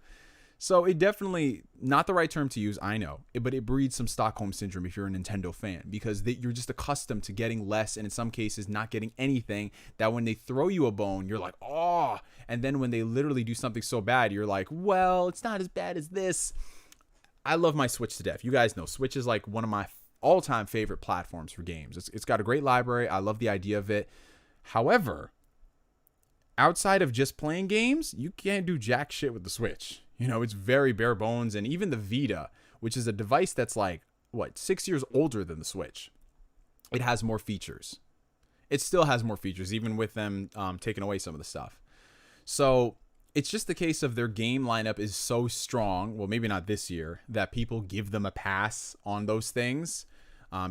So it definitely, not the right term to use, I know, but it breeds some Stockholm syndrome if you're a Nintendo fan, because you're just accustomed to getting less and in some cases not getting anything, that when they throw you a bone, you're like, oh, and then when they literally do something so bad, you're like, well, it's not as bad as this. I love my Switch to death. You guys know Switch is like one of my all-time favorite platforms for games. It's got a great library. I love the idea of it. However, outside of just playing games, you can't do jack shit with the Switch. You know, it's very bare bones. And even the Vita, which is a device that's like, 6 years older than the Switch, it has more features. It still has more features, even with them taking away some of the stuff. So it's just the case of their game lineup is so strong, well, maybe not this year, that people give them a pass on those things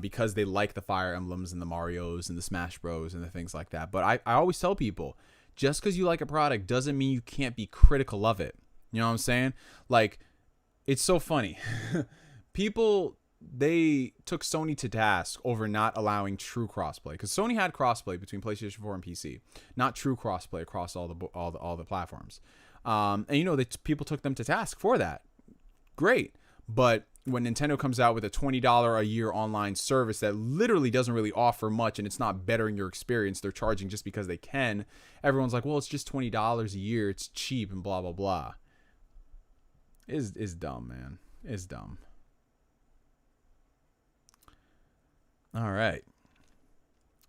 because they like the Fire Emblems and the Marios and the Smash Bros and the things like that. But I always tell people, just because you like a product doesn't mean you can't be critical of it. You know what I'm saying? Like, it's so funny. People, they took Sony to task over not allowing true crossplay, because Sony had crossplay between PlayStation 4 and PC, not true crossplay across all the platforms. And you know, people took them to task for that. Great. But when Nintendo comes out with a $20 a year online service that literally doesn't really offer much and it's not bettering your experience, they're charging just because they can, everyone's like, well, it's just $20 a year, it's cheap and blah, blah, blah. Is dumb, man. It's dumb. All right.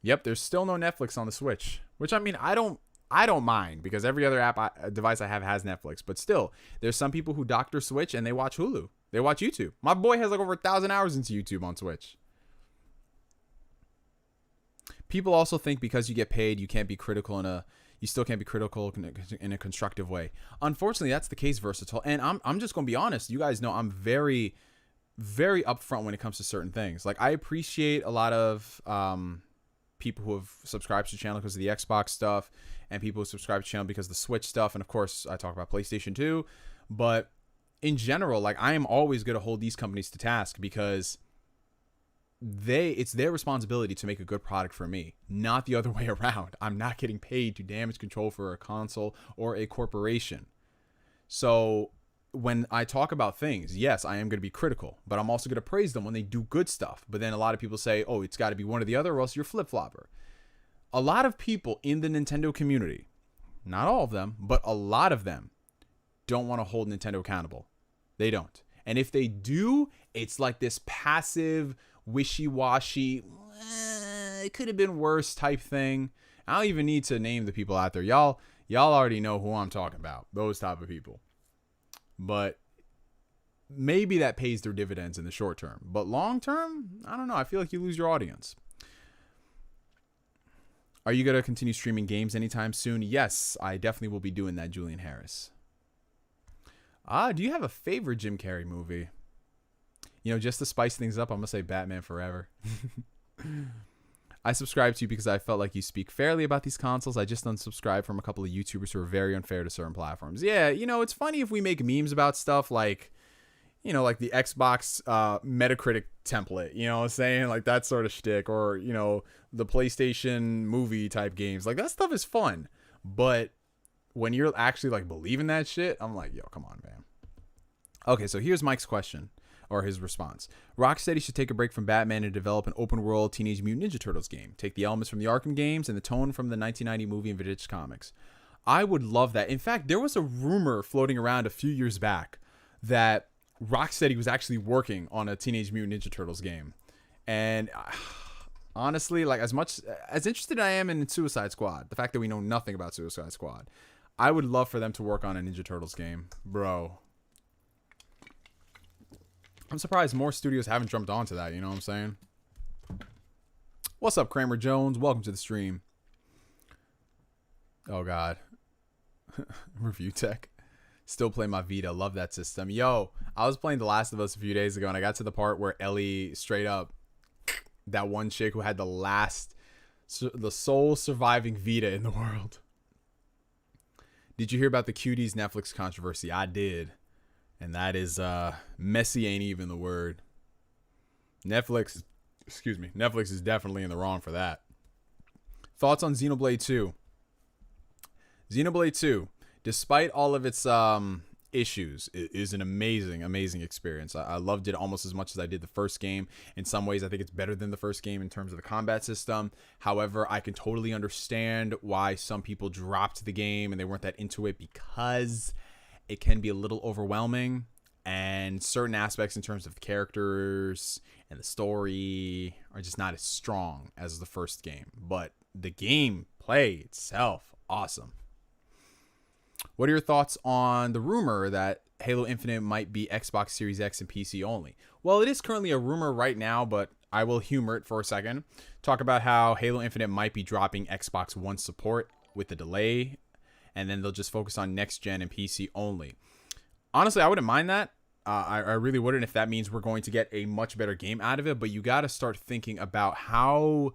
Yep, there's still no Netflix on the Switch, which, I mean, I don't mind, because every other device I have has Netflix. But still, there's some people who dock their Switch and they watch Hulu. They watch YouTube. My boy has like over 1,000 hours into YouTube on Switch. People also think because you get paid, you can't be critical you still can't be critical in a constructive way. Unfortunately, that's the case, Versatile. And I'm just going to be honest. You guys know I'm very, very upfront when it comes to certain things. Like, I appreciate a lot of people who have subscribed to the channel because of the Xbox stuff, and people who subscribe to the channel because of the Switch stuff. And of course, I talk about PlayStation 2. But in general, like, I am always going to hold these companies to task, because it's their responsibility to make a good product for me, not the other way around. I'm not getting paid to damage control for a console or a corporation. So when I talk about things, yes, I am going to be critical, but I'm also going to praise them when they do good stuff. But then a lot of people say, oh, it's got to be one or the other, or else you're flip-flopper. A lot of people in the Nintendo community, not all of them, but a lot of them, don't want to hold Nintendo accountable. They don't. And if they do, it's like this passive, wishy-washy, it could have been worse type thing. I don't even need to name the people out there. Y'all already know who I'm talking about. Those type of people. But maybe that pays their dividends in the short term. But long term, I don't know. I feel like you lose your audience. Are you going to continue streaming games anytime soon? Yes, I definitely will be doing that, Julian Harris. Do you have a favorite Jim Carrey movie? You know, just to spice things up, I'm going to say Batman Forever. I subscribe to you because I felt like you speak fairly about these consoles. I just unsubscribed from a couple of YouTubers who are very unfair to certain platforms. Yeah, you know, it's funny if we make memes about stuff like, you know, like the Xbox Metacritic template, you know what I'm saying? Like that sort of shtick, or, you know, the PlayStation movie type games. Like that stuff is fun. But when you're actually like believing that shit, I'm like, yo, come on, man. Okay, so here's Mike's question, or his response. Rocksteady should take a break from Batman and develop an open-world Teenage Mutant Ninja Turtles game. Take the elements from the Arkham games and the tone from the 1990 movie and vintage comics. I would love that. In fact, there was a rumor floating around a few years back that Rocksteady was actually working on a Teenage Mutant Ninja Turtles game. And honestly, like, as interested I am in Suicide Squad, the fact that we know nothing about Suicide Squad, I would love for them to work on a Ninja Turtles game. Bro. I'm surprised more studios haven't jumped onto that, you know what I'm saying? What's up, Kramer Jones? Welcome to the stream. Oh, God. Review tech. Still play my Vita. Love that system. Yo, I was playing The Last of Us a few days ago, and I got to the part where Ellie straight up, that one chick who had the sole surviving Vita in the world. Did you hear about the Cuties Netflix controversy? I did. And that is, messy ain't even the word. Netflix is definitely in the wrong for that. Thoughts on Xenoblade 2? Xenoblade 2, despite all of its issues, it is an amazing experience. I loved it almost as much as I did the first game. In some ways, I think it's better than the first game in terms of the combat system. However, I can totally understand why some people dropped the game and they weren't that into it, because it can be a little overwhelming, and certain aspects in terms of the characters and the story are just not as strong as the first game. But the gameplay itself, awesome. What are your thoughts on the rumor that Halo Infinite might be Xbox Series X and PC only? Well, it is currently a rumor right now, but I will humor it for a second. Talk about how Halo Infinite might be dropping Xbox One support with the delay, and then they'll just focus on next gen and PC only. Honestly, I wouldn't mind that. I really wouldn't, if that means we're going to get a much better game out of it. But you got to start thinking about how,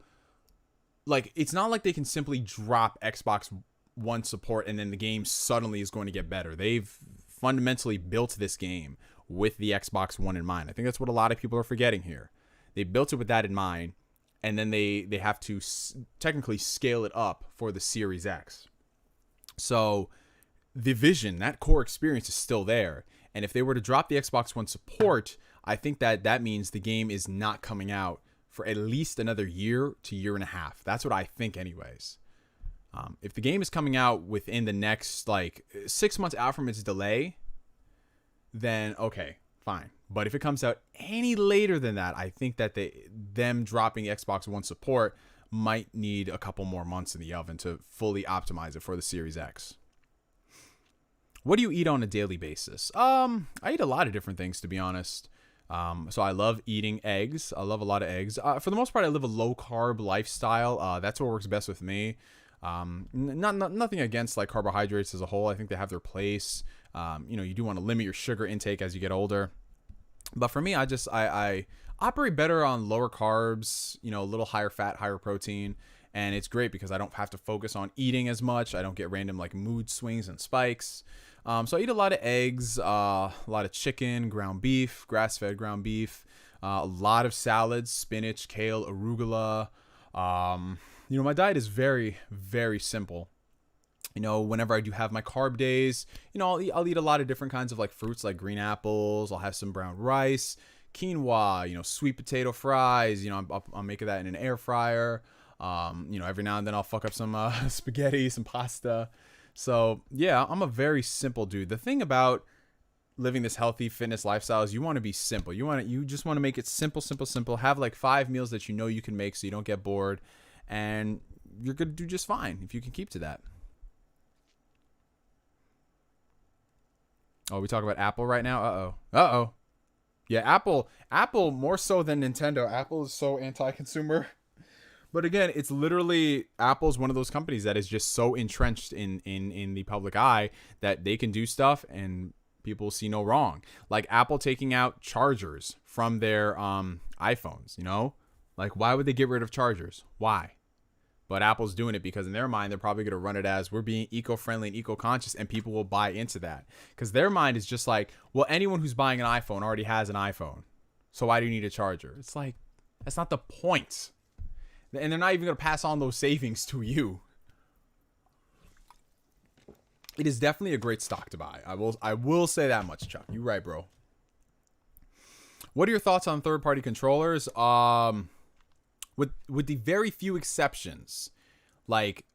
like, it's not like they can simply drop Xbox One support and then the game suddenly is going to get better. They've fundamentally built this game with the Xbox One in mind. I think that's what a lot of people are forgetting here. They built it with that in mind, and then they have to technically scale it up for the Series X. So the vision, that core experience is still there. And if they were to drop the Xbox One support, I think that means the game is not coming out for at least another year to year and a half. That's what I think anyways. If the game is coming out within the next, like, 6 months out from its delay, then okay, fine. But if it comes out any later than that, I think that them dropping Xbox One support might need a couple more months in the oven to fully optimize it for the Series X. What do you eat on a daily basis? I eat a lot of different things, to be honest. So I love eating eggs. I love a lot of eggs. For the most part, I live a low carb lifestyle. That's what works best with me. Nothing against like carbohydrates as a whole. I think they have their place. You do want to limit your sugar intake as you get older. But for me, I operate better on lower carbs, a little higher fat, higher protein. And it's great because I don't have to focus on eating as much. I don't get random like mood swings and spikes. So I eat a lot of eggs, a lot of chicken, ground beef, grass-fed ground beef, a lot of salads, spinach, kale, arugula. My diet is very, very simple. Whenever I do have my carb days, I'll eat a lot of different kinds of like fruits, like green apples. I'll have some brown rice, quinoa, sweet potato fries. I'm making that in an air fryer. Every now and then I'll fuck up some spaghetti, some pasta. So yeah, I'm a very simple dude. The thing about living this healthy fitness lifestyle is you want to be simple. You just want to make it simple. Have like 5 meals that you can make so you don't get bored, and you're going to do just fine if you can keep to that. Oh, we talk about Apple right now? Uh-oh. Yeah, Apple more so than Nintendo. Apple is so anti-consumer. But again, it's literally, Apple's one of those companies that is just so entrenched in the public eye that they can do stuff and people see no wrong. Like Apple taking out chargers from their iPhones, Like, why would they get rid of chargers? Why? But Apple's doing it because in their mind, they're probably going to run it as we're being eco-friendly and eco-conscious, and people will buy into that. Because their mind is just like, well, anyone who's buying an iPhone already has an iPhone. So why do you need a charger? It's like, that's not the point. And they're not even going to pass on those savings to you. It is definitely a great stock to buy. I will say that much, Chuck. You're right, bro. What are your thoughts on third-party controllers? With the very few exceptions, like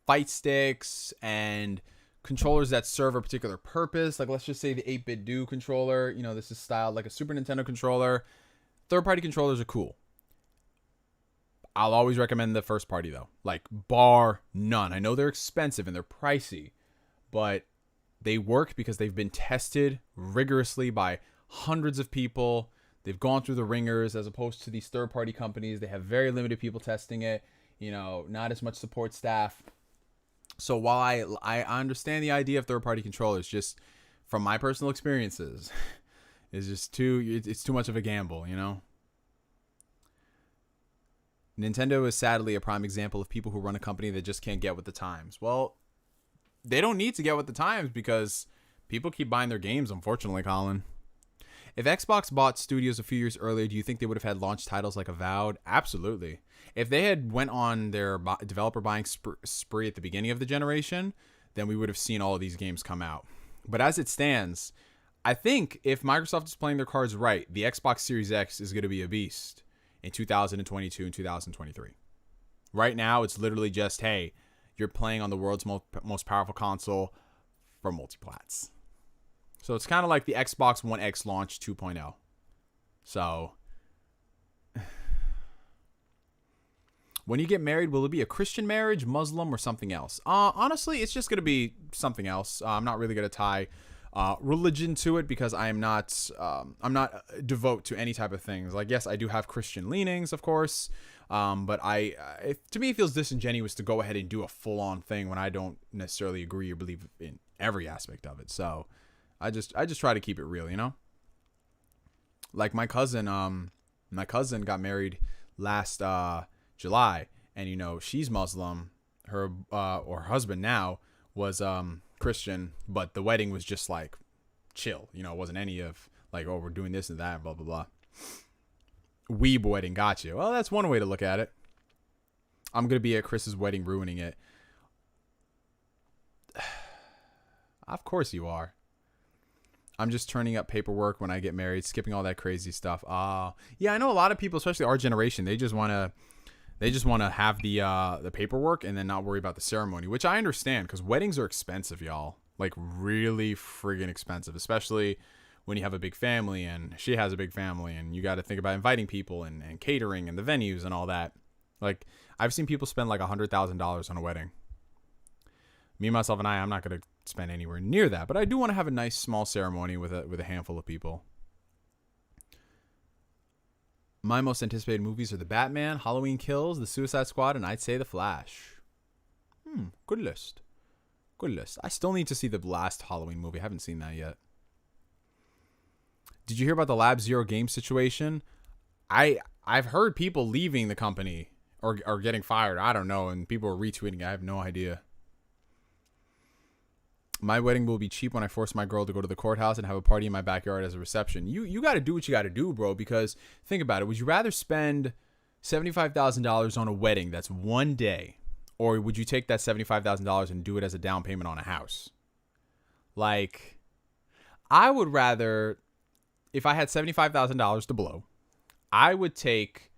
fight sticks and controllers that serve a particular purpose, like let's just say the 8-bit do controller, this is styled like a Super Nintendo controller. Third-party controllers are cool. I'll always recommend the first party though, like bar none. I know they're expensive and they're pricey, but they work because they've been tested rigorously by hundreds of people. They've gone through the ringers, as opposed to these third-party companies. They have very limited people testing it, not as much support staff. So while I understand the idea of third-party controllers, just from my personal experiences, it's too much of a gamble, Nintendo is sadly a prime example of people who run a company that just can't get with the times. Well, they don't need to get with the times because people keep buying their games, unfortunately, Colin. If Xbox bought studios a few years earlier, do you think they would have had launch titles like Avowed? Absolutely. If they had went on their developer buying spree at the beginning of the generation, then we would have seen all of these games come out. But as it stands, I think if Microsoft is playing their cards right, the Xbox Series X is going to be a beast in 2022 and 2023. Right now, it's literally just, hey, you're playing on the world's most powerful console for multiplats. So it's kind of like the Xbox One X launch 2.0. So when you get married, will it be a Christian marriage, Muslim, or something else? Honestly, it's just going to be something else. I'm not really going to tie religion to it because I'm not devout to any type of things. Like, yes, I do have Christian leanings, of course. But to me, it feels disingenuous to go ahead and do a full-on thing when I don't necessarily agree or believe in every aspect of it. So I just try to keep it real, Like my cousin got married last July, and she's Muslim. Her or husband now was Christian, but the wedding was just like chill. It wasn't any of like, oh, we're doing this and that, blah blah blah. Weeb wedding, got you. Well, that's one way to look at it. I'm gonna be at Chris's wedding, ruining it. Of course you are. I'm just turning up paperwork when I get married, skipping all that crazy stuff. Yeah, I know a lot of people, especially our generation, they just want to have the paperwork and then not worry about the ceremony, which I understand because weddings are expensive, y'all. Like really friggin' expensive, especially when you have a big family, and she has a big family, and you got to think about inviting people and catering and the venues and all that. Like I've seen people spend like $100,000 on a wedding. Me, myself, and I'm not going to spend anywhere near that, but I do want to have a nice small ceremony with a handful of people. My most anticipated movies are The Batman, Halloween Kills, The Suicide Squad, and I'd say The Flash. Good list. Good list. I still need to see the last Halloween movie. I haven't seen that yet. Did you hear about the Lab Zero game situation? I've heard people leaving the company or getting fired. I don't know, and people are retweeting. I have no idea. My wedding will be cheap when I force my girl to go to the courthouse and have a party in my backyard as a reception. You got to do what you got to do, bro, because think about it. Would you rather spend $75,000 on a wedding that's one day, or would you take that $75,000 and do it as a down payment on a house? Like, I would rather, if I had $75,000 to blow, I would take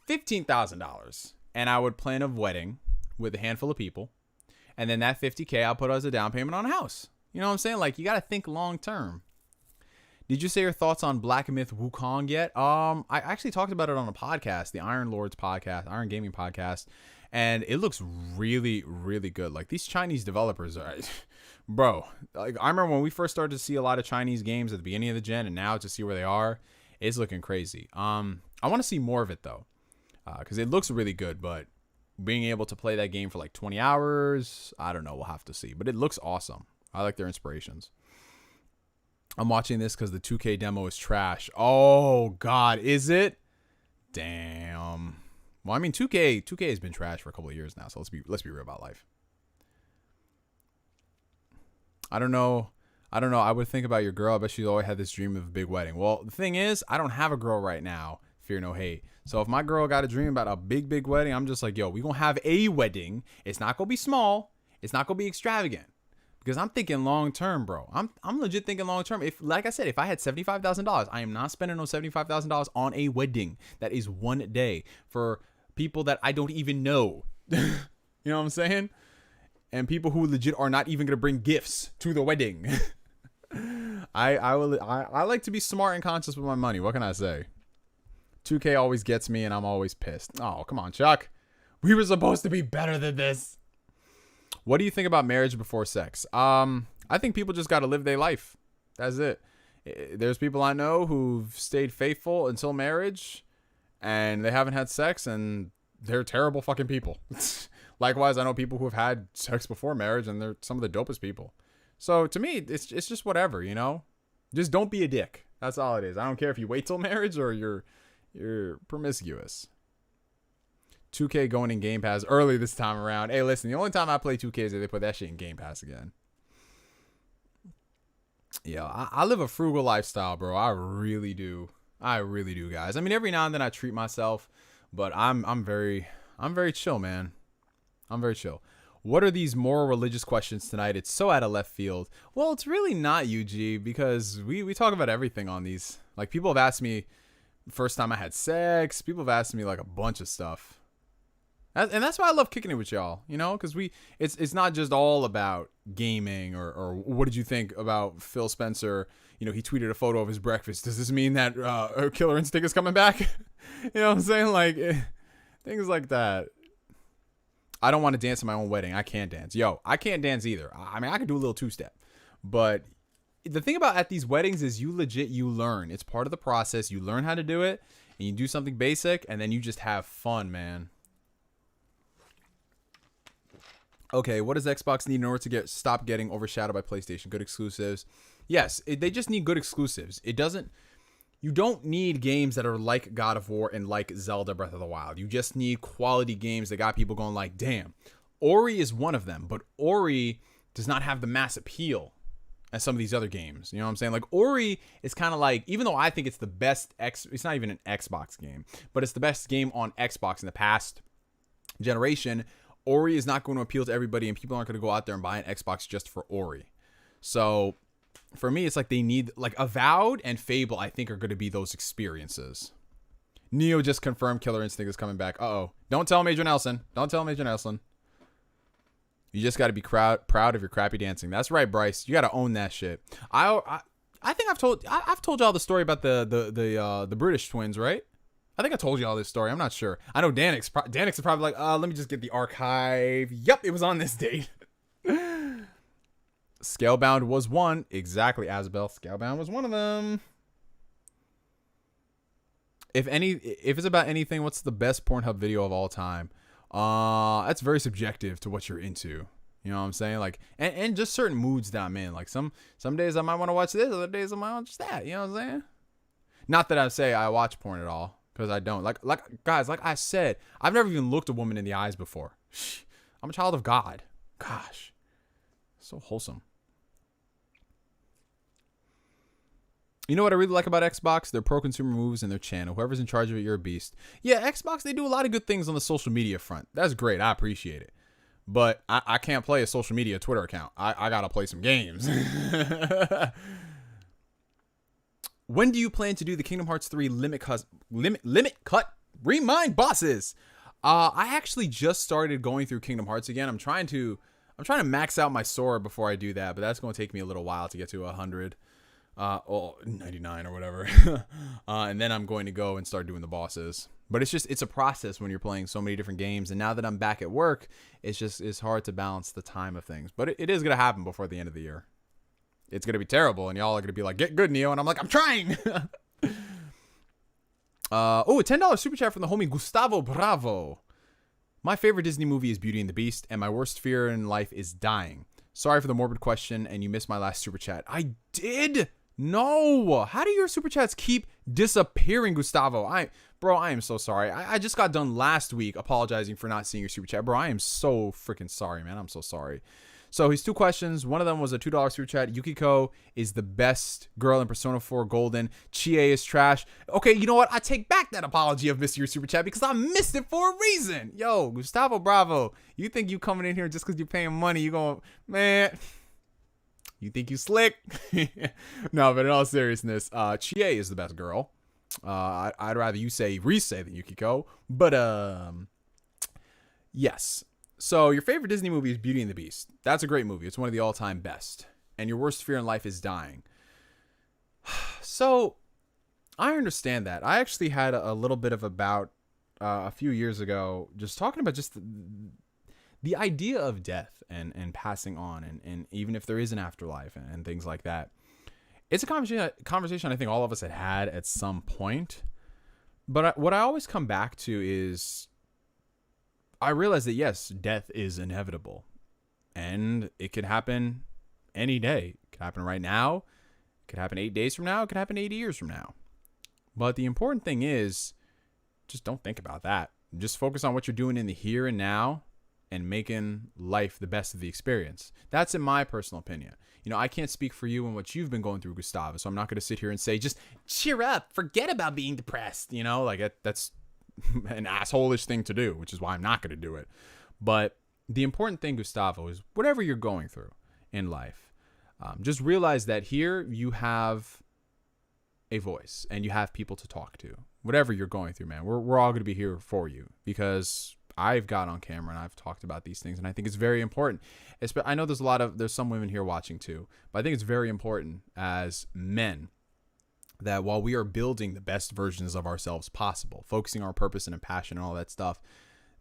$15,000 and I would plan a wedding with a handful of people. And then that $50K I'll put as a down payment on a house. You know what I'm saying? Like, you got to think long term. Did you say your thoughts on Black Myth Wukong yet? I actually talked about it on a podcast, the Iron Lords podcast, Iron Gaming podcast. And it looks really, really good. Like, these Chinese developers are, bro, like, I remember when we first started to see a lot of Chinese games at the beginning of the gen, and now to see where they are, it's looking crazy. I want to see more of it, though, because it looks really good, but being able to play that game for like 20 hours, I don't know. We'll have to see. But it looks awesome. I like their inspirations. I'm watching this because the 2K demo is trash. Oh, God. Is it? Damn. Well, I mean, 2K has been trash for a couple of years now. So let's be real about life. I don't know. I would think about your girl. I bet she's always had this dream of a big wedding. Well, the thing is, I don't have a girl right now. Fear no hate. So if my girl got a dream about a big wedding, I'm just like, yo, we gonna have a wedding. It's not gonna be small. It's not gonna be extravagant because I'm thinking long term, bro. I'm legit thinking long term. If, like I said, if I had $75,000, I am not spending no $75,000 on a wedding that is one day for people that I don't even know. You know what I'm saying? And people who legit are not even gonna bring gifts to the wedding. I like to be smart and conscious with my money. What can I say? 2K always gets me, and I'm always pissed. Oh, come on, Chuck. We were supposed to be better than this. What do you think about marriage before sex? I think people just got to live their life. That's it. There's people I know who've stayed faithful until marriage, and they haven't had sex, and they're terrible fucking people. Likewise, I know people who have had sex before marriage, and they're some of the dopest people. So to me, it's just whatever, you know? Just don't be a dick. That's all it is. I don't care if you wait till marriage or you're promiscuous. 2K going in Game Pass early this time around. Hey, listen, the only time I play 2K is if they put that shit in Game Pass again. Yeah, I live a frugal lifestyle, bro. I really do. I really do, guys. I mean, every now and then I treat myself, but I'm very chill, man. I'm very chill. What are these moral religious questions tonight? It's so out of left field. Well, it's really not, UG, because we talk about everything on these. Like, people have asked me first time I had sex. People have asked me like a bunch of stuff. And that's why I love kicking it with y'all, you know, because it's not just all about gaming or what did you think about Phil Spencer? You know, he tweeted a photo of his breakfast. Does this mean that Killer Instinct is coming back? You know what I'm saying? Like, things like that. I don't want to dance at my own wedding. I can't dance. Yo, I can't dance either. I mean, I could do a little two-step. But the thing about at these weddings is you learn. It's part of the process. You learn how to do it, and you do something basic, and then you just have fun, man. Okay, what does Xbox need in order to stop getting overshadowed by PlayStation? Good exclusives. Yes, they just need good exclusives. You don't need games that are like God of War and like Zelda Breath of the Wild. You just need quality games that got people going like, damn. Ori is one of them, but Ori does not have the mass appeal as some of these other games. You know what I'm saying? Like, Ori is kind of like, even though I think it's the best, it's not even an Xbox game, but it's the best game on Xbox in the past generation. Ori is not going to appeal to everybody, and people aren't going to go out there and buy an Xbox just for Ori. So for me, it's like they need, like, Avowed and Fable, I think, are going to be those experiences. Neo just confirmed Killer Instinct is coming back. Uh-oh. Don't tell Major Nelson. Don't tell Major Nelson. You just got to be proud of your crappy dancing. That's right, Bryce. You got to own that shit. I think I've told y'all the story about the British twins, right? I think I told you all this story. I'm not sure. I know Danix is probably like, let me just get the archive. Yep, it was on this date. Scalebound was one. Exactly, Asbel. Scalebound was one of them. If it's about anything, what's the best Pornhub video of all time? That's very subjective to what you're into. You know what I'm saying? Like, and just certain moods that I'm in. Like, some days I might want to watch this, other days I might watch that. You know what I'm saying? Not that I say I watch porn at all. Because I don't. Like guys, like I said, I've never even looked a woman in the eyes before. I'm a child of God. Gosh. So wholesome. You know what I really like about Xbox? Their pro-consumer moves and their channel. Whoever's in charge of it, you're a beast. Yeah, Xbox, they do a lot of good things on the social media front. That's great. I appreciate it. But I can't play a social media Twitter account. I got to play some games. When do you plan to do the Kingdom Hearts 3 limit cut remind bosses? I actually just started going through Kingdom Hearts again. I'm trying to max out my Sora before I do that, but that's going to take me a little while to get to 100, 99 or whatever. And then I'm going to go and start doing the bosses. But it's a process when you're playing so many different games. And now that I'm back at work, it's hard to balance the time of things. But it is going to happen before the end of the year. It's going to be terrible, and y'all are going to be like, get good, Neo. And I'm like, I'm trying. A $10 super chat from the homie Gustavo Bravo. My favorite Disney movie is Beauty and the Beast, and my worst fear in life is dying. Sorry for the morbid question, and you missed my last super chat. I did? No. How do your super chats keep disappearing, Gustavo? I am so sorry. I just got done last week apologizing for not seeing your super chat. Bro, I am so freaking sorry, man. I'm so sorry. So his 2 questions. One of them was a $2 super chat. Yukiko is the best girl in Persona 4 Golden. Chie is trash. Okay, you know what? I take back that apology of Mr. Your Super Chat because I missed it for a reason. Yo, Gustavo Bravo, you think you coming in here just because you're paying money, you going, man, you think you slick? No, but in all seriousness, Chie is the best girl. I'd rather you say Rise than Yukiko. But, yes. So your favorite Disney movie is Beauty and the Beast. That's a great movie. It's one of the all-time best. And your worst fear in life is dying. So I understand that. I actually had a little bit of a bout a few years ago just talking about just the idea of death and passing on and even if there is an afterlife and things like that. It's a conversation I think all of us had at some point. But what I always come back to is I realize that, yes, death is inevitable. And it could happen any day. It could happen right now. It could happen 8 days from now. It could happen 80 years from now. But the important thing is just don't think about that. Just focus on what you're doing in the here and now and making life the best of the experience. That's in my personal opinion. You know, I can't speak for you and what you've been going through, Gustavo. So I'm not going to sit here and say, just cheer up. Forget about being depressed. You know, like that's an asshole-ish thing to do, which is why I'm not going to do it. But the important thing, Gustavo, is whatever you're going through in life, just realize that here you have a voice and you have people to talk to. Whatever you're going through, man, we're all going to be here for you because I've got on camera and I've talked about these things, and I think it's very important. I know there's some women here watching too, but I think it's very important as men that while we are building the best versions of ourselves possible, focusing on our purpose and passion and all that stuff,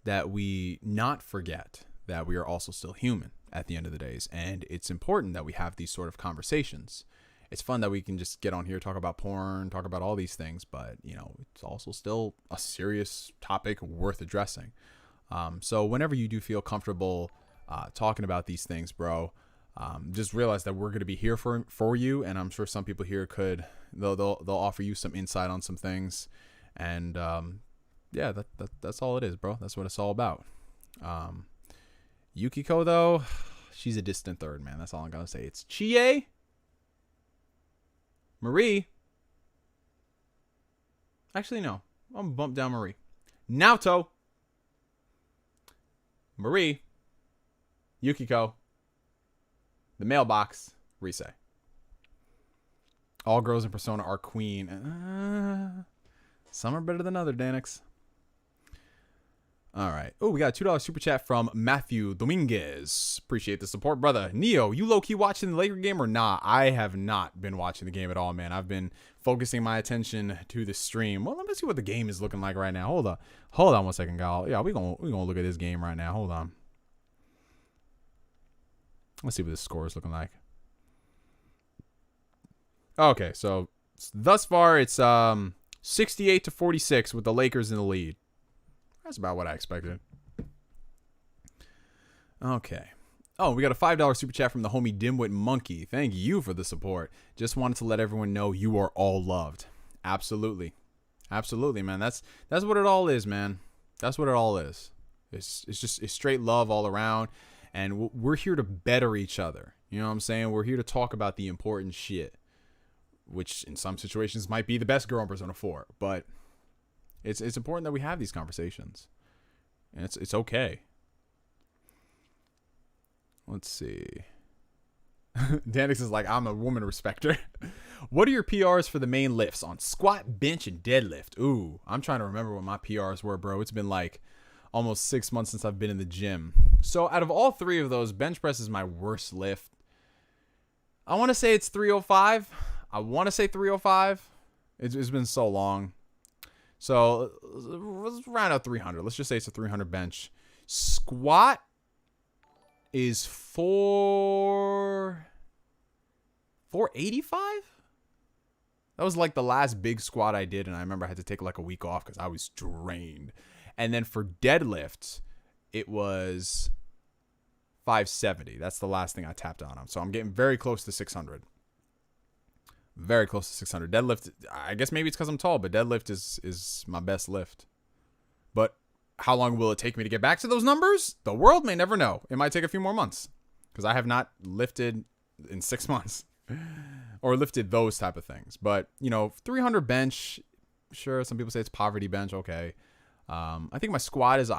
that we not forget that we are also still human at the end of the days. And it's important that we have these sort of conversations. It's fun that we can just get on here, talk about porn, talk about all these things, but you know, it's also still a serious topic worth addressing. So whenever you do feel comfortable talking about these things, bro, just realize that we're going to be here for you. And I'm sure some people here they'll offer you some insight on some things. And yeah, that's all it is, bro. That's what it's all about. Yukiko, though, she's a distant third, man. That's all I'm going to say. It's Chie, Marie. Actually, no. I'm going to bump down Marie. Naoto, Marie, Yukiko, the mailbox, Rise. All girls in Persona are queen. Some are better than other, Danix. All right. Oh, we got a $2 super chat from Matthew Dominguez. Appreciate the support, brother. Neo, you low-key watching the Laker game or not? I have not been watching the game at all, man. I've been focusing my attention to the stream. Well, let me see what the game is looking like right now. Hold on 1 second, y'all. Yeah, we're gonna look at this game right now. Hold on. Let's see what the score is looking like. Okay, so thus far it's 68-46 with the Lakers in the lead. That's about what I expected. Okay. Oh, we got a $5 super chat from the homie Dimwit Monkey. Thank you for the support. Just wanted to let everyone know you are all loved. Absolutely. Absolutely, man. That's what it all is, man. That's what it all is. It's straight love all around. And we're here to better each other. You know what I'm saying? We're here to talk about the important shit, which in some situations might be the best girl in Persona 4. But it's important that we have these conversations. And it's okay. Let's see. Danix is like, I'm a woman respecter. What are your PRs for the main lifts on squat, bench, and deadlift? Ooh, I'm trying to remember what my PRs were, bro. It's been like almost 6 months since I've been in the gym. So out of all three of those, bench press is my worst lift. I want to say it's 305. I want to say 305. It's been so long. So let's round out 300. Let's just say it's a 300 bench. Squat is 485. That was like the last big squat I did, and I remember I had to take like a week off because I was drained. And then for deadlifts, it was 570. That's the last thing I tapped on him. So I'm getting very close to 600. Very close to 600. Deadlift, I guess maybe it's because I'm tall, but deadlift is my best lift. But how long will it take me to get back to those numbers? The world may never know. It might take a few more months. because I have not lifted in 6 months or lifted those type of things. But, 300 bench, sure, some people say it's poverty bench. Okay. I think my squat is it's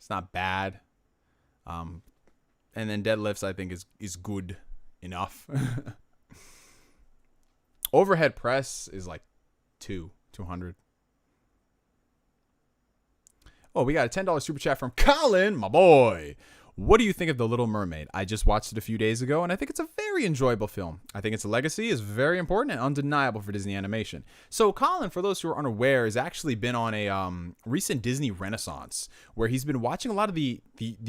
not bad. And then deadlifts, I think, is good enough. Overhead press is like 200. Oh, we got a $10 super chat from Colin, my boy. What do you think of The Little Mermaid? I just watched it a few days ago, and I think it's a very enjoyable film. I think its legacy is very important and undeniable for Disney animation. So Colin, for those who are unaware, has actually been on a recent Disney renaissance where he's been watching a lot of the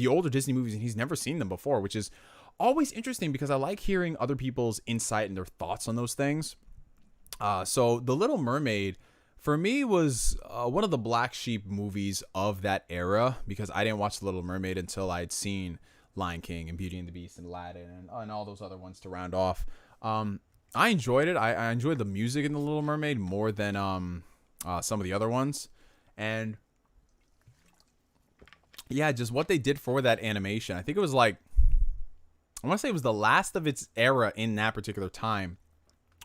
older Disney movies, and he's never seen them before, which is always interesting because I like hearing other people's insight and their thoughts on those things. So The Little Mermaid, for me, was one of the black sheep movies of that era because I didn't watch The Little Mermaid until I'd seen Lion King and Beauty and the Beast and Aladdin and all those other ones to round off. I enjoyed it. I enjoyed the music in The Little Mermaid more than some of the other ones. And yeah, just what they did for that animation. I think it was I want to say it was the last of its era in that particular time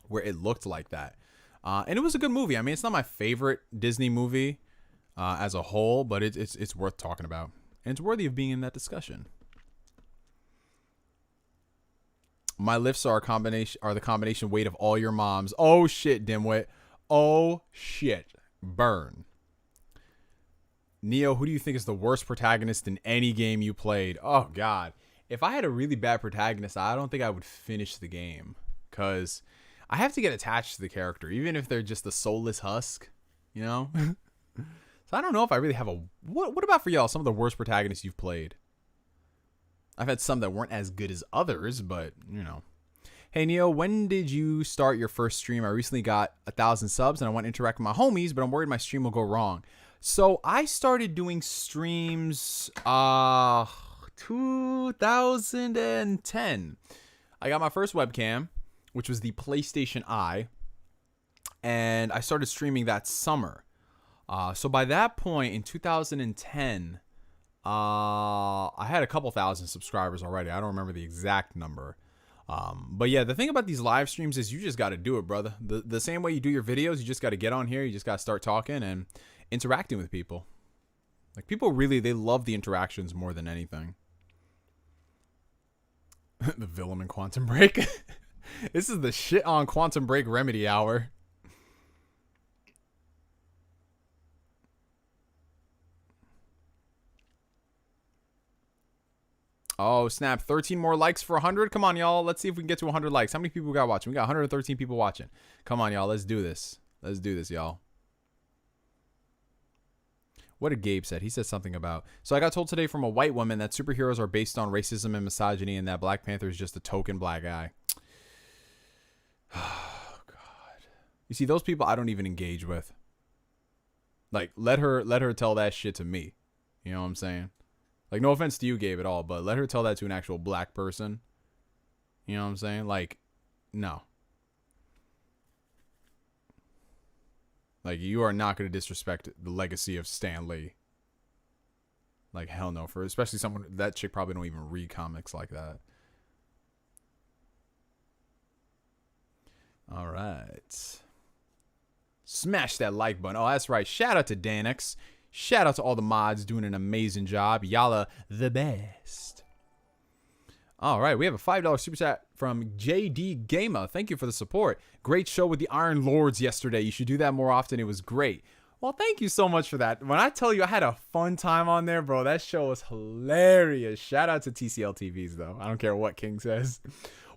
where it looked like that. And it was a good movie. I mean, it's not my favorite Disney movie as a whole, but it's worth talking about. And it's worthy of being in that discussion. My lifts are the combination weight of all your moms. Oh, shit, dimwit. Oh, shit. Burn. Neo, who do you think is the worst protagonist in any game you played? Oh, God. If I had a really bad protagonist, I don't think I would finish the game. Because I have to get attached to the character, even if they're just a soulless husk, So I don't know if I really have a... What about for y'all, some of the worst protagonists you've played? I've had some that weren't as good as others, but, Hey, Neo, when did you start your first stream? I recently got 1,000 subs, and I want to interact with my homies, but I'm worried my stream will go wrong. So I started doing streams 2010. I got my first webcam, which was the PlayStation Eye, and I started streaming that summer. So by that point in 2010, I had a couple thousand subscribers already. I don't remember the exact number. But yeah, the thing about these live streams is you just got to do it, brother. The same way you do your videos, you just got to get on here. You just got to start talking and interacting with people. Like, people really, they love the interactions more than anything. The villain in Quantum Break. This is the shit on Quantum Break remedy hour. Oh, snap. 13 more likes for 100. Come on, y'all. Let's see if we can get to 100 likes. How many people we got watching? We got 113 people watching. Come on, y'all. Let's do this. Let's do this, y'all. What did Gabe said? He said something about... So I got told today from a white woman that superheroes are based on racism and misogyny and that Black Panther is just a token black guy. Oh, God. You see, those people I don't even engage with. Like, let her tell that shit to me. You know what I'm saying? Like, no offense to you, Gabe, at all, but let her tell that to an actual black person. You know what I'm saying? Like, no. Like, you are not going to disrespect the legacy of Stan Lee. Like, hell no. For especially someone, that chick probably don't even read comics like that. All right. Smash that like button. Oh, that's right. Shout out to Danix. Shout out to all the mods doing an amazing job. Y'all are the best. All right, we have a $5 super chat from JD Gamer. Thank you for the support. Great show with the Iron Lords yesterday. You should do that more often. It was great. Well, thank you so much for that. When I tell you I had a fun time on there, bro, that show was hilarious. Shout out to TCL TVs, though. I don't care what King says.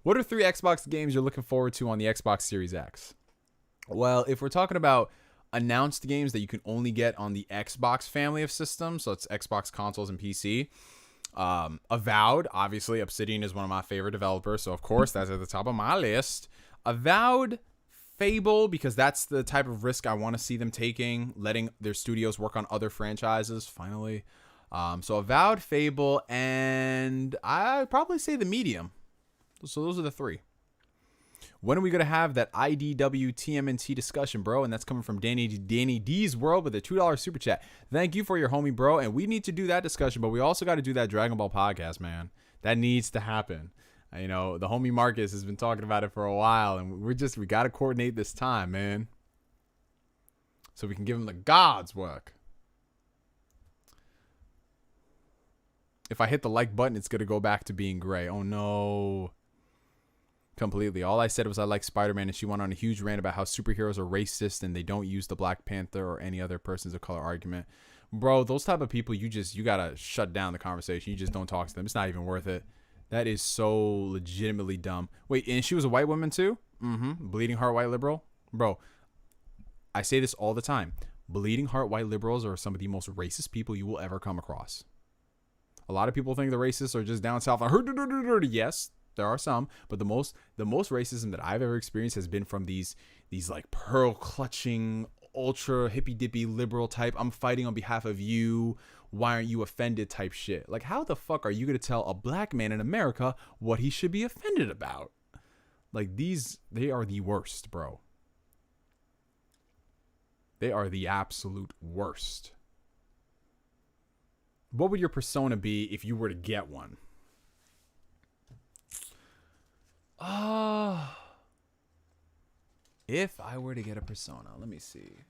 What are 3 Xbox games you're looking forward to on the Xbox Series X? Well, if we're talking about announced games that you can only get on the Xbox family of systems, so it's Xbox consoles and PC. Avowed, obviously, Obsidian is one of my favorite developers, so of course that's at the top of my list. Avowed, Fable, because that's the type of risk I want to see them taking, letting their studios work on other franchises, finally. So Avowed, Fable, and I'd probably say The Medium. So those are the 3. When are we going to have that IDW TMNT discussion, bro? And that's coming from Danny D's World with a $2 super chat. Thank you for your homie, bro. And we need to do that discussion, but we also got to do that Dragon Ball podcast, man. That needs to happen. You know, the homie Marcus has been talking about it for a while, and we got to coordinate this time, man. So we can give him the God's work. If I hit the like button, it's going to go back to being gray. Oh, no. Completely. All I said was I like Spider-Man, and she went on a huge rant about how superheroes are racist and they don't use the Black Panther or any other persons of color argument. Bro, those type of people, you got to shut down the conversation. You just don't talk to them. It's not even worth it. That is so legitimately dumb. Wait, and she was a white woman too? Bleeding heart white liberal? Bro, I say this all the time. Bleeding heart white liberals are some of the most racist people you will ever come across. A lot of people think the racists are just down south. Yes, there are some, but the most racism that I've ever experienced has been from these like pearl clutching, ultra hippy dippy liberal type. I'm fighting on behalf of you. Why aren't you offended type shit? Like, how the fuck are you going to tell a black man in America what he should be offended about? Like, they are the worst, bro. They are the absolute worst. What would your persona be if you were to get one? If I were to get a persona, let me see.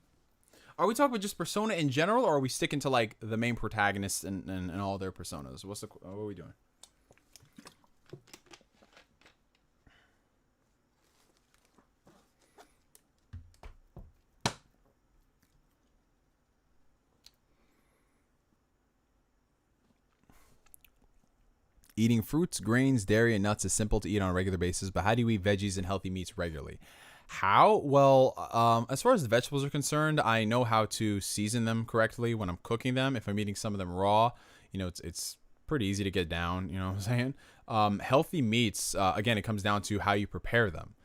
Are we talking about just persona in general, or are we sticking to like the main protagonists and all their personas? What are we doing? Eating fruits, grains, dairy, and nuts is simple to eat on a regular basis, but how do you eat veggies and healthy meats regularly? How? Well, as far as the vegetables are concerned, I know how to season them correctly when I'm cooking them. If I'm eating some of them raw, you know, it's pretty easy to get down, you know what I'm saying? Healthy meats, again, it comes down to how you prepare them.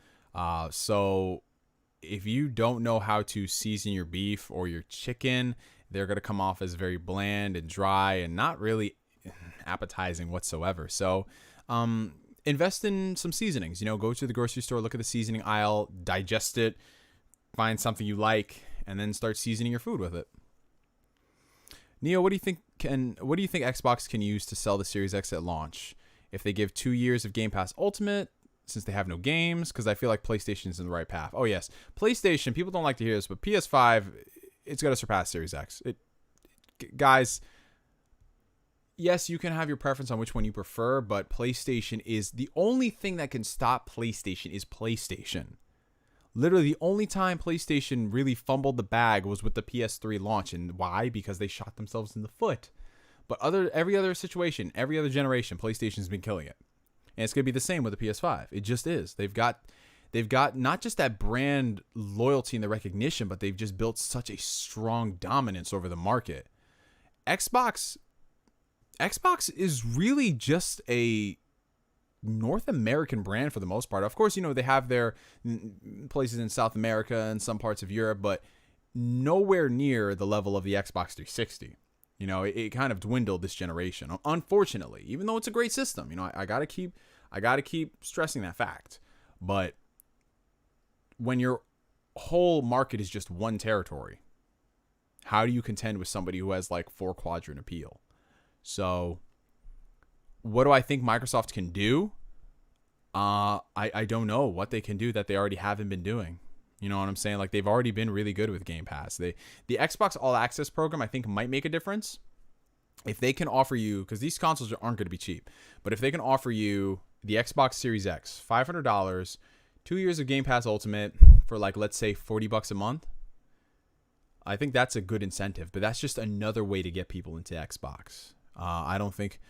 So if you don't know how to season your beef or your chicken, they're going to come off as very bland and dry and not really appetizing whatsoever. So, invest in some seasonings. You know, go to the grocery store, look at the seasoning aisle, digest it, find something you like, and then start seasoning your food with it. Neo, what do you think Xbox can use to sell the Series X at launch? If they give 2 years of Game Pass Ultimate, since they have no games, because I feel like PlayStation's in the right path. Oh yes, PlayStation. People don't like to hear this, but PS5, it's got to surpass Series X. Guys. Yes, you can have your preference on which one you prefer, but PlayStation is the only thing that can stop PlayStation is PlayStation. Literally, the only time PlayStation really fumbled the bag was with the PS3 launch. And why? Because they shot themselves in the foot. But every other situation, every other generation, PlayStation's been killing it. And it's going to be the same with the PS5. It just is. They've got not just that brand loyalty and the recognition, but they've just built such a strong dominance over the market. Xbox is really just a North American brand for the most part. Of course, you know, they have their places in South America and some parts of Europe, but nowhere near the level of the Xbox 360. You know, it kind of dwindled this generation, unfortunately, even though it's a great system. You know, I gotta keep stressing that fact. But when your whole market is just one territory, how do you contend with somebody who has like 4 quadrant appeal? So, what do I think Microsoft can do? I don't know what they can do that they already haven't been doing. You know what I'm saying? Like, they've already been really good with Game Pass. The Xbox All Access program, I think, might make a difference. If they can offer you, because these consoles aren't going to be cheap, but if they can offer you the Xbox Series X, $500, 2 years of Game Pass Ultimate for like, let's say $40 a month, I think that's a good incentive. But that's just another way to get people into Xbox. I don't think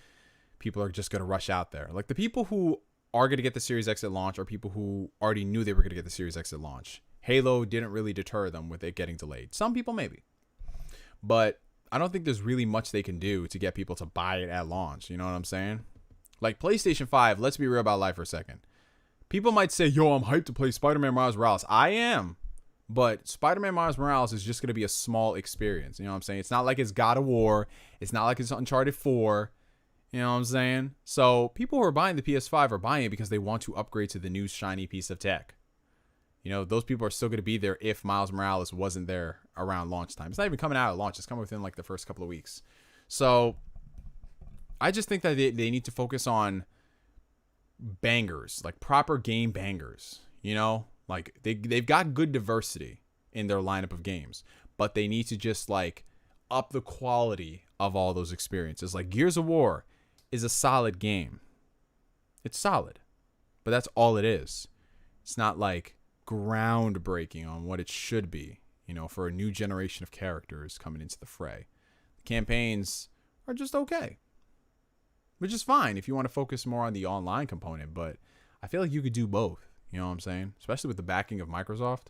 people are just going to rush out there. Like, the people who are going to get the Series X at launch are people who already knew they were going to get the Series X at launch. Halo didn't really deter them with it getting delayed. Some people maybe. But I don't think there's really much they can do to get people to buy it at launch. You know what I'm saying? Like, PlayStation 5, let's be real about life for a second. People might say, yo, I'm hyped to play Spider-Man Miles Morales. I am. But Spider-Man Miles Morales is just going to be a small experience. You know what I'm saying? It's not like it's God of War. It's not like it's Uncharted 4. You know what I'm saying? So people who are buying the PS5 are buying it because they want to upgrade to the new shiny piece of tech. You know, those people are still going to be there if Miles Morales wasn't there around launch time. It's not even coming out at launch. It's coming within like the first couple of weeks. So I just think that they need to focus on bangers, like proper game bangers, you know? Like they've got good diversity in their lineup of games, but they need to just like up the quality of all those experiences. Like Gears of War is a solid game. It's solid, but that's all it is. It's not like groundbreaking on what it should be, you know, for a new generation of characters coming into the fray. The campaigns are just okay, which is fine if you want to focus more on the online component, but I feel like you could do both. You know what I'm saying? Especially with the backing of Microsoft.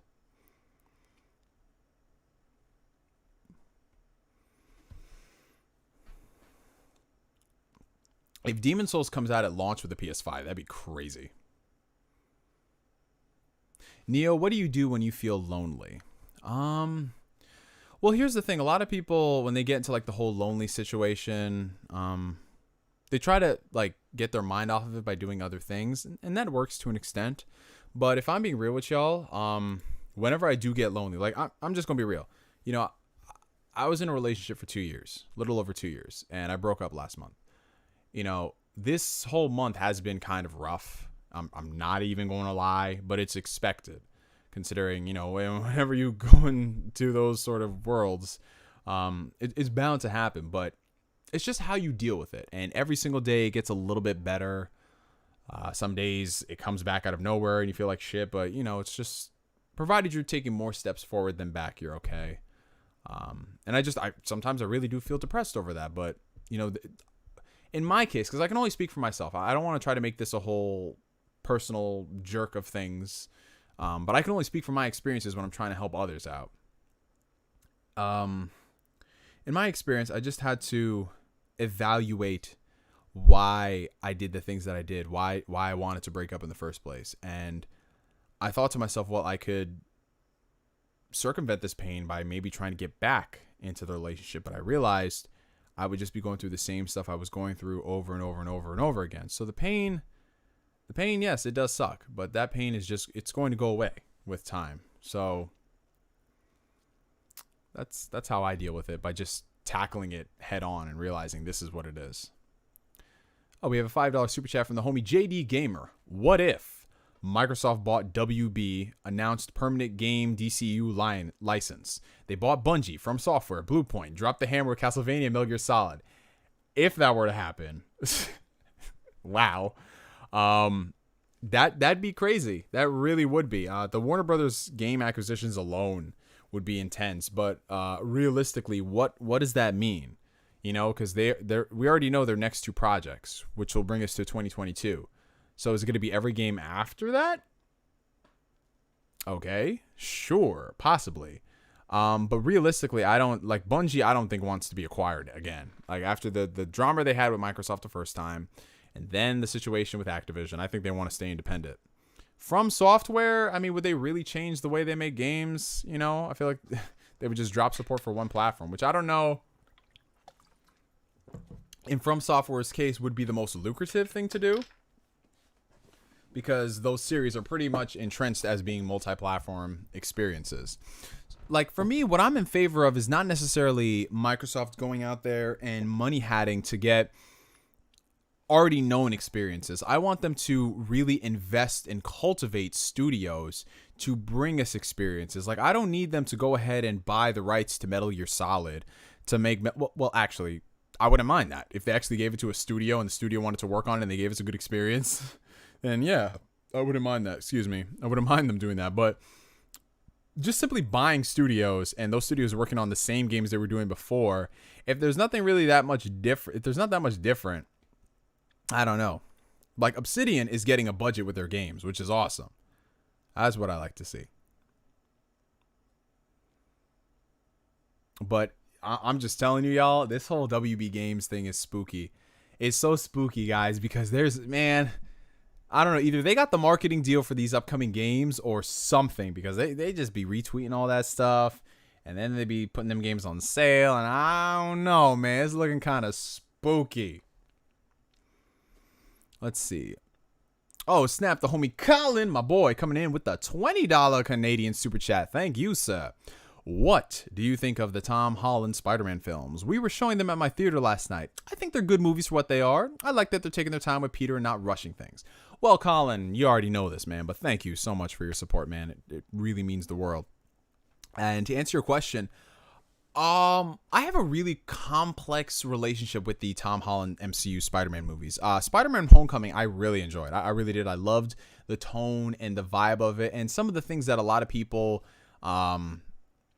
If Demon Souls comes out at launch with the PS5, that'd be crazy. Neo, what do you do when you feel lonely? Well, here's the thing. A lot of people, when they get into like the whole lonely situation, they try to like get their mind off of it by doing other things, and that works to an extent. But if I'm being real with y'all, whenever I do get lonely, like I'm just gonna be real. You know, I was in a relationship for 2 years, little over 2 years, and I broke up last month. You know, this whole month has been kind of rough. I'm not even going to lie, but it's expected, considering, you know, whenever you go into those sort of worlds, it's bound to happen. But it's just how you deal with it, and every single day it gets a little bit better. Some days it comes back out of nowhere and you feel like shit, but you know, it's just, provided you're taking more steps forward than back, you're okay. And I sometimes I really do feel depressed over that, but you know, in my case, because I can only speak for myself, I don't want to try to make this a whole personal jerk of things, but I can only speak from my experiences when I'm trying to help others out. In my experience, I just had to evaluate why I did the things that I did, why I wanted to break up in the first place. And I thought to myself, well, I could circumvent this pain by maybe trying to get back into the relationship. But I realized I would just be going through the same stuff I was going through over and over and over and over again. So the pain, yes, it does suck, but that pain is just, it's going to go away with time. So that's how I deal with it, by just tackling it head on and realizing this is what it is. Oh, we have a $5 super chat from the homie JD Gamer. What if Microsoft bought WB, announced permanent game DCU license? They bought Bungie, From Software, Bluepoint, dropped the hammer with Castlevania, Metal Gear Solid. If that were to happen, wow, that'd be crazy. That really would be. The Warner Brothers game acquisitions alone would be intense, but realistically, what does that mean? You know, because we already know their next two projects, which will bring us to 2022. So is it going to be every game after that? Okay, sure, possibly. But realistically, I don't like Bungie. I don't think wants to be acquired again. Like after the drama they had with Microsoft the first time, and then the situation with Activision, I think they want to stay independent. From Software, I mean, would they really change the way they make games? You know, I feel like they would just drop support for one platform, which I don't know. In From Software's case, would be the most lucrative thing to do, because those series are pretty much entrenched as being multi-platform experiences. Like for me, what I'm in favor of is not necessarily Microsoft going out there and money hatting to get already known experiences. I want them to really invest and cultivate studios to bring us experiences. Like I don't need them to go ahead and buy the rights to Metal Gear Solid to make, well, actually, I wouldn't mind that. If they actually gave it to a studio and the studio wanted to work on it and they gave us a good experience, then yeah, I wouldn't mind that. Excuse me. I wouldn't mind them doing that. But just simply buying studios and those studios working on the same games they were doing before, if there's nothing really that much different, if there's not that much different, I don't know. Like Obsidian is getting a budget with their games, which is awesome. That's what I like to see. But I'm just telling you, y'all, this whole WB Games thing is spooky. It's so spooky, guys, because man, I don't know. Either they got the marketing deal for these upcoming games or something, because they just be retweeting all that stuff, and then they be putting them games on sale, and I don't know, man. It's looking kind of spooky. Let's see. Oh, snap, the homie Colin, my boy, coming in with the $20 Canadian super chat. Thank you, sir. What do you think of the Tom Holland Spider-Man films? We were showing them at my theater last night. I think they're good movies for what they are. I like that they're taking their time with Peter and not rushing things. Well, Colin, you already know this, man, but thank you so much for your support, man. It really means the world. And to answer your question, I have a really complex relationship with the Tom Holland MCU Spider-Man movies. Spider-Man Homecoming, I really enjoyed. I really did. I loved the tone and the vibe of it, and some of the things that a lot of people,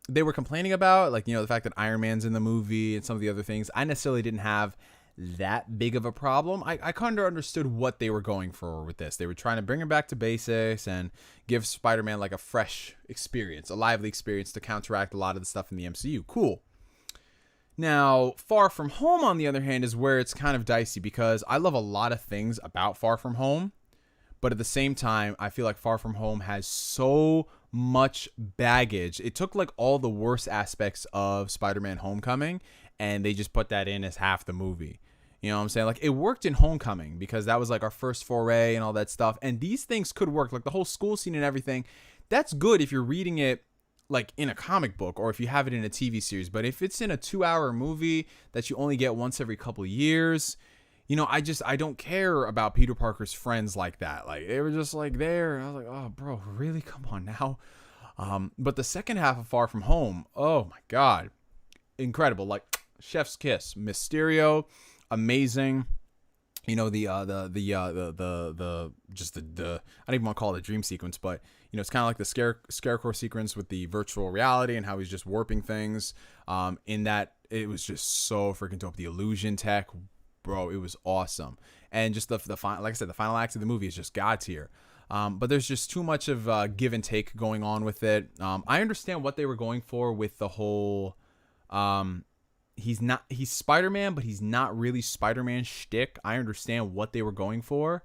they were complaining about, like, the fact that Iron Man's in the movie and some of the other things. I necessarily didn't have that big of a problem. I kind of understood what they were going for with this. They were trying to bring him back to basics and give Spider-Man like a fresh experience, a lively experience to counteract a lot of the stuff in the MCU. Cool. Now, Far From Home, on the other hand, is where it's kind of dicey because I love a lot of things about Far From Home, but at the same time, I feel like Far From Home has so much baggage. It took like all the worst aspects of Spider-Man Homecoming and they just put that in as half the movie. You know what I'm saying? Like, it worked in Homecoming because that was like our first foray and all that stuff. And these things could work, like the whole school scene and everything. That's good if you're reading it like in a comic book or if you have it in a TV series. But if it's in a 2-hour movie that you only get once every couple of years, I don't care about Peter Parker's friends like that. Like, they were just like there. And I was like, oh, bro, really? Come on now. But the second half of Far From Home, oh my God, incredible. Like, chef's kiss. Mysterio, amazing. I don't even want to call it a dream sequence, but it's kind of like the scarecrow sequence with the virtual reality and how he's just warping things. In that, it was just so freaking dope. The illusion tech, bro, it was awesome. And just the final, like I said, the final act of the movie is just God tier. But there's just too much of give and take going on with it. I understand what they were going for with the whole. He's Spider-Man, but he's not really Spider-Man shtick. I understand what they were going for,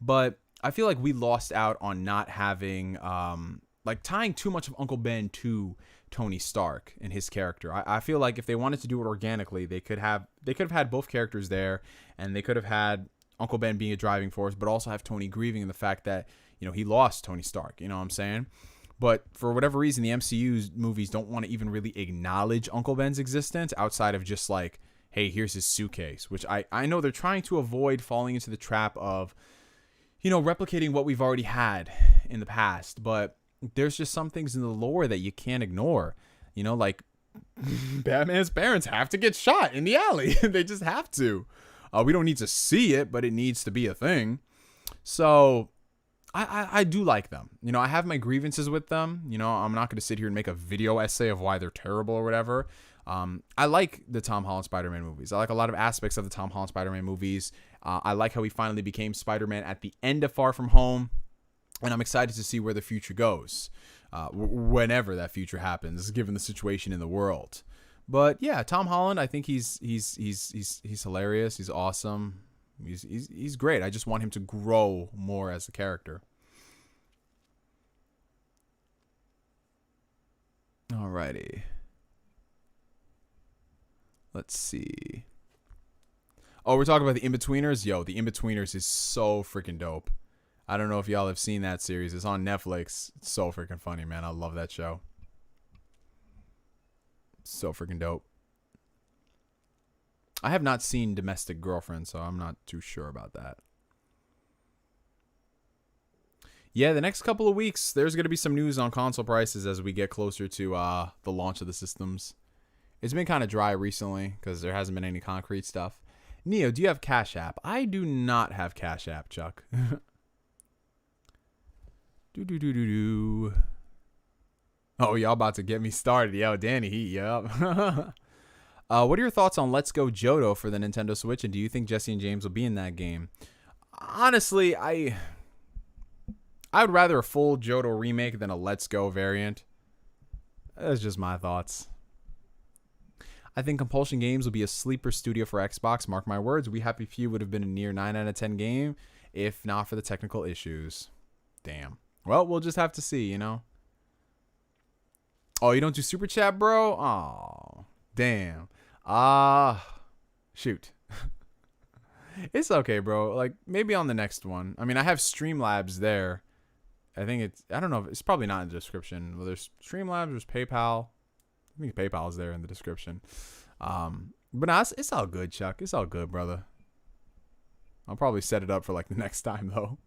but I feel like we lost out on not having, like, tying too much of Uncle Ben to Tony Stark and his character. I feel like if they wanted to do it organically, they could have had both characters there, and they could have had Uncle Ben being a driving force, but also have Tony grieving in the fact that, he lost Tony Stark. You know what I'm saying? But for whatever reason, the MCU's movies don't want to even really acknowledge Uncle Ben's existence outside of just like, hey, here's his suitcase, which I know they're trying to avoid falling into the trap of, replicating what we've already had in the past. But there's just some things in the lore that you can't ignore. Like Batman's parents have to get shot in the alley. They just have to. We don't need to see it, but it needs to be a thing. So I do like them. I have my grievances with them. I'm not going to sit here and make a video essay of why they're terrible or whatever. I like the Tom Holland Spider-Man movies. I like a lot of aspects of the Tom Holland Spider-Man movies. I like how he finally became Spider-Man at the end of Far From Home. And I'm excited to see where the future goes. Whenever that future happens, given the situation in the world. But yeah, Tom Holland, I think he's hilarious. He's awesome. He's great. I just want him to grow more as a character. Alrighty. Let's see. Oh, we're talking about the In-Betweeners? Yo, the In-Betweeners is so freaking dope. I don't know if y'all have seen that series. It's on Netflix. It's so freaking funny, man. I love that show. So freaking dope. I have not seen Domestic Girlfriend, so I'm not too sure about that. Yeah, the next couple of weeks, there's going to be some news on console prices as we get closer to the launch of the systems. It's been kind of dry recently because there hasn't been any concrete stuff. Neo, do you have Cash App? I do not have Cash App, Chuck. Oh, y'all about to get me started. Yo, Danny Heat, yup. What are your thoughts on Let's Go Johto for the Nintendo Switch, and do you think Jesse and James will be in that game? Honestly, I would rather a full Johto remake than a Let's Go variant. That's just my thoughts. I think Compulsion Games will be a sleeper studio for Xbox. Mark my words, We Happy Few would have been a near 9 out of 10 game if not for the technical issues. Damn. Well, we'll just have to see, Oh, you don't do Super Chat, bro? Oh, damn. Shoot. It's okay, bro. Like, maybe on the next one. I mean, I have Streamlabs there. I don't know. It's probably not in the description. Well, there's Streamlabs, there's PayPal. I think PayPal is there in the description. But nah, it's all good, Chuck. It's all good, brother. I'll probably set it up for like the next time though.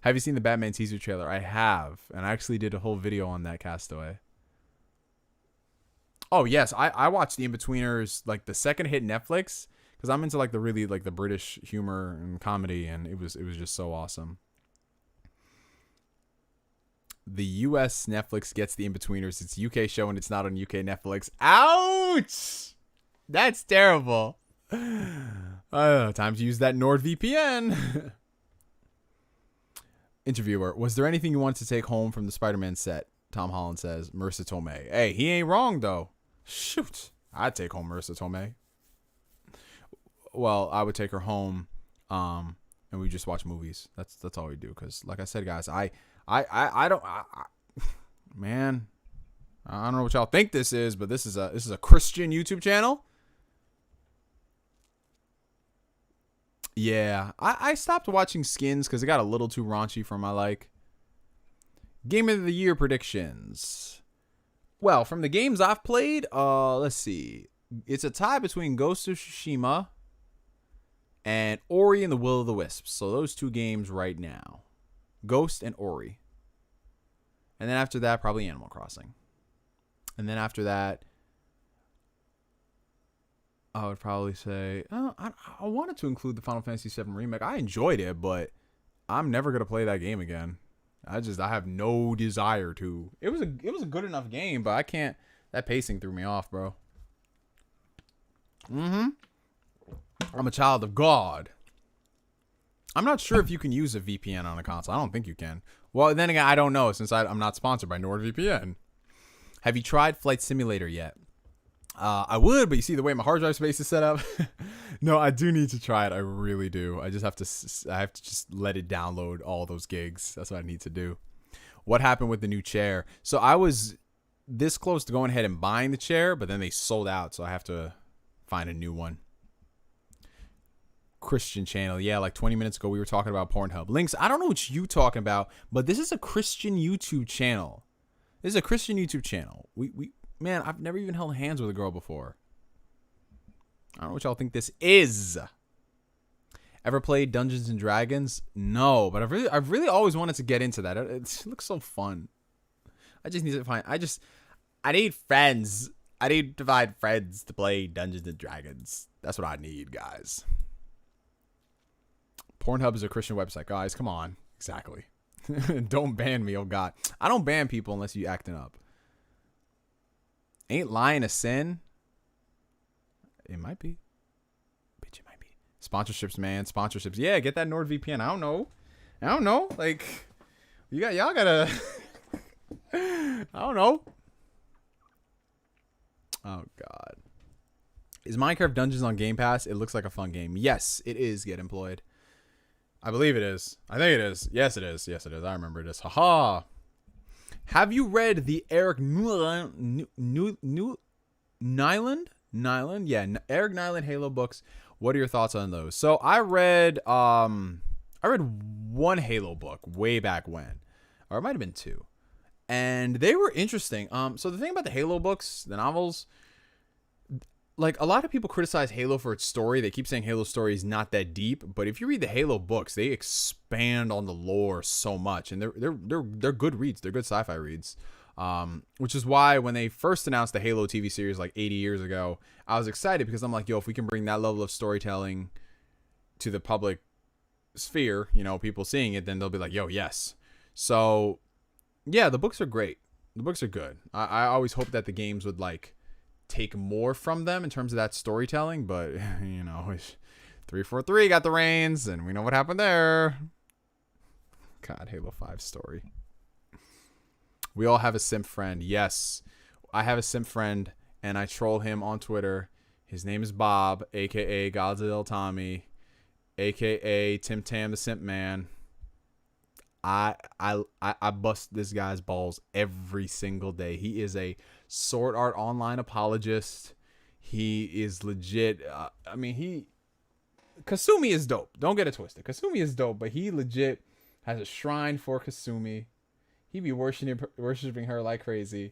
Have you seen the Batman teaser trailer? I have, and I actually did a whole video on that, Castaway. Oh yes, I watched the In-Betweeners, like the second hit Netflix, because I'm into like the really like the British humor and comedy, and it was just so awesome. The US Netflix gets the In-Betweeners. It's a UK show and it's not on UK Netflix. Ouch! That's terrible. Time to use that NordVPN. Interviewer, was there anything you wanted to take home from the Spider-Man set? Tom Holland says, Marissa Tomei. Hey, he ain't wrong though. Shoot, I'd take home Marissa Tomei. Well, I would take her home, and we just watch movies. That's all we do. Cause like I said, guys, I don't, man, I don't know what y'all think this is, but this is a Christian YouTube channel. Yeah, I stopped watching Skins because it got a little too raunchy for my like. Game of the Year predictions. Well, from the games I've played, let's see. It's a tie between Ghost of Tsushima and Ori and the Will of the Wisps. So those two games right now. Ghost and Ori. And then after that, probably Animal Crossing. And then after that, I would probably say, I wanted to include the Final Fantasy VII Remake. I enjoyed it, but I'm never going to play that game again. I have no desire to. It was a good enough game, but I can't. That pacing threw me off, bro. I'm a child of God. I'm not sure if you can use a VPN on a console. I don't think you can. Well, then again, I don't know since I'm not sponsored by NordVPN. Have you tried Flight Simulator yet? I would, but you see the way my hard drive space is set up. No, I do need to try it. I really do. I have to just let it download all those gigs. That's what I need to do. What happened with the new chair? So I was this close to going ahead and buying the chair, but then they sold out, so I have to find a new one. Christian channel. Yeah, like 20 minutes ago we were talking about Pornhub. Links, I don't know what you talking about, but this is a Christian YouTube channel. This is a Christian YouTube channel. Man, I've never even held hands with a girl before. I don't know what y'all think this is. Ever played Dungeons and Dragons? No, but I've really always wanted to get into that. It looks so fun. I just need to find. I need friends. I need to find friends to play Dungeons and Dragons. That's what I need, guys. Pornhub is a Christian website, guys. Come on. Exactly. Don't ban me, oh God. I don't ban people unless you acting up. Ain't lying a sin? It might be. Bitch, it might be. Sponsorships, man. Sponsorships. Yeah, get that NordVPN. I don't know. Like, y'all gotta. I don't know. Oh, God. Is Minecraft Dungeons on Game Pass? It looks like a fun game. Yes, it is. Get employed. I believe it is. I think it is. Yes, it is. Yes, it is. I remember it is. Haha. Have you read the Eric Nyland? Yeah, Eric Nyland Halo books. What are your thoughts on those? So I read one Halo book way back when, or it might have been two, and they were interesting. So the thing about the Halo books, the novels, like a lot of people criticize Halo for its story. They keep saying Halo's story is not that deep, but if you read the Halo books, they expand on the lore so much, and they're good reads. They're good sci-fi reads. Which is why when they first announced the Halo TV series like 80 years ago, I was excited because I'm like, yo, if we can bring that level of storytelling to the public sphere, you know, people seeing it, then they'll be like, yo, yes. So yeah, the books are great. The books are good. I always hope that the games would like take more from them in terms of that storytelling, but you know, 343 got the reins and we know what happened there. God, Halo 5 story. We all have a simp friend. Yes, I have a simp friend and I troll him on Twitter. His name is Bob, aka Godzilla Tommy, aka Tim Tam the Simp Man. I bust this guy's balls every single day. He is a Sword Art Online apologist. He is legit. Kasumi is dope. Don't get it twisted. Kasumi is dope, but he legit has a shrine for Kasumi. He be worshiping her like crazy.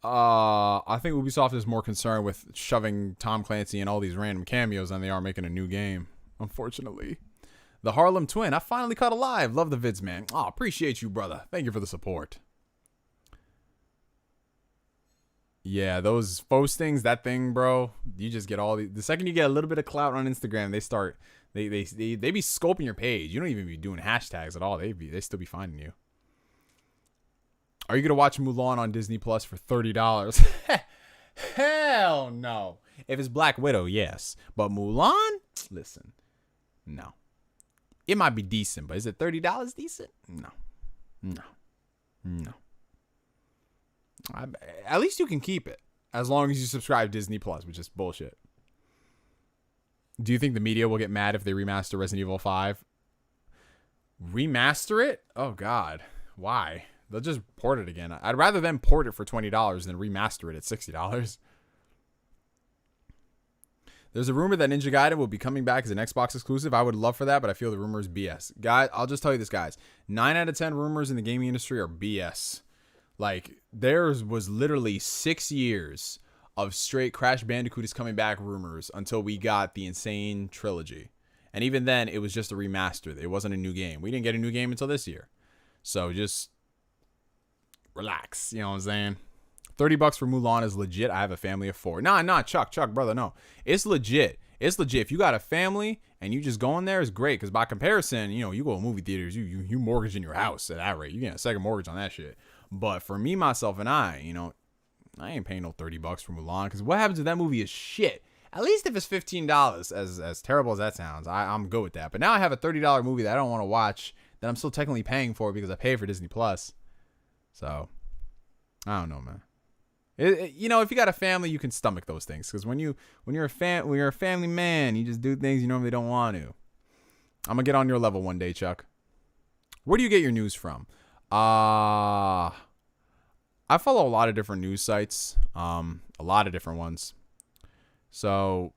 I think Ubisoft is more concerned with shoving Tom Clancy and all these random cameos than they are making a new game, unfortunately. The Harlem Twin, I finally caught alive. Love the vids, man. Oh, appreciate you, brother. Thank you for the support. Yeah, those postings, that thing, bro. You just get all the second you get a little bit of clout on Instagram, they start they be scoping your page. You don't even be doing hashtags at all. They still be finding you. Are you gonna watch Mulan on Disney Plus for $30? Hell no. If it's Black Widow, yes. But Mulan, listen, no. It might be decent, but is it $30 decent? No. At least you can keep it as long as you subscribe to Disney Plus, which is bullshit. Do you think the media will get mad if they remaster Resident Evil 5? Remaster it? Oh, God. Why? They'll just port it again. I'd rather them port it for $20 than remaster it at $60. There's a rumor that Ninja Gaiden will be coming back as an Xbox exclusive. I would love for that, but I feel the rumor is BS. Guys, I'll just tell you this, guys. 9 out of 10 rumors in the gaming industry are BS. Like, there was literally 6 years of straight Crash Bandicoot is coming back rumors until we got the Insane Trilogy. And even then, it was just a remaster. It wasn't a new game. We didn't get a new game until this year. So just relax. You know what I'm saying? $30 for Mulan is legit. I have a family of 4. Nah, Chuck, brother, no. It's legit. It's legit. If you got a family and you just go in there, it's great. Because by comparison, you know, you go to movie theaters, you mortgaging your house at that rate. You get a second mortgage on that shit. But for me, myself, and I, you know, I ain't paying no $30 for Mulan. Because what happens if that movie is shit? At least if it's $15, as terrible as that sounds, I'm good with that. But now I have a $30 movie that I don't want to watch that I'm still technically paying for because I pay for Disney Plus. So, I don't know, man. You know, if you got a family, you can stomach those things. Because when you're a family man, you just do things you normally don't want to. I'm gonna get on your level one day, Chuck. Where do you get your news from? I follow a lot of different news sites, a lot of different ones. So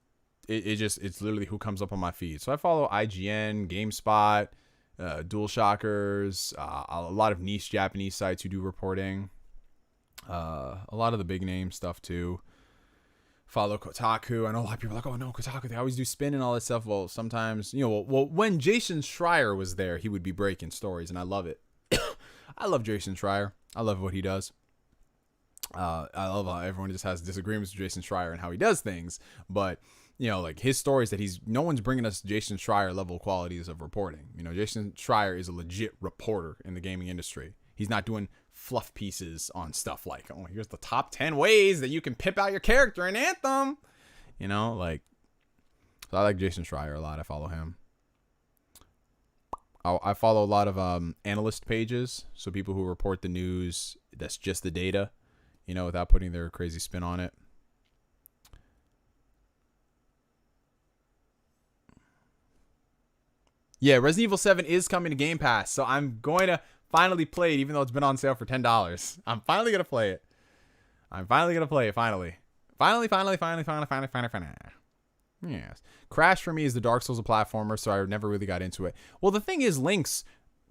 it's literally who comes up on my feed. So I follow IGN, GameSpot, DualShockers, a lot of niche Japanese sites who do reporting. A lot of the big name stuff too. Follow Kotaku. I know a lot of people are like, oh no, Kotaku, they always do spin and all that stuff. Well, sometimes, you know, well, when Jason Schreier was there, he would be breaking stories, and I love it. I love Jason Schreier. I love what he does. I love how everyone just has disagreements with Jason Schreier and how he does things, but you know, like his stories that no one's bringing us Jason Schreier level qualities of reporting. You know, Jason Schreier is a legit reporter in the gaming industry. He's not doing fluff pieces on stuff like, oh, here's the top 10 ways that you can pimp out your character in Anthem. You know, like, so I like Jason Schreier a lot. I follow him. I follow a lot of analyst pages. So people who report the news, that's just the data, you know, without putting their crazy spin on it. Yeah, Resident Evil 7 is coming to Game Pass. So I'm going to finally play it, even though it's been on sale for $10. I'm finally going to play it. Finally. Yes. Crash for me is the Dark Souls of platformer, so I never really got into it. Well, the thing is,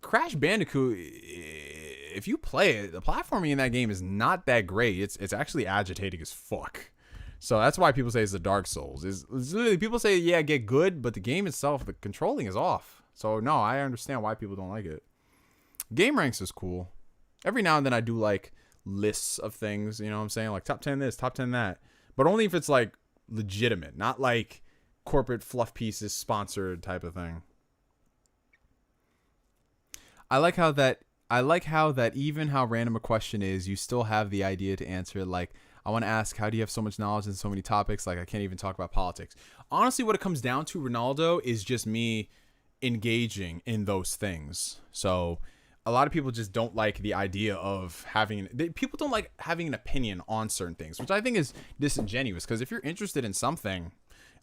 Crash Bandicoot, if you play it, the platforming in that game is not that great. It's actually agitating as fuck. So that's why people say it's the Dark Souls. It's literally, people say, yeah, get good, but the game itself, the controlling is off. So no, I understand why people don't like it. Game Ranks is cool. Every now and then I do like lists of things, you know what I'm saying? Like top 10 this, top 10 that. But only if it's like legitimate, not like corporate fluff pieces sponsored type of thing. I like how that even how random a question is, you still have the idea to answer it. Like, I want to ask, how do you have so much knowledge in so many topics? Like, I can't even talk about politics. Honestly, what it comes down to, Ronaldo, is just me engaging in those things. So a lot of people just don't like the idea of people don't like having an opinion on certain things, which I think is disingenuous, because if you're interested in something,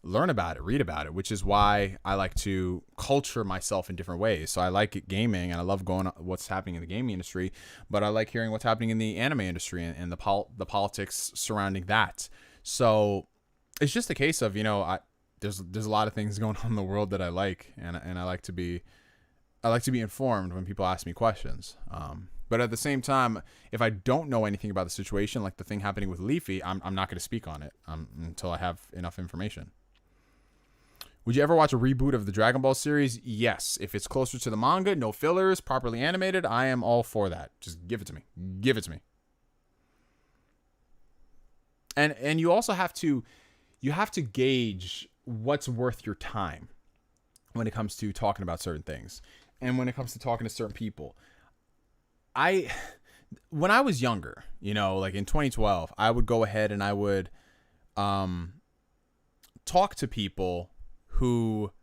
learn about it, read about it, which is why I like to culture myself in different ways. So I like gaming and I love going what's happening in the gaming industry, but I like hearing what's happening in the anime industry and the politics surrounding that. So it's just a case of, you know, there's a lot of things going on in the world that I like, and I like to be informed when people ask me questions. But at the same time, if I don't know anything about the situation, like the thing happening with Leafy, I'm not going to speak on it until I have enough information. Would you ever watch a reboot of the Dragon Ball series? Yes. If it's closer to the manga, no fillers, properly animated, I am all for that. Just give it to me. Give it to me. And you also have to gauge what's worth your time when it comes to talking about certain things and when it comes to talking to certain people. When I was younger, like in 2012, I would go ahead and I would talk to people who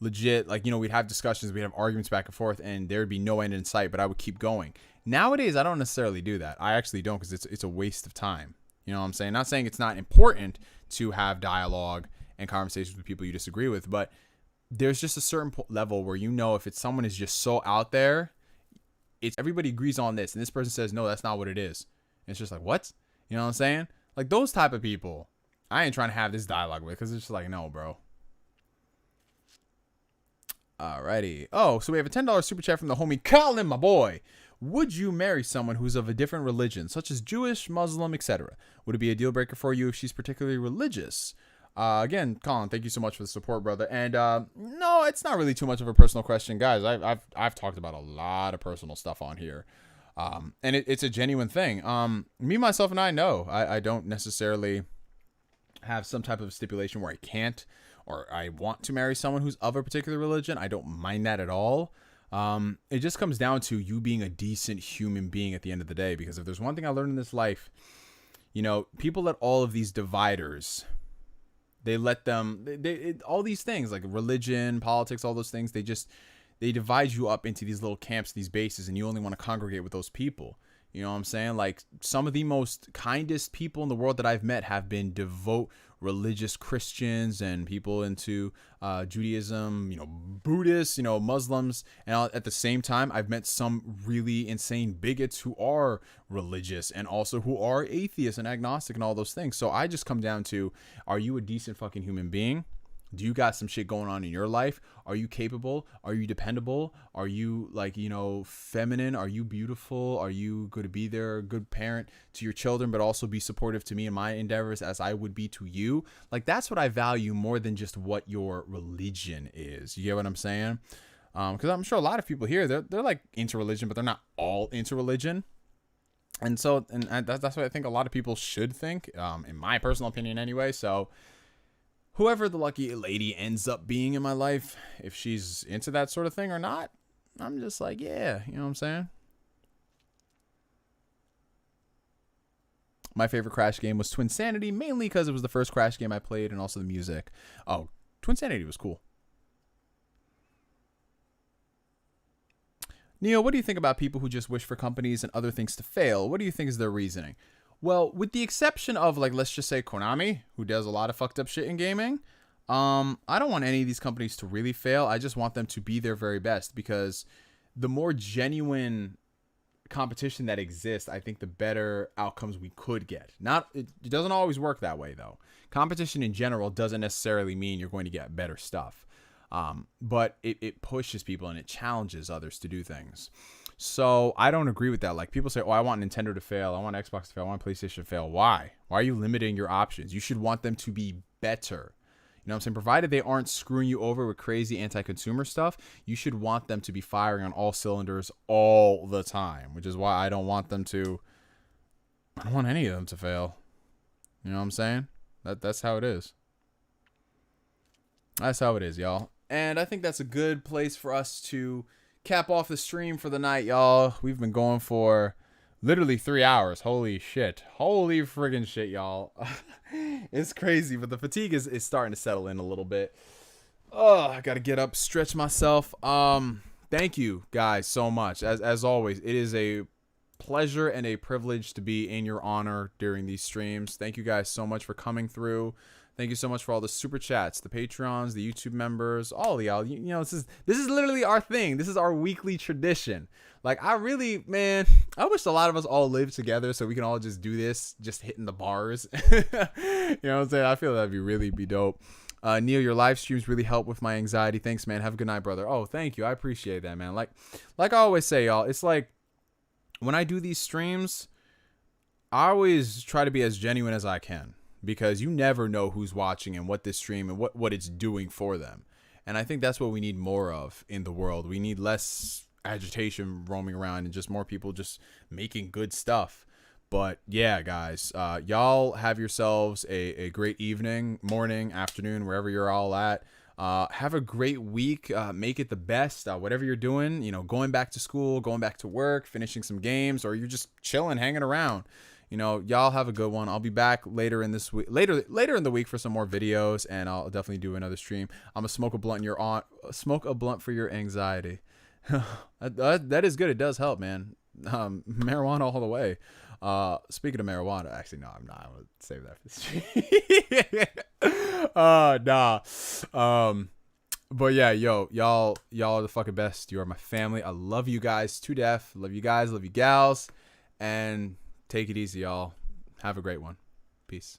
legit, like, we'd have discussions, we'd have arguments back and forth, and there would be no end in sight, but I would keep going. Nowadays, I don't necessarily do that. I actually don't, because it's a waste of time. You know what I'm saying? Not saying it's not important to have dialogue and conversations with people you disagree with, but there's just a certain level where if it's someone is just so out there, it's everybody agrees on this, and this person says, no, that's not what it is. And it's just like, what? You know what I'm saying? Like, those type of people, I ain't trying to have this dialogue with, because it's just like, no, bro. Alrighty. Oh, so we have a $10 super chat from the homie Colin, my boy. Would you marry someone who's of a different religion, such as Jewish, Muslim, etc.? Would it be a deal breaker for you if she's particularly religious? Again, Colin, thank you so much for the support, brother. And no, it's not really too much of a personal question, guys. I've talked about a lot of personal stuff on here, and it's a genuine thing. Me, myself, and I know I don't necessarily have some type of stipulation where I can't or I want to marry someone who's of a particular religion. I don't mind that at all. It just comes down to you being a decent human being at the end of the day, because if there's one thing I learned in this life, people let all of these dividers, they let them, all these things like religion, politics, all those things, they divide you up into these little camps, these bases, and you only want to congregate with those people. You know what I'm saying? Like, some of the most kindest people in the world that I've met have been devout religious Christians and people into Judaism, Buddhists, Muslims. And at the same time, I've met some really insane bigots who are religious and also who are atheists and agnostic and all those things. So I just come down to, are you a decent fucking human being? Do you got some shit going on in your life? Are you capable? Are you dependable? Are you feminine? Are you beautiful? Are you going to be there, a good parent to your children, but also be supportive to me in my endeavors as I would be to you? Like, that's what I value more than just what your religion is. You get what I'm saying? Because I'm sure a lot of people here, they're like into religion, but they're not all into religion. And so, that's what I think a lot of people should think, in my personal opinion anyway. So, whoever the lucky lady ends up being in my life, if she's into that sort of thing or not, I'm just like, yeah, you know what I'm saying? My favorite Crash game was Twinsanity, mainly because it was the first Crash game I played and also the music. Oh, Twinsanity was cool. Neo, what do you think about people who just wish for companies and other things to fail? What do you think is their reasoning? Well, with the exception of, like, let's just say Konami, who does a lot of fucked up shit in gaming, I don't want any of these companies to really fail. I just want them to be their very best, because the more genuine competition that exists, I think the better outcomes we could get. It doesn't always work that way, though. Competition in general doesn't necessarily mean you're going to get better stuff. But it pushes people and it challenges others to do things. So I don't agree with that. Like, people say, oh, I want Nintendo to fail. I want Xbox to fail. I want PlayStation to fail. Why? Why are you limiting your options? You should want them to be better. You know what I'm saying? Provided they aren't screwing you over with crazy anti-consumer stuff, you should want them to be firing on all cylinders all the time, which is why I don't want any of them to fail. You know what I'm saying? That's how it is. That's how it is, y'all. And I think that's a good place for us to cap off the stream for the night, y'all. We've been going for literally 3 hours. Holy shit. Holy friggin' shit, y'all. It's crazy, but the fatigue is starting to settle in a little bit. Oh, I gotta get up, stretch myself. Thank you guys so much. As always, it is a pleasure and a privilege to be in your honor during these streams. Thank you guys so much for coming through. Thank you so much for all the super chats, the Patreons, the YouTube members, all of y'all. You know, this is literally our thing. This is our weekly tradition. Like, I really, man, I wish a lot of us all lived together so we can all just do this, just hitting the bars. You know what I'm saying? I feel that'd really be dope. Neo, your live streams really help with my anxiety. Thanks, man. Have a good night, brother. Oh, thank you. I appreciate that, man. Like I always say, y'all, it's like, when I do these streams, I always try to be as genuine as I can, because you never know who's watching and what this stream and what it's doing for them. And I think that's what we need more of in the world. We need less agitation roaming around and just more people just making good stuff. But yeah, guys, y'all have yourselves a great evening, morning, afternoon, wherever you're all at. Have a great week. Make it the best. Whatever you're doing, going back to school, going back to work, finishing some games, or you're just chilling, hanging around. Y'all have a good one. I'll be back later in this week, later in the week for some more videos, and I'll definitely do another stream. I'm gonna smoke a blunt. Smoke a blunt for your anxiety. that is good. It does help, man. Marijuana all the way. Speaking of marijuana, actually, no, I'm not. I'm gonna save that for the stream. Nah. But yeah, y'all are the fucking best. You are my family. I love you guys to death. Love you guys. Love you gals. And take it easy, y'all. Have a great one. Peace.